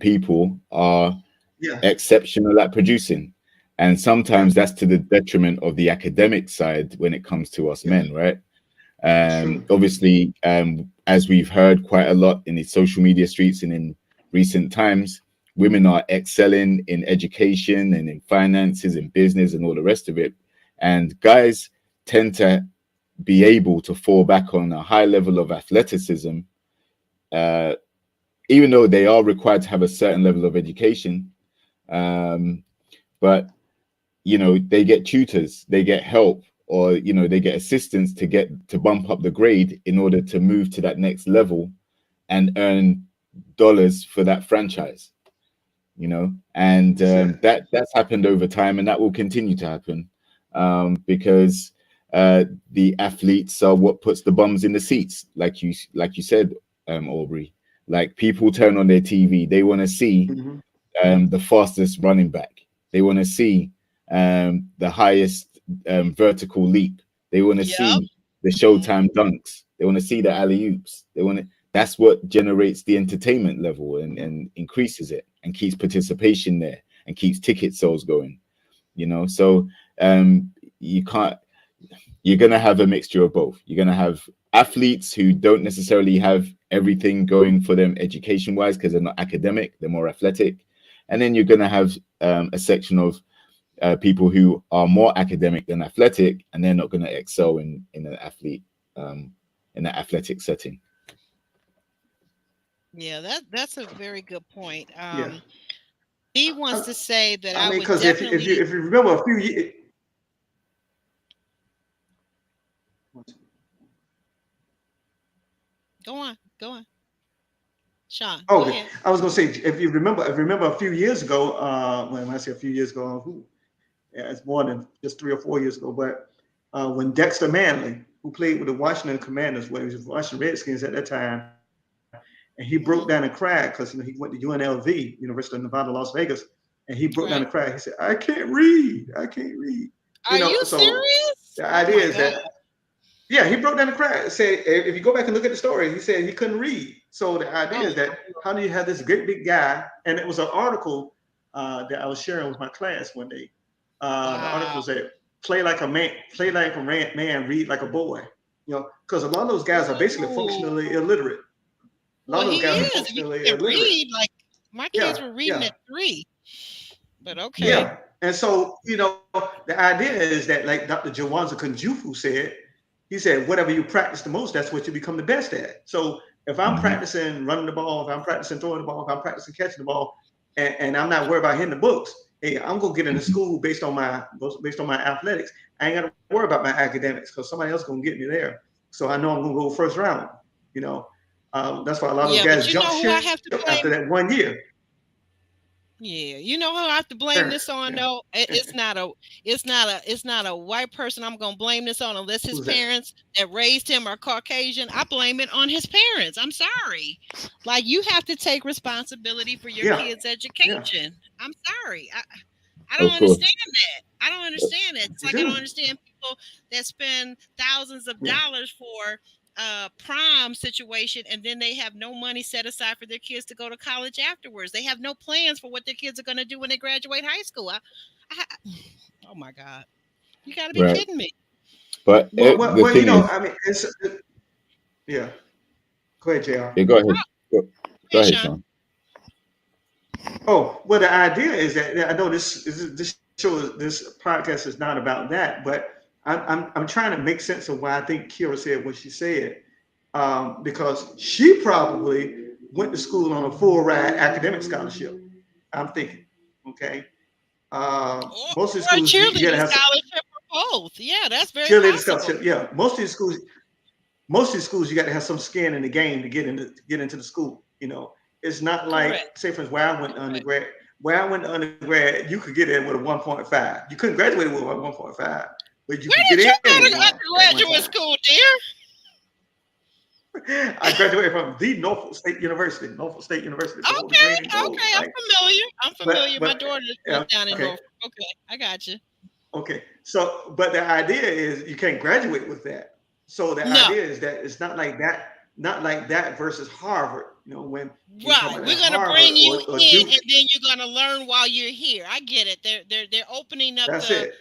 S4: people are
S5: Yeah,
S4: exceptional at producing. And
S5: yeah,
S4: sometimes that's to the detriment of the academic side when it comes to us
S5: yeah.
S4: men, right?
S5: That's true.
S4: Obviously, as we've heard quite a lot in the social media streets and in recent times, women are excelling in education and in finances and business and all the rest of it. And guys tend to be able to fall back on a high level of athleticism, uh, even though they are required to have a certain level of education. Um, but they get tutors, they get help, or they get assistance to bump up the grade in order to move to that next level and earn dollars for that franchise. And
S5: That's it.
S4: that's happened over time, and that will continue to happen, because the athletes are what puts the bums in the seats, like you said, Aubrey. Like, people turn on their TV, they want to see
S5: Hmm.
S4: the fastest running back. They want to see the highest vertical leap. They want to
S2: Yep.
S4: see the
S2: Mm,
S4: Showtime dunks. They want to see the alley oops. They want to. That's what generates the entertainment level and increases it and keeps participation there and keeps ticket sales going. So you can't. You're gonna have a mixture of both. You're gonna have athletes who don't necessarily have everything going for them education wise because they're not academic, they're more athletic. And then you're going to have a section of people who are more academic than athletic, and they're not going to excel in an athlete in an athletic setting.
S2: yeah, that's a very good point.
S5: Yeah.
S2: He
S5: I,
S2: wants to say that
S5: I
S2: I
S5: mean,
S2: would
S5: because
S2: definitely
S5: if you remember a few years.
S2: go on, Sean, go
S5: Okay,
S2: ahead.
S5: I was gonna say if you remember a few years ago, when I say a few years ago, yeah, it's more than just 3 or 4 years ago, but when Dexter Manley, who played with the Washington Commanders, when he was Washington Redskins at that time, and he broke down and
S2: Hmm.
S5: cried because he went to UNLV, University of Nevada, Las Vegas, and he broke down and
S2: Right.
S5: cried. He said, "I can't read, I can't read."
S2: Are you
S5: So
S2: serious?
S5: the
S2: Oh
S5: idea
S2: my
S5: is
S2: God.
S5: that yeah, he broke down and cried. Said if you go back and look at the story, he said he couldn't read. So the idea
S2: Oh
S5: is that how do you have this great big guy? And it was an article that I was sharing with my class one day. The article
S2: wow.
S5: said, play like a man, read like a boy." Because a lot of those guys are basically
S2: Ooh.
S5: functionally illiterate. A lot
S2: Well,
S5: of those
S2: he
S5: guys are
S2: is. If you
S5: functionally
S2: can't
S5: illiterate.
S2: read, like my kids
S5: Yeah,
S2: were reading
S5: yeah.
S2: at 3. But
S4: Right.
S2: okay.
S5: Yeah. And so, the idea is that, like Dr. Jawanza Kunjufu said, he said, whatever you practice the most, that's what you become the best at. So if I'm
S4: Hmm.
S5: practicing running the ball, if I'm practicing throwing the ball, if I'm practicing catching the ball, and I'm not worried about hitting the books, hey, I'm gonna get into school based on my athletics. I ain't gotta worry about my academics because somebody else gonna get me there. So I know I'm gonna go first round. You know, that's why a lot of those
S2: Yeah, but
S5: guys
S2: you
S5: jump
S2: know who I
S5: ship
S2: have to
S5: after
S2: blame?
S5: that 1 year.
S2: Yeah, you know who I have to blame
S5: Parents,
S2: this on?
S5: yeah.
S2: No, it's not a white person. I'm gonna blame this on unless his
S5: Who's that?
S2: parents that raised him are Caucasian. I blame it on his parents. I'm sorry. Like you have to take responsibility for your
S5: Yeah,
S2: kids'
S5: yeah.
S2: education. I'm sorry. I don't
S4: Of course.
S2: understand that. I don't understand it. It's
S5: You
S2: like I don't
S5: do.
S2: understand people that spend thousands of
S5: Yeah.
S2: dollars for prom situation and then they have no money set aside for their kids to go to college afterwards. They have no plans for what their kids are going to do when they graduate high school. I, oh my God. You got to be
S4: Right.
S2: kidding me.
S4: But the
S5: Well,
S4: thing is,
S5: I mean, yeah. Go ahead, Jr.
S4: yeah, go ahead. Go
S2: Hey,
S4: ahead,
S2: Sean.
S4: Sean.
S5: Oh, well, the idea is that I know this podcast is not about that, but I'm trying to make sense of why I think Kira said what she said, because she probably went to school on a full ride academic scholarship. I'm thinking, okay, Most of the
S2: Or a
S5: schools you gotta
S2: cheerleading
S5: have some
S2: scholarship or both. Yeah, that's very
S5: cheerleader
S2: possible.
S5: scholarship. Yeah, most of the schools you got to have some skin in the game to get into the school. You know, it's not like,
S2: Correct.
S5: say for instance, where I went to
S2: Correct.
S5: undergrad. Where I went to undergrad, you could get in with a 1.5. You couldn't graduate with a 1.5, but you
S2: Where
S5: could
S2: did you
S5: get in
S2: go
S5: with
S2: to
S5: one at one
S2: undergraduate
S5: time.
S2: school, dear?
S5: I graduated from the Norfolk State University, gold, the green
S2: Okay,
S5: and gold.
S2: okay, I'm
S5: Right,
S2: familiar. I'm familiar. My
S5: but
S2: daughter
S5: yeah,
S2: lives down in
S5: okay.
S2: Norfolk. Okay, I got you.
S5: Okay. So, but the idea is you can't graduate with that. So the
S2: No,
S5: idea is that it's not like that versus Harvard. You know, when you're
S2: right.
S5: talking
S2: We're
S5: about
S2: gonna
S5: Harvard
S2: bring you
S5: or
S2: in,
S5: Duke,
S2: and then you're gonna learn while you're here. I get it. They're opening up
S5: that's it.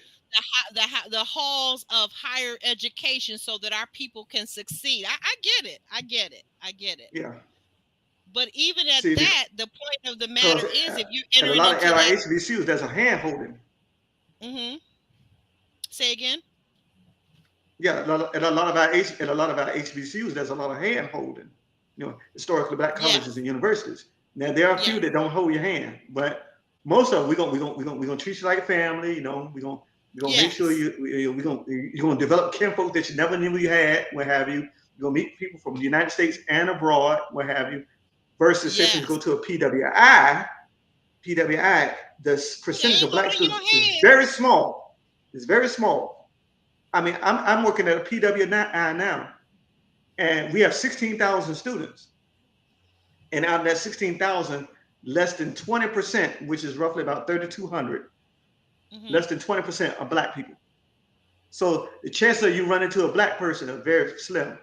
S2: the halls of higher education so that our people can succeed. I get it. I get it. I get it.
S5: Yeah.
S2: But even at
S5: See,
S2: that, the point of the
S5: because
S2: matter is, if you're
S5: at a
S2: entering
S5: lot of
S2: into
S5: at our
S2: that,
S5: HBCUs, there's a hand holding.
S2: hmm say again.
S5: Yeah, at a lot of our HBCUs, there's a lot of hand holding. You know, historically black colleges
S2: Yes,
S5: and universities. Now there are a few
S2: yes,
S5: that don't hold your hand, but most of them we're gonna treat you like a family. You know, we're gonna make sure
S2: yes,
S5: you're gonna develop kinfolk that you never knew you had, what have you. You're gonna meet people from the United States and abroad, what have you. Versus if you go
S2: yes.
S5: to a PWI, the
S2: They
S5: percentage
S2: ain't
S5: of black
S2: holding your
S5: students is
S2: hand.
S5: very small. It's very small. I mean, I'm working at a PWI now, and we have 16,000 students, and out of that 16,000, less than 20%, which is roughly about 3,200,
S2: Hmm
S5: less than 20% are black people. So the chances of you run into a black person are very slim,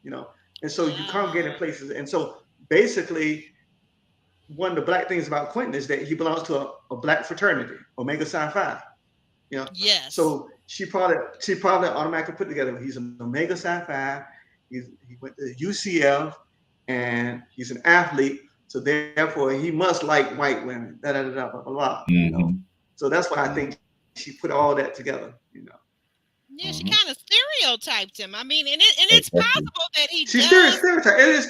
S5: you know. And so you congregate in
S2: Wow.
S5: places, and so basically, one of the black things about Quentin is that he belongs to a black fraternity, Omega Psi Phi. You know,
S2: Yes.
S5: so she probably automatically put together he's an Omega Psi Phi. He went to UCF and he's an athlete, so therefore he must like white women. Da da da da blah blah blah. You know,
S4: Mm-hmm.
S5: so that's why I
S4: Mm-hmm.
S5: think she put all that together. You know,
S2: Yeah, she
S4: Mm-hmm.
S2: kind of stereotyped him. I mean, and it's
S4: Exactly.
S2: possible that he
S5: she's
S2: does.
S5: stereotype. It is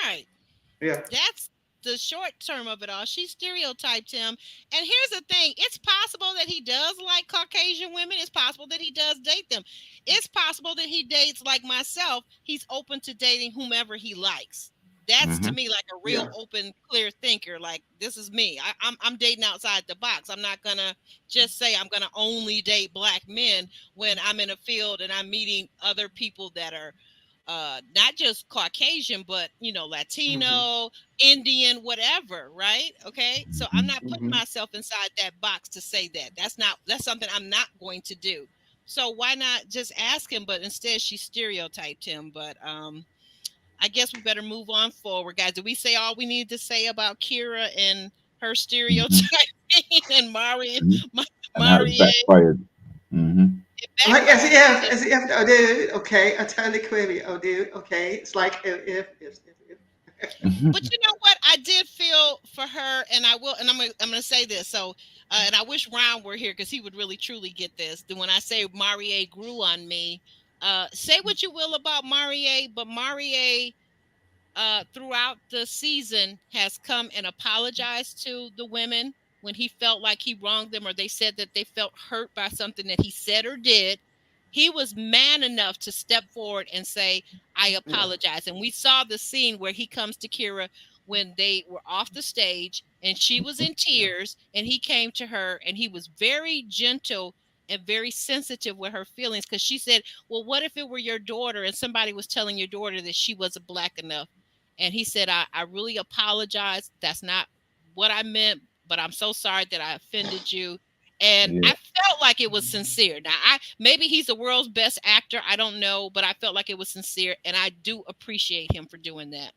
S2: Right.
S5: yeah.
S2: That's the short term of it all. She stereotyped him. And here's the thing, it's possible that he does like Caucasian women. It's possible that he does date them. It's possible that he dates like myself. He's open to dating whomever he likes. That's to
S4: Mm-hmm.
S2: me like a real
S5: Yeah.
S2: open, clear thinker. Like, this is me. I'm dating outside the box. I'm not gonna just say I'm gonna only date black men when I'm in a field and I'm meeting other people that are not just Caucasian, but
S5: Mm-hmm.
S2: Latino, Indian, whatever, right? Okay. So I'm
S4: Mm-hmm.
S2: not putting
S5: Mm-hmm.
S2: myself inside that box to say that. That's something I'm not going to do. So why not just ask him? But instead she stereotyped him. But I guess we better move on forward, guys. Did we say all we need to say about Kira and her
S4: Mm-hmm.
S2: stereotyping and Mari
S4: Mm-hmm. And how it
S2: Marie
S4: backfired. Mm-hmm.
S2: it
S5: Like
S2: backfired?
S5: as if, oh dude, okay, I totally query, oh dude, okay. It's like if.
S2: But you know what? I did feel for her, and I will, and I'm gonna say this. So, and I wish Ron were here because he would really truly get this. Then when I say Marie grew on me, say what you will about Marie, but Marie throughout the season has come and apologized to the women when he felt like he wronged them or they said that they felt hurt by something that he said or did. He was man enough to step forward and say, I
S5: Yeah.
S2: apologize. And we saw the scene where he comes to Kira when they were off the stage and she was in
S5: Yeah.
S2: tears and he came to her and he was very gentle and very sensitive with her feelings because she said, well, what if it were your daughter and somebody was telling your daughter that she wasn't black enough? And he said, I really apologize. That's not what I meant, but I'm so sorry that I offended you. And
S4: Yeah.
S2: I felt like it was sincere. Now, maybe he's the world's best actor. I don't know, but I felt like it was sincere, and I do appreciate him for doing that.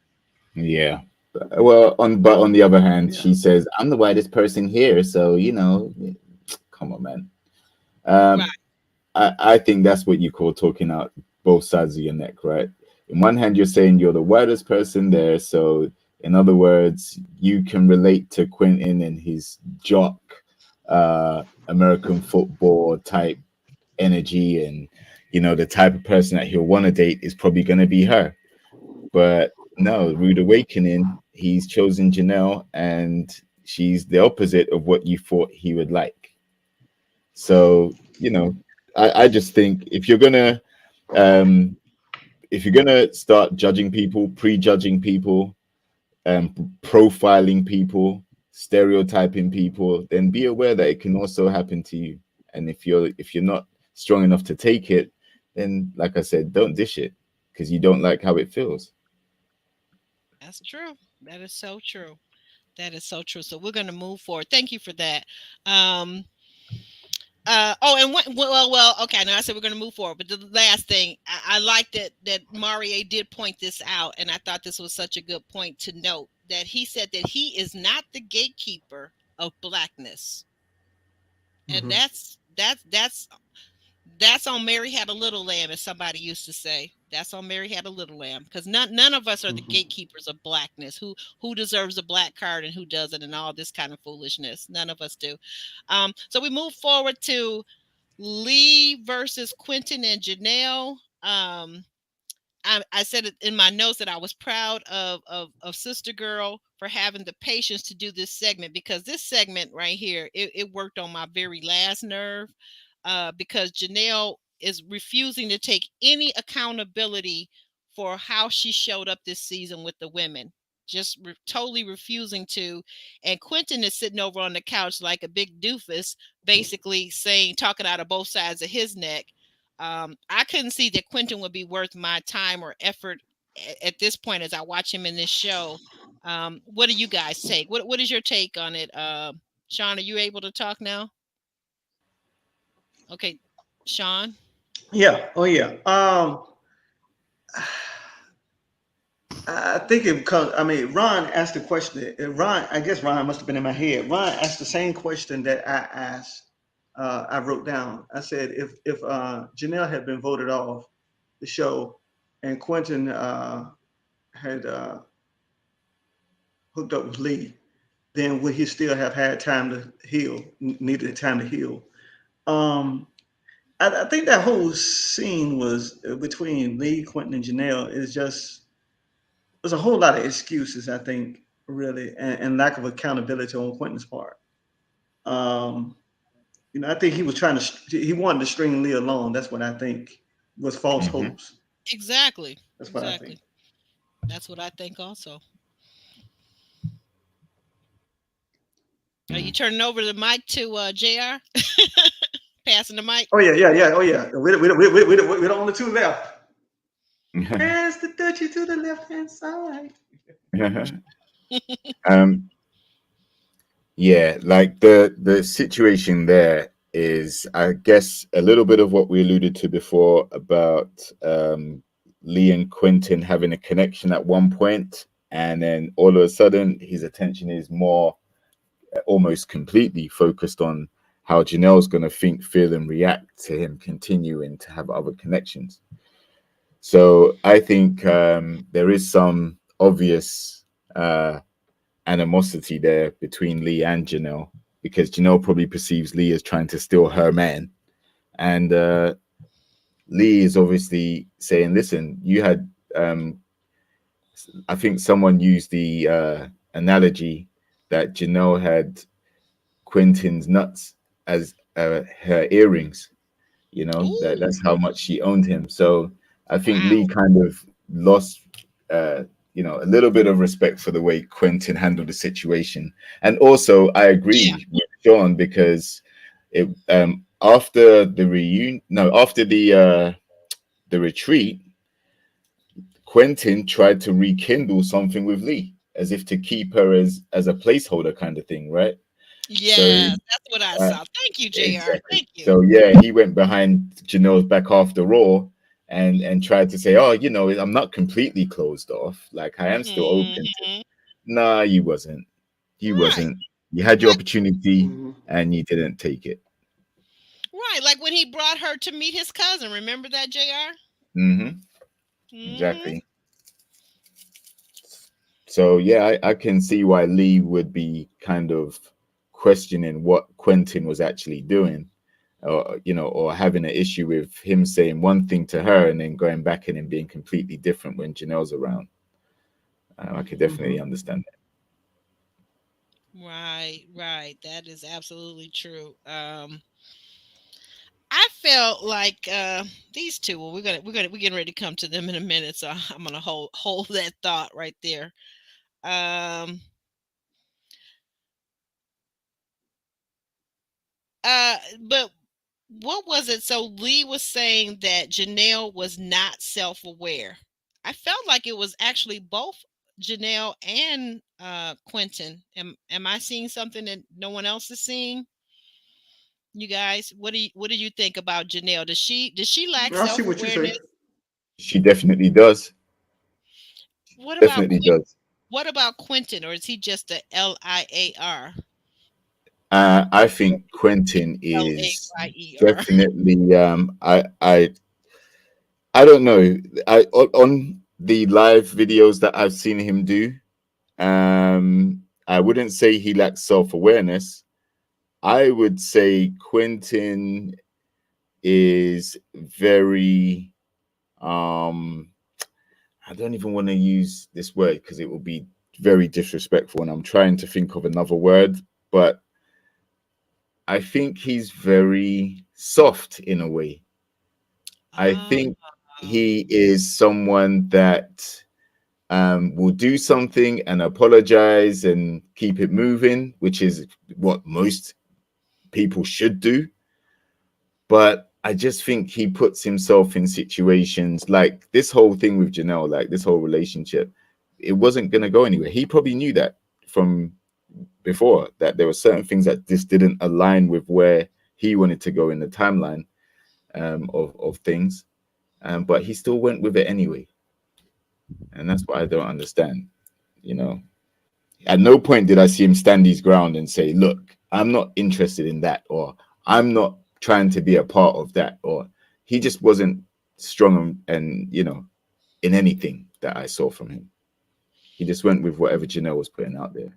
S4: Yeah. Well, on the other hand,
S5: Yeah.
S4: she says, "I'm the whitest person here, so come on, man." Um,
S2: Right.
S4: I think that's what you call talking out both sides of your neck, right? In one hand, you're saying you're the whitest person there, so in other words, you can relate to Quentin and his jock, American football type energy, and the type of person that he'll want to date is probably going to be her. But no, Rude Awakening, he's chosen Janelle, and she's the opposite of what you thought he would like. So, I just think um if you're gonna start judging people, prejudging people, profiling people, stereotyping people, then be aware that it can also happen to you. And if you're not strong enough to take it, then like I said, don't dish it because you don't like how it feels.
S2: That's true. That is so true. That is so true. So we're going to move forward. Thank you for that. Um, and well, okay. Now I said we're going to move forward, but the last thing I like that Marie did point this out, and I thought this was such a good point to note that he said that he is not the gatekeeper of blackness, and that's on Mary Had a Little Lamb, as somebody used to say. That's on Mary Had a Little Lamb, because none of us are the gatekeepers of blackness. Who deserves a black card and who doesn't, and all this kind of foolishness. None of us do. So we move forward to Lee versus Quentin and Janelle. I said it in my notes that I was proud of Sister Girl for having the patience to do this segment, because this segment right here, it worked on my very last nerve, because Janelle is refusing to take any accountability for how she showed up this season with the women. Just totally refusing to. And Quentin is sitting over on the couch like a big doofus, basically talking out of both sides of his neck. I couldn't see that Quentin would be worth my time or effort at this point as I watch him in this show. What do you guys take? What is your take on it? Sean, are you able to talk now? Okay, Sean.
S5: Yeah. Oh yeah. I think it comes. I mean, Ron asked the question. Ron, I guess Ron must have been in my head. Ron asked the same question that I asked. I wrote down. I said, if Janelle had been voted off the show, and Quentin had hooked up with Lee, then would he still have had time to heal? Needed time to heal. Um, I think that whole scene was between Lee, Quentin, and Janelle is just there's a whole lot of excuses, I think, really, and lack of accountability on Quentin's part. Um, I think he was he wanted to string Lee along. That's what I think was false
S4: Hmm.
S5: hopes.
S2: Exactly.
S5: That's what I think.
S2: Exactly. That's what I think also. Are you turning over the mic to JR? Passing the mic?
S5: Oh yeah, yeah, yeah. Oh yeah. We're the only two left. Pass the Dutchie to the left hand side.
S4: um, yeah, like the situation there is, I guess, a little bit of what we alluded to before about Lee and Quentin having a connection at one point, and then all of a sudden his attention is more almost completely focused on how Janelle's going to think, feel, and react to him continuing to have other connections. So I think there is some obvious animosity there between Lee and Janelle, because Janelle probably perceives Lee as trying to steal her man. And Lee is obviously saying, listen, you had, I think someone used the analogy that Janelle had Quentin's nuts as her earrings. That's how much she owned him. So I think
S2: Wow.
S4: Lee kind of lost a little bit of respect for the way Quentin handled the situation. And also I agree with Sean, because it after the reunion, no, after the retreat, Quentin tried to rekindle something with Lee, as if to keep her as a placeholder kind of thing, right?
S2: Yeah, that's what I
S4: Uh,
S2: saw. Thank you, JR.
S4: exactly.
S2: Thank you.
S4: So yeah, he went behind Janelle's back after Raw and tried to say, oh, I'm not completely closed off. Like, I am still open to.
S2: Mhm.
S4: Nah, you wasn't. You
S2: Right.
S4: wasn't. You had your
S2: Like,
S4: opportunity
S5: Mhm.
S4: and you didn't take it.
S2: right. Like when he brought her to meet his cousin. Remember that, JR?
S4: Hmm.
S2: Mm-hmm.
S4: Exactly. So yeah, I can see why Lee would be kind of questioning what Quentin was actually doing, or having an issue with him saying one thing to her and then going back in and being completely different when Janelle's around. I could definitely
S5: Mhm.
S4: understand that.
S2: Right, right. That is absolutely true. I felt like these two. Well, we're getting ready to come to them in a minute, so I'm gonna hold that thought right there. Um, but what was it? So Lee was saying that Janelle was not self-aware. I felt like it was actually both Janelle and Quentin. Am I seeing something that no one else is seeing? You guys, what do you think about Janelle? Does she lack
S5: I see what you say.
S2: self-awareness?
S4: She definitely does.
S2: What about
S4: Definitely does.
S2: what about Quentin, or is he just a LIAR?
S4: I think Quentin is
S2: LAYER.
S4: definitely. I don't know. On the live videos that I've seen him do, I wouldn't say he lacks self awareness. I would say Quentin is very. Um, I don't even want to use this word because it will be very disrespectful, and I'm trying to think of another word, but I think he's very soft in a way. I
S2: Oh,
S4: think he is someone that will do something and apologize and keep it moving, which is what most people should do. But I just think he puts himself in situations like this whole thing with Janelle, like this whole relationship, it wasn't going to go anywhere. He probably knew that from before, that there were certain things that just didn't align with where he wanted to go in the timeline of things. But he still went with it anyway. And that's what I don't understand. You know, at no point did I see him stand his ground and say, look, I'm not interested in that, or I'm not trying to be a part of that, or he just wasn't strong and in anything that I saw from him. He just went with whatever Janelle was putting out there.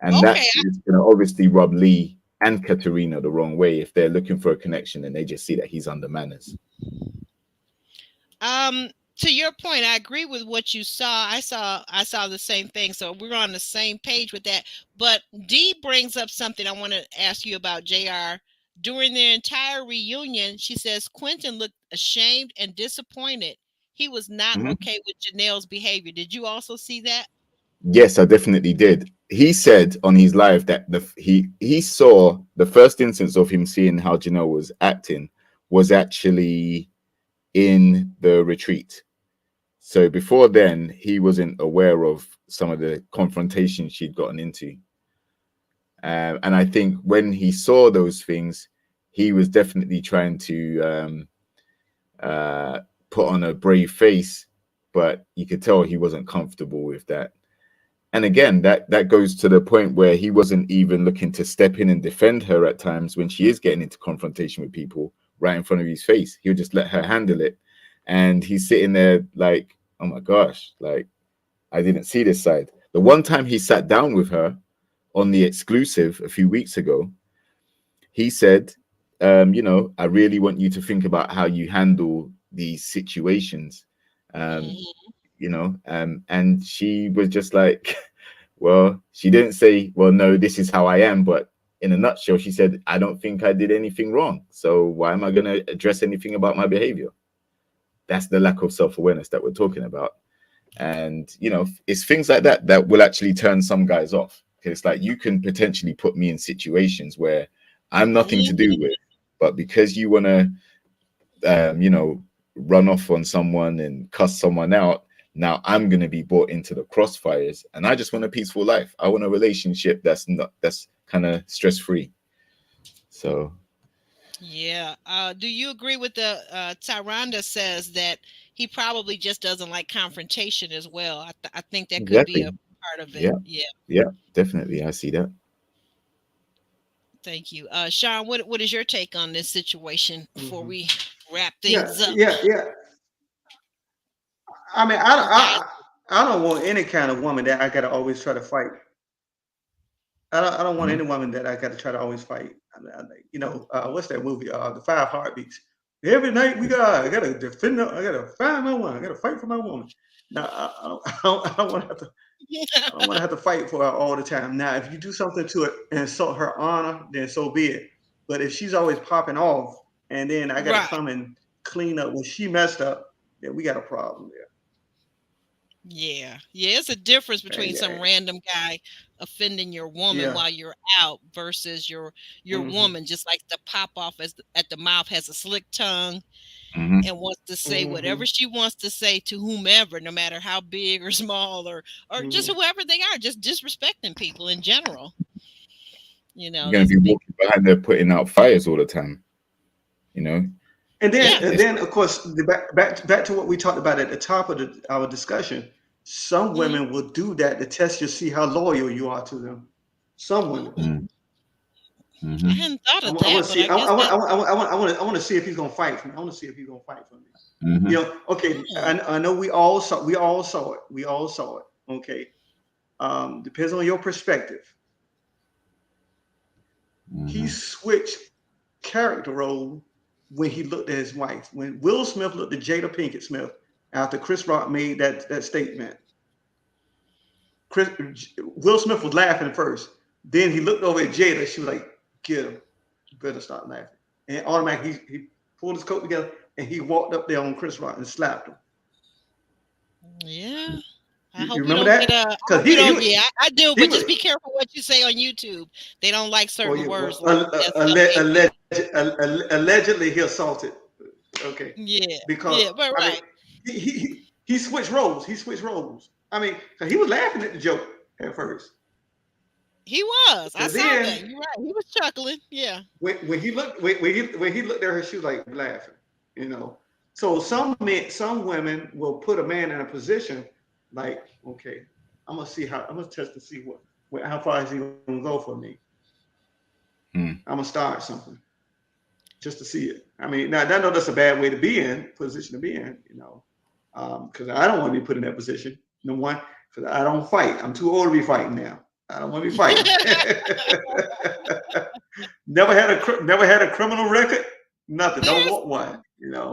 S4: And that
S2: okay.
S4: is going to obviously rub Lee and Katerina the wrong way if they're looking for a connection and they just see that he's under manners.
S2: Um, to your point, I agree with what you saw. I saw the same thing. So we're on the same page with that. But Dee brings up something I want to ask you about, JR. During their entire reunion, she says Quentin looked ashamed and disappointed. He was not
S4: Mhm.
S2: okay with Janelle's behavior. Did you also see that?
S4: Yes, I definitely did. He said on his live that he saw the first instance of him seeing how Janelle was acting was actually in the retreat. So before then, he wasn't aware of some of the confrontations she'd gotten into. And I think when he saw those things, he was definitely trying to uh, put on a brave face, but you could tell he wasn't comfortable with that. And again, that goes to the point where he wasn't even looking to step in and defend her at times when she is getting into confrontation with people right in front of his face. He'll just let her handle it. And he's sitting there like, oh my gosh, like I didn't see this side. The one time he sat down with her on the exclusive a few weeks ago, he said, I really want you to think about how you handle these situations. Um,
S2: Mhm.
S4: and she was just like, well, she didn't say, well, no, this is how I am, but in a nutshell, she said, I don't think I did anything wrong. So why am I going to address anything about my behavior? That's the lack of self-awareness that we're talking about. And it's things like that that will actually turn some guys off, because it's like you can potentially put me in situations where I'm nothing to do with, but because you want to run off on someone and cuss someone out, now I'm going to be brought into the crossfires. And I just want a peaceful life. I want a relationship that's kind of stress free. So
S2: Yeah. Do you agree with the Tyranda says that he probably just doesn't like confrontation as well? I think that could be a
S4: exactly.
S2: part of it.
S4: Yeah.
S2: Yeah.
S4: Yeah, definitely. I see that.
S2: Thank you. Sean, what is your take on this situation before
S5: Mhm.
S2: we wrap
S5: Yeah,
S2: things up?
S5: yeah, yeah. I mean,
S2: You guys,
S5: I don't want any kind of woman that I gotta always try to fight. I don't want
S4: Mhm.
S5: any woman that I got to try to always fight. What's that movie? The Five Heartbeats. Every night I got to defend. I got to find my woman. I got to fight for my woman. No, I don't want to have to. I don't want to have to fight for her all the time. Now, if you do something to it and insult her honor, then so be it. But if she's always popping off, and then I got to
S2: Right.
S5: come and clean up when she messed up, then we got a problem there.
S2: Yeah. Yeah. It's a difference between
S5: Yeah,
S2: some random guy offending your woman
S5: yeah.
S2: while you're out versus your
S5: Mm-hmm.
S2: woman just likes to pop off at the mouth, has a slick tongue,
S6: Hmm.
S2: and wants to say
S5: Mm-hmm.
S2: whatever she wants to say to whomever, no matter how big or small or just
S5: Mm-hmm.
S2: whoever they are, just disrespecting people in general.
S6: You're going
S2: There's
S6: to
S2: a
S6: be
S2: big
S6: walking behind there putting out fires all the time. You know,
S5: And then,
S2: yeah.
S6: it's,
S5: and
S6: it's
S5: then, of course, back to what we talked about at the top of our discussion. Some
S2: Mhm.
S5: women will do that to test you, see how loyal you are to them. Some women.
S2: Ooh,
S6: mm,
S2: I
S6: hmm
S2: hadn't thought
S5: I
S2: of
S5: want
S2: that,
S5: to
S2: but
S5: see.
S2: I guess that.
S5: I want to see if he's gonna fight for me. I want to see if he's gonna fight for me.
S6: hmm
S5: Okay.
S2: Hmm.
S5: I know we all saw. We all saw it. We all saw it. Okay. Depends on your perspective. He
S6: hmm
S5: switched character role when he looked at his wife. When Will Smith looked at Jada Pinkett Smith after Chris Rock made that statement, Chris, Will Smith was laughing at first. Then he looked over at Jada. She was like, "Get him. You better stop laughing." And automatically he pulled his coat together and he walked up there on Chris Rock and slapped him.
S2: Yeah. I
S5: You
S2: hope we
S5: remember
S2: don't get
S5: that?
S2: I
S5: Because
S2: hope we don't. Yeah, I do,
S5: he
S2: but
S5: was
S2: just be careful what you say on YouTube. They don't like
S5: oh
S2: certain
S5: yeah,
S2: words like SLAP.
S5: allegedly he assaulted. Okay,
S2: Yeah.
S5: because
S2: Yeah. But
S5: I mean
S2: right.
S5: he switched roles. He switched roles. I mean, 'cause he was laughing at the joke at first,
S2: He was. I
S5: but
S2: saw that.
S5: then
S2: You're right. He was chuckling. Yeah.
S5: when he looked when he looked at her, she was like laughing. You know, so some women will put a man in a position like, okay, I'm gonna test to see how far is he gonna go for me.
S6: mm.
S5: I'm gonna start something just to see it. I mean, now I know that's a bad way to be in position to be in, because I don't want to be put in that position. Number one, because I don't fight. I'm too old to be fighting now. I don't want to be fighting. Never had a criminal record. Nothing. Don't
S2: There's
S5: want one.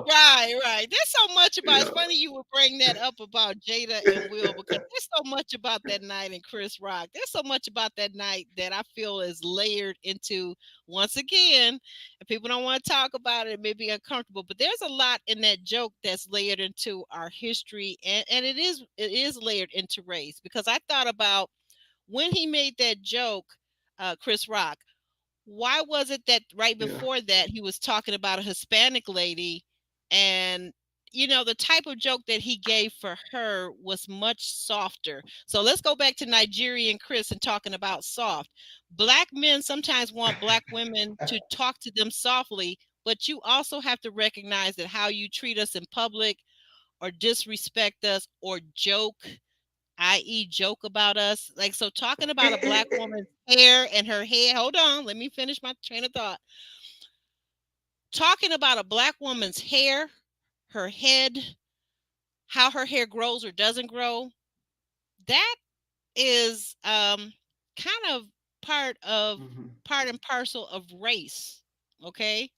S2: right, right. There's so much
S5: You
S2: about. It's
S5: know.
S2: funny you would bring that up about Jada and Will because there's so much about that night in Chris Rock. There's so much about that night that I feel is layered into. Once again, if people don't want to talk about it, it may be uncomfortable. But there's a lot in that joke that's layered into our history, and it is layered into race because I thought about when he made that joke, Chris Rock. Why was it that right
S5: Yeah.
S2: before that he was talking about a Hispanic lady and the type of joke that he gave for her was much softer. So let's go back to Nigerian Chris and talking about soft. Black men sometimes want black women to talk to them softly, but you also have to recognize that how you treat us in public or disrespect us or joke, i.e., joke about us. Like, so talking about a black woman's hair and her head. Hold on, let me finish my train of thought. Talking about a black woman's hair, her head, how her hair grows or doesn't grow, that is kind of part of
S5: Mhm.
S2: part and parcel of race. Okay.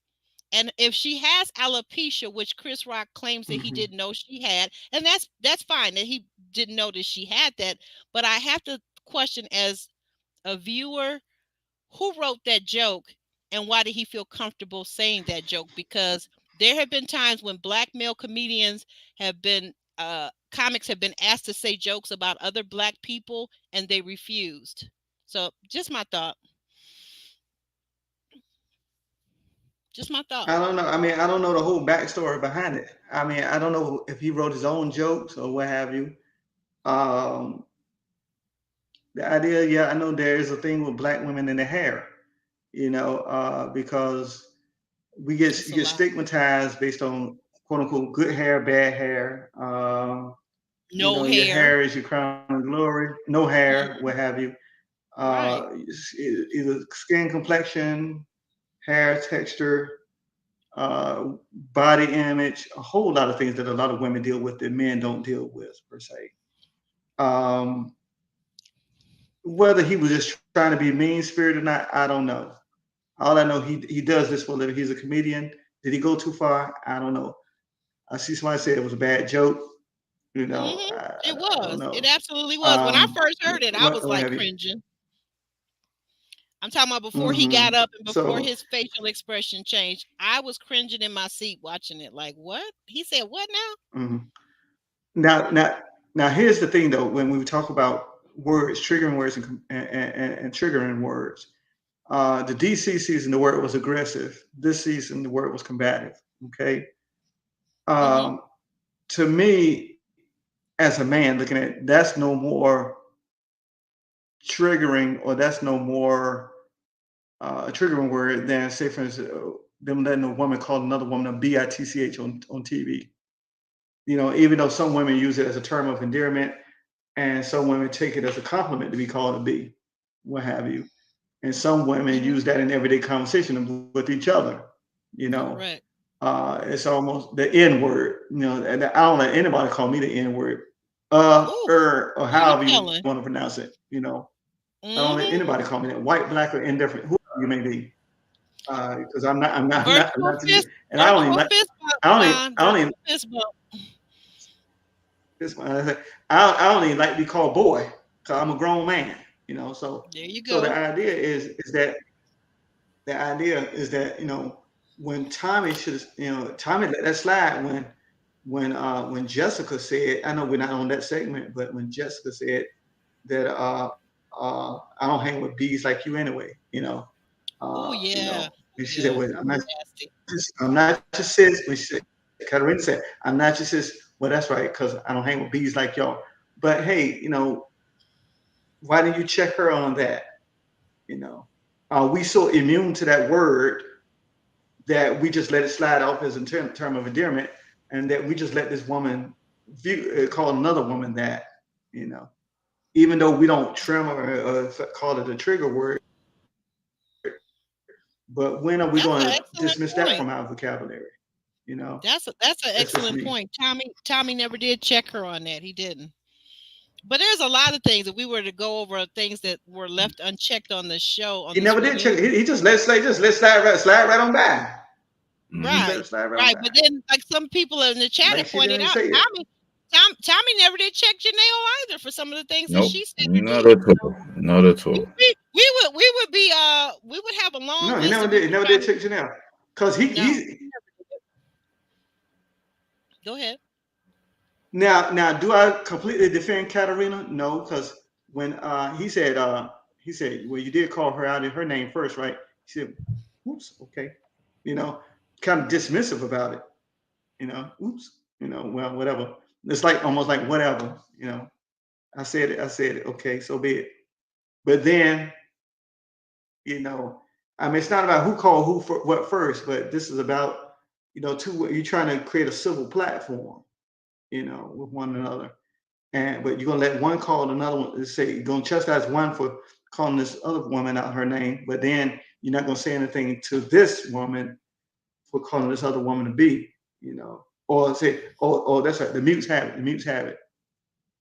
S2: And if she has alopecia, which Chris Rock claims that he
S5: Mhm.
S2: didn't know she had, and that's fine that he didn't know that she had that. But I have to question as a viewer who wrote that joke and why did he feel comfortable saying that joke? Because there have been times when black male comedians have been comics have been asked to say jokes about other black people and they refused. So just my thought. Just my thought.
S5: I don't know. I mean, I don't know the whole backstory behind it. I mean, I don't know if he wrote his own jokes or what have you. Um, the idea, yeah, I know there is a thing with black women in the hair, because
S2: It's
S5: you
S2: a
S5: get
S2: lot.
S5: stigmatized based on quote unquote good hair, bad hair.
S2: No
S5: Your
S2: hair.
S5: hair is your crown of glory. No hair,
S2: Mhm.
S5: what have you.
S2: Right.
S5: Either skin complexion, hair texture, uh, body image, a whole lot of things that a lot of women deal with that men don't deal with per se. Um, Whether he was just trying to be mean spirited or not, I don't know. All I know, he does this for a living. He's a comedian. Did he go too far? I don't know. I see somebody say it was a bad joke.
S2: It
S5: I don't
S2: was. It
S5: know.
S2: absolutely was. When I first heard it, I was
S5: What
S2: like
S5: have you?
S2: cringing. I'm talking about before he
S5: Hmm.
S2: got up and before
S5: So
S2: his facial expression changed. I was cringing in my seat watching it. Like, what? He said, what now?
S5: mhm. now, now, now, here's the thing though. When we talk about words, triggering words, and triggering words, the DC season the word was aggressive. This season the word was combative. Okay.
S2: Mm-hmm.
S5: Um, to me, as a man looking at it, that's no more triggering, or that's no more a triggering word than, say, for instance, them letting a woman call another woman a bitch on TV. Even though some women use it as a term of endearment, and some women take it as a compliment to be called a B, what have you. And some women
S2: Mm-hmm.
S5: use that in everyday conversation with each other. You know,
S2: Correct.
S5: it's almost the N word. And I don't let anybody call me the N word,
S2: Ooh,
S5: or
S2: who you
S5: however you
S2: telling?
S5: want to pronounce it. I don't let
S2: Mm-hmm.
S5: anybody call me that, white, black, or indifferent, whoever you may be, because I'm not, I'm not, I'm not, I'm
S2: Virtual
S5: not too,
S2: fist,
S5: and I don't even
S2: virtual
S5: like,
S2: fist bump,
S5: I don't even,
S2: Sean.
S5: I don't even,
S2: Virtual fist bump.
S5: this one, I don't even like to be called boy, because I'm a grown man. So,
S2: There you
S5: so the
S2: go.
S5: idea is that when Tommy should, Tommy let that slide when Jessica said, I know we're not on that segment, but when Jessica said that I don't hang with bees like you anyway,
S2: Oh yeah.
S5: and
S2: Oh
S5: she said,
S2: yeah.
S5: well,
S2: Nasty.
S5: I'm not your sis. When she said, Katarina said, I'm not your sis. Well, that's right, because I don't hang with bees like y'all. But hey, why didn't you check her on that? You know, are we so immune to that word that we just let it slide off as a term of endearment, and that we just let this woman call another woman that, you know, even though we don't trim or call it a trigger word, but when are we
S2: That's
S5: going
S2: an
S5: to
S2: excellent
S5: dismiss that
S2: point.
S5: from our vocabulary?
S2: That's an
S5: That's just
S2: excellent
S5: me.
S2: point. Tommy never did check her on that. He didn't. But there's a lot of things if we were to go over things that were left unchecked on the show on
S5: He
S2: this
S5: never did check.
S2: reunion.
S5: He just let slide right on by. He just
S4: Mhm.
S5: let
S2: Right,
S5: it slide right on
S2: right.
S5: by,
S2: But then, like some people in the chat
S5: like
S2: have
S5: she didn't
S2: pointed
S5: even
S2: out,
S5: say it.
S2: Tommy never did check Janelle either for some of the things that
S4: Nope,
S2: she said or
S4: not
S2: did.
S4: at all. Not at
S2: We,
S4: all.
S2: we would be we would have a long
S5: No, he
S2: list
S5: never
S2: if we
S5: did.
S2: were
S5: He never
S2: trying
S5: did
S2: to.
S5: check Janelle, because
S2: No, he never did. Go ahead.
S5: now do I completely defend Katarina? No, because when he said, well, you did call her out in her name first, right? He said, oops, okay, you know, kind of dismissive about it, oops, well, whatever. It's like almost like whatever, I said it, okay, so be it. But then, I mean, it's not about who called who for what first, but this is about, you're trying to create a civil platform, with one another. But you're gonna let one call another one, say you're gonna chastise one for calling this other woman out her name, but then you're not gonna say anything to this woman for calling this other woman a B, or say, oh, that's right, the mutes have it, the mutes have it.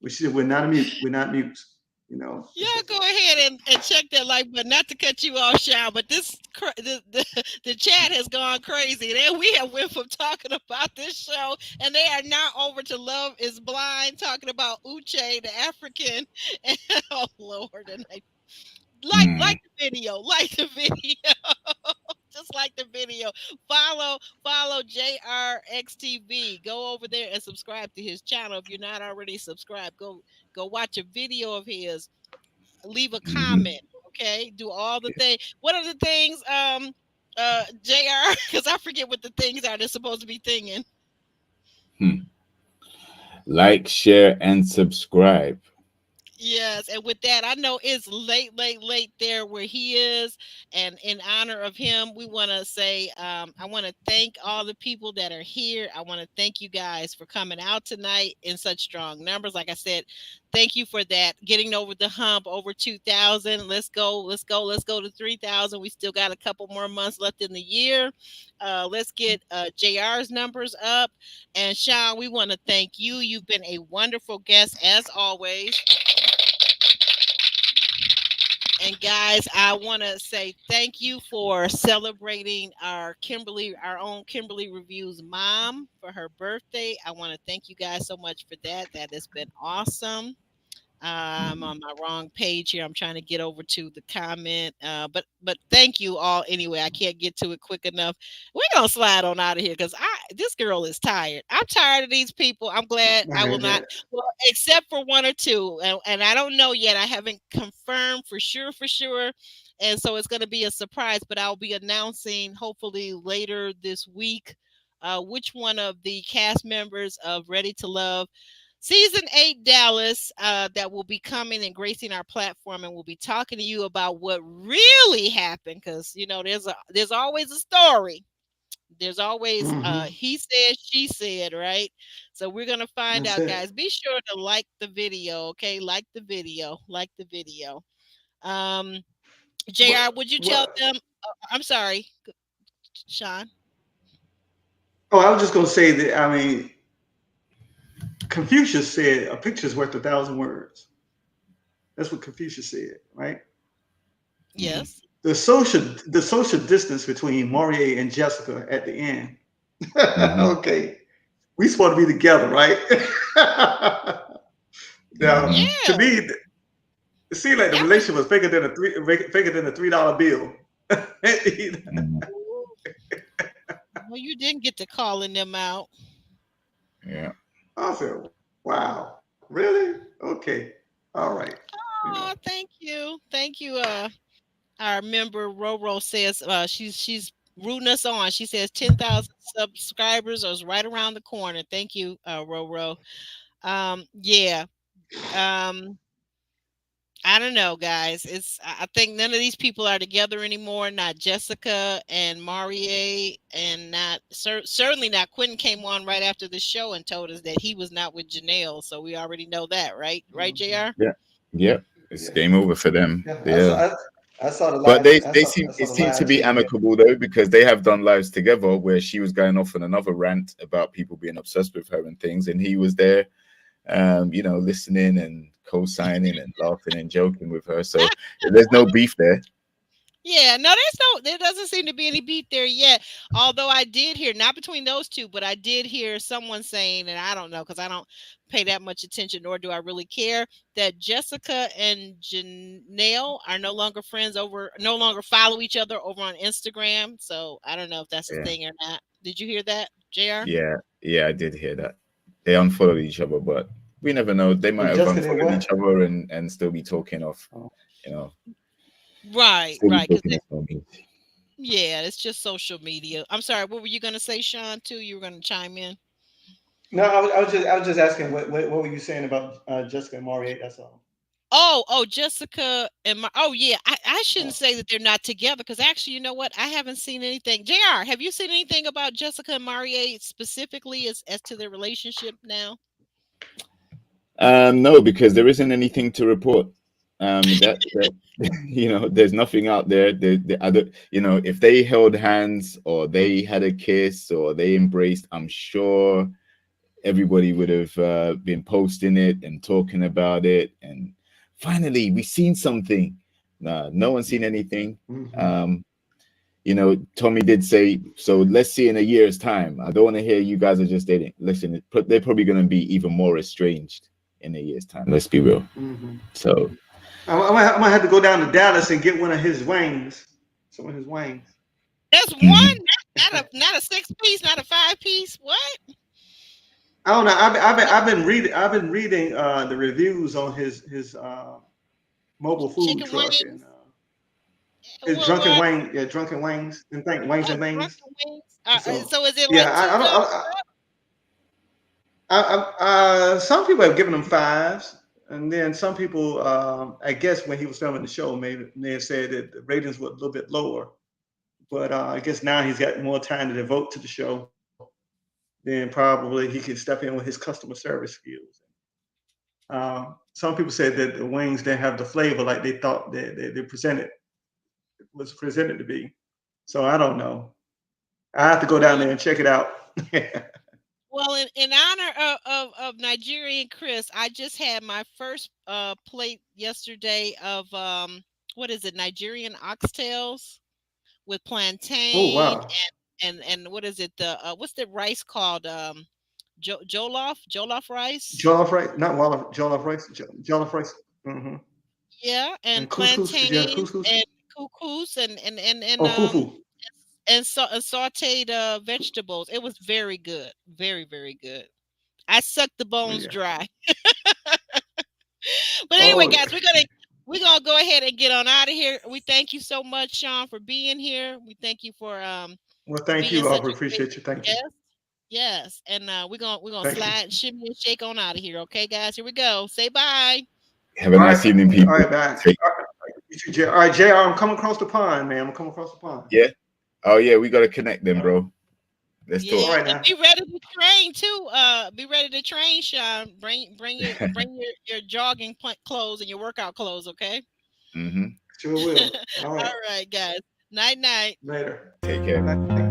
S5: We said we're not a mute, we're not mutes,
S2: Yeah, go ahead and check that like button. Not to cut you off, Sean, but the chat has gone crazy. Then we have went from talking about this show, and they are now over to Love Is Blind, talking about Uche, the African. And, oh Lord, and
S4: Mm.
S2: like the video, like the video. Just like the video. Follow JRXTV. Go over there and subscribe to his channel if you're not already subscribed. Go watch a video of his, leave a
S4: Hmm.
S2: comment, okay? Do all the things. What are the things, JR? Because I forget what the things are they're supposed to be thinking.
S4: Hmm. Like, share, and subscribe.
S2: Yes, and with that, I know it's late there where he is, and in honor of him, we want to say, I want to thank all the people that are here. I want to thank you guys for coming out tonight in such strong numbers. Like I said, thank you for that, getting over the hump, over 2,000. Let's go to 3,000. We still got a couple more months left in the year. Let's get JR's numbers up. And Sean, we want to thank you. You've been a wonderful guest as always. And guys, I want to say thank you for celebrating our own Kimberly Reviews mom for her birthday. I want to thank you guys so much for that. That has been awesome. I'm on my wrong page here. I'm trying to get over to the comment, but thank you all anyway. I can't get to it quick enough. We're gonna slide on out of here because this girl is tired. I'm tired of these people. I'm glad
S5: I
S2: I will
S5: heard
S2: not,
S5: that.
S2: well, except for one or two, and I don't know yet. I haven't confirmed for sure, and so it's gonna be a surprise. But I'll be announcing hopefully later this week, which one of the cast members of Ready to Love Season 8 Dallas that will be coming and gracing our platform, and we'll be talking to you about what really happened, because there's always a story. There's always
S5: Hmm.
S2: he said, she said, right? So we're gonna find
S5: That's
S2: out,
S5: it.
S2: guys. Be sure to like the video, okay? Like the video, like the video. Um,
S5: What?
S2: JR, would you tell
S5: What?
S2: them? I'm sorry, Sean.
S5: Oh, I was just gonna say that. I mean, Confucius said, "A picture's worth a thousand words." That's what Confucius said, right?
S4: Mhm.
S2: Yes.
S5: The social distance between Maury and Jessica at the end.
S4: Mhm.
S5: Okay, we supposed to be together, right? Now,
S4: Mhm.
S5: to
S2: Yeah,
S5: me, it seemed like the
S2: that was.
S5: relationship was bigger than a $3 bill.
S4: Mhm.
S2: Well, you didn't get to calling them out.
S4: Yeah.
S5: I said, "Wow, really? Okay, all right."
S2: Oh, thank you. Our member Roro says she's rooting us on. She says 10,000 subscribers is right around the corner. Thank you, Roro. Yeah. Um, I don't know, guys. I think none of these people are together anymore. Not Jessica and Marie, and certainly not Quentin came on right after the show and told us that he was not with Janelle. So we already know that, right? Right, Jr.
S4: Yeah. Yeah. It's
S5: Yeah,
S4: game over for them.
S5: yeah.
S4: Yeah.
S5: I saw the
S4: But
S5: live.
S4: they seem,
S5: I saw
S4: it
S5: the
S4: seems to
S5: live
S4: be
S5: tape. Yeah.
S4: amicable though, because they have done lives together where she was going off on another rant about people being obsessed with her and things, and he was there, listening and co-signing and laughing and joking with her. So there's no beef there.
S2: Yeah, no, there doesn't seem to be any beef there yet. Although I did hear, not between those two, but I did hear someone saying, and I don't know because I don't pay that much attention, nor do I really care, that Jessica and Janelle are no longer follow each other over on Instagram. So I don't know if that's a
S4: Yeah.
S2: thing or not. Did you hear that, JR?
S4: Yeah. Yeah. I did hear that. They unfollowed each other, but we never know. They might
S5: Wait,
S4: have
S5: Jessica did
S4: unfollowed
S5: what?
S4: each other and still be talking of,
S5: Oh.
S4: you know,
S2: Right,
S4: still be
S2: right.
S4: talking of me.
S2: Yeah, it's just social media. I'm sorry, what were you gonna say, Sean? Too, you were gonna chime in.
S5: No, I was just asking what were you saying about Jessica and Mariette? That's all.
S2: Oh, Jessica and oh yeah, I shouldn't
S5: Oh.
S2: say that they're not together because actually, you know what? I haven't seen anything. JR, have you seen anything about Jessica and Marie specifically as to their relationship now?
S4: No, because there isn't anything to report. That there's nothing out there. The other, if they held hands or they had a kiss or they embraced, I'm sure everybody would have been posting it and talking about it. And finally, we've seen something. Nah, no one's seen anything.
S5: Hmm.
S4: Um, Tommy did say, so let's see in a year's time. I don't want to hear you guys are just dating. Listen, they're probably going to be even more estranged in a year's time. Let's be real.
S5: Hmm.
S4: So,
S5: I might have to go down to Dallas and get one of his wings. Some of his wings.
S2: There's one,
S4: mhm.
S2: not a six piece, not a five piece. What?
S5: I don't know.
S2: What
S5: I've been reading the reviews on his mobile food
S2: chicken
S5: truck and
S2: wings?
S5: his drunken
S2: What?
S5: wing, yeah, drunken wings and wings
S2: Oh,
S5: and things.
S2: drunken wings.
S5: So
S2: So is it
S5: yeah,
S2: like two
S5: I don't.
S2: thumbs up?
S5: Some people have given him fives, and then some people, I guess, when he was filming the show, maybe may have said that the ratings were a little bit lower. But I guess now he's got more time to devote to the show. Then probably he can step in with his customer service skills. Some people said that the wings didn't have the flavor like they thought they presented to be. So I don't know. I have to go down
S2: Well,
S5: there and check it out.
S2: Well, in honor of Nigerian Chris, I just had my first plate yesterday of what is it, Nigerian oxtails with plantain.
S5: Oh wow.
S2: And what is it, the what's the rice called, jollof rice.
S5: Jollof rice, not Wolof, jollof rice, jollof rice. Hmm.
S2: Yeah, and
S5: And couscous. Did you have
S2: plantain
S5: couscous?
S2: and couscous
S5: Oh, fufu.
S2: and sauteed vegetables. It was very good, very very good. I sucked the
S5: Oh,
S2: bones
S5: yeah.
S2: dry. But anyway,
S5: Oh,
S2: guys, we're gonna go ahead and get on out of here. We thank you so much, Sean, for being here. We thank you for
S5: well, thank
S2: being
S5: you,
S2: such
S5: Aubrey.
S2: a great
S5: Appreciate you. Thank you.
S2: guest. Yes, and we're gonna
S5: Thank you.
S2: slide, shimmy, and shake on out of here. Okay, guys, here we go. Say bye.
S4: Have a
S5: All
S4: nice
S5: right.
S4: evening,
S5: All
S4: people.
S5: right, bye.
S4: Take,
S5: All right, you too, All right, JR, I'm coming across the pond, man. I'm coming across the pond.
S4: yeah. Oh yeah, we got to connect then, bro. Let's
S2: Yeah,
S5: All right,
S2: and
S5: now.
S2: be ready to train too. Be ready to train, Sean. Bring your jogging clothes and your workout clothes. Okay.
S4: Mm-hmm.
S5: Sure will. All
S2: All
S5: right.
S2: right, guys. Night night.
S5: Later.
S4: Take care.
S5: Night.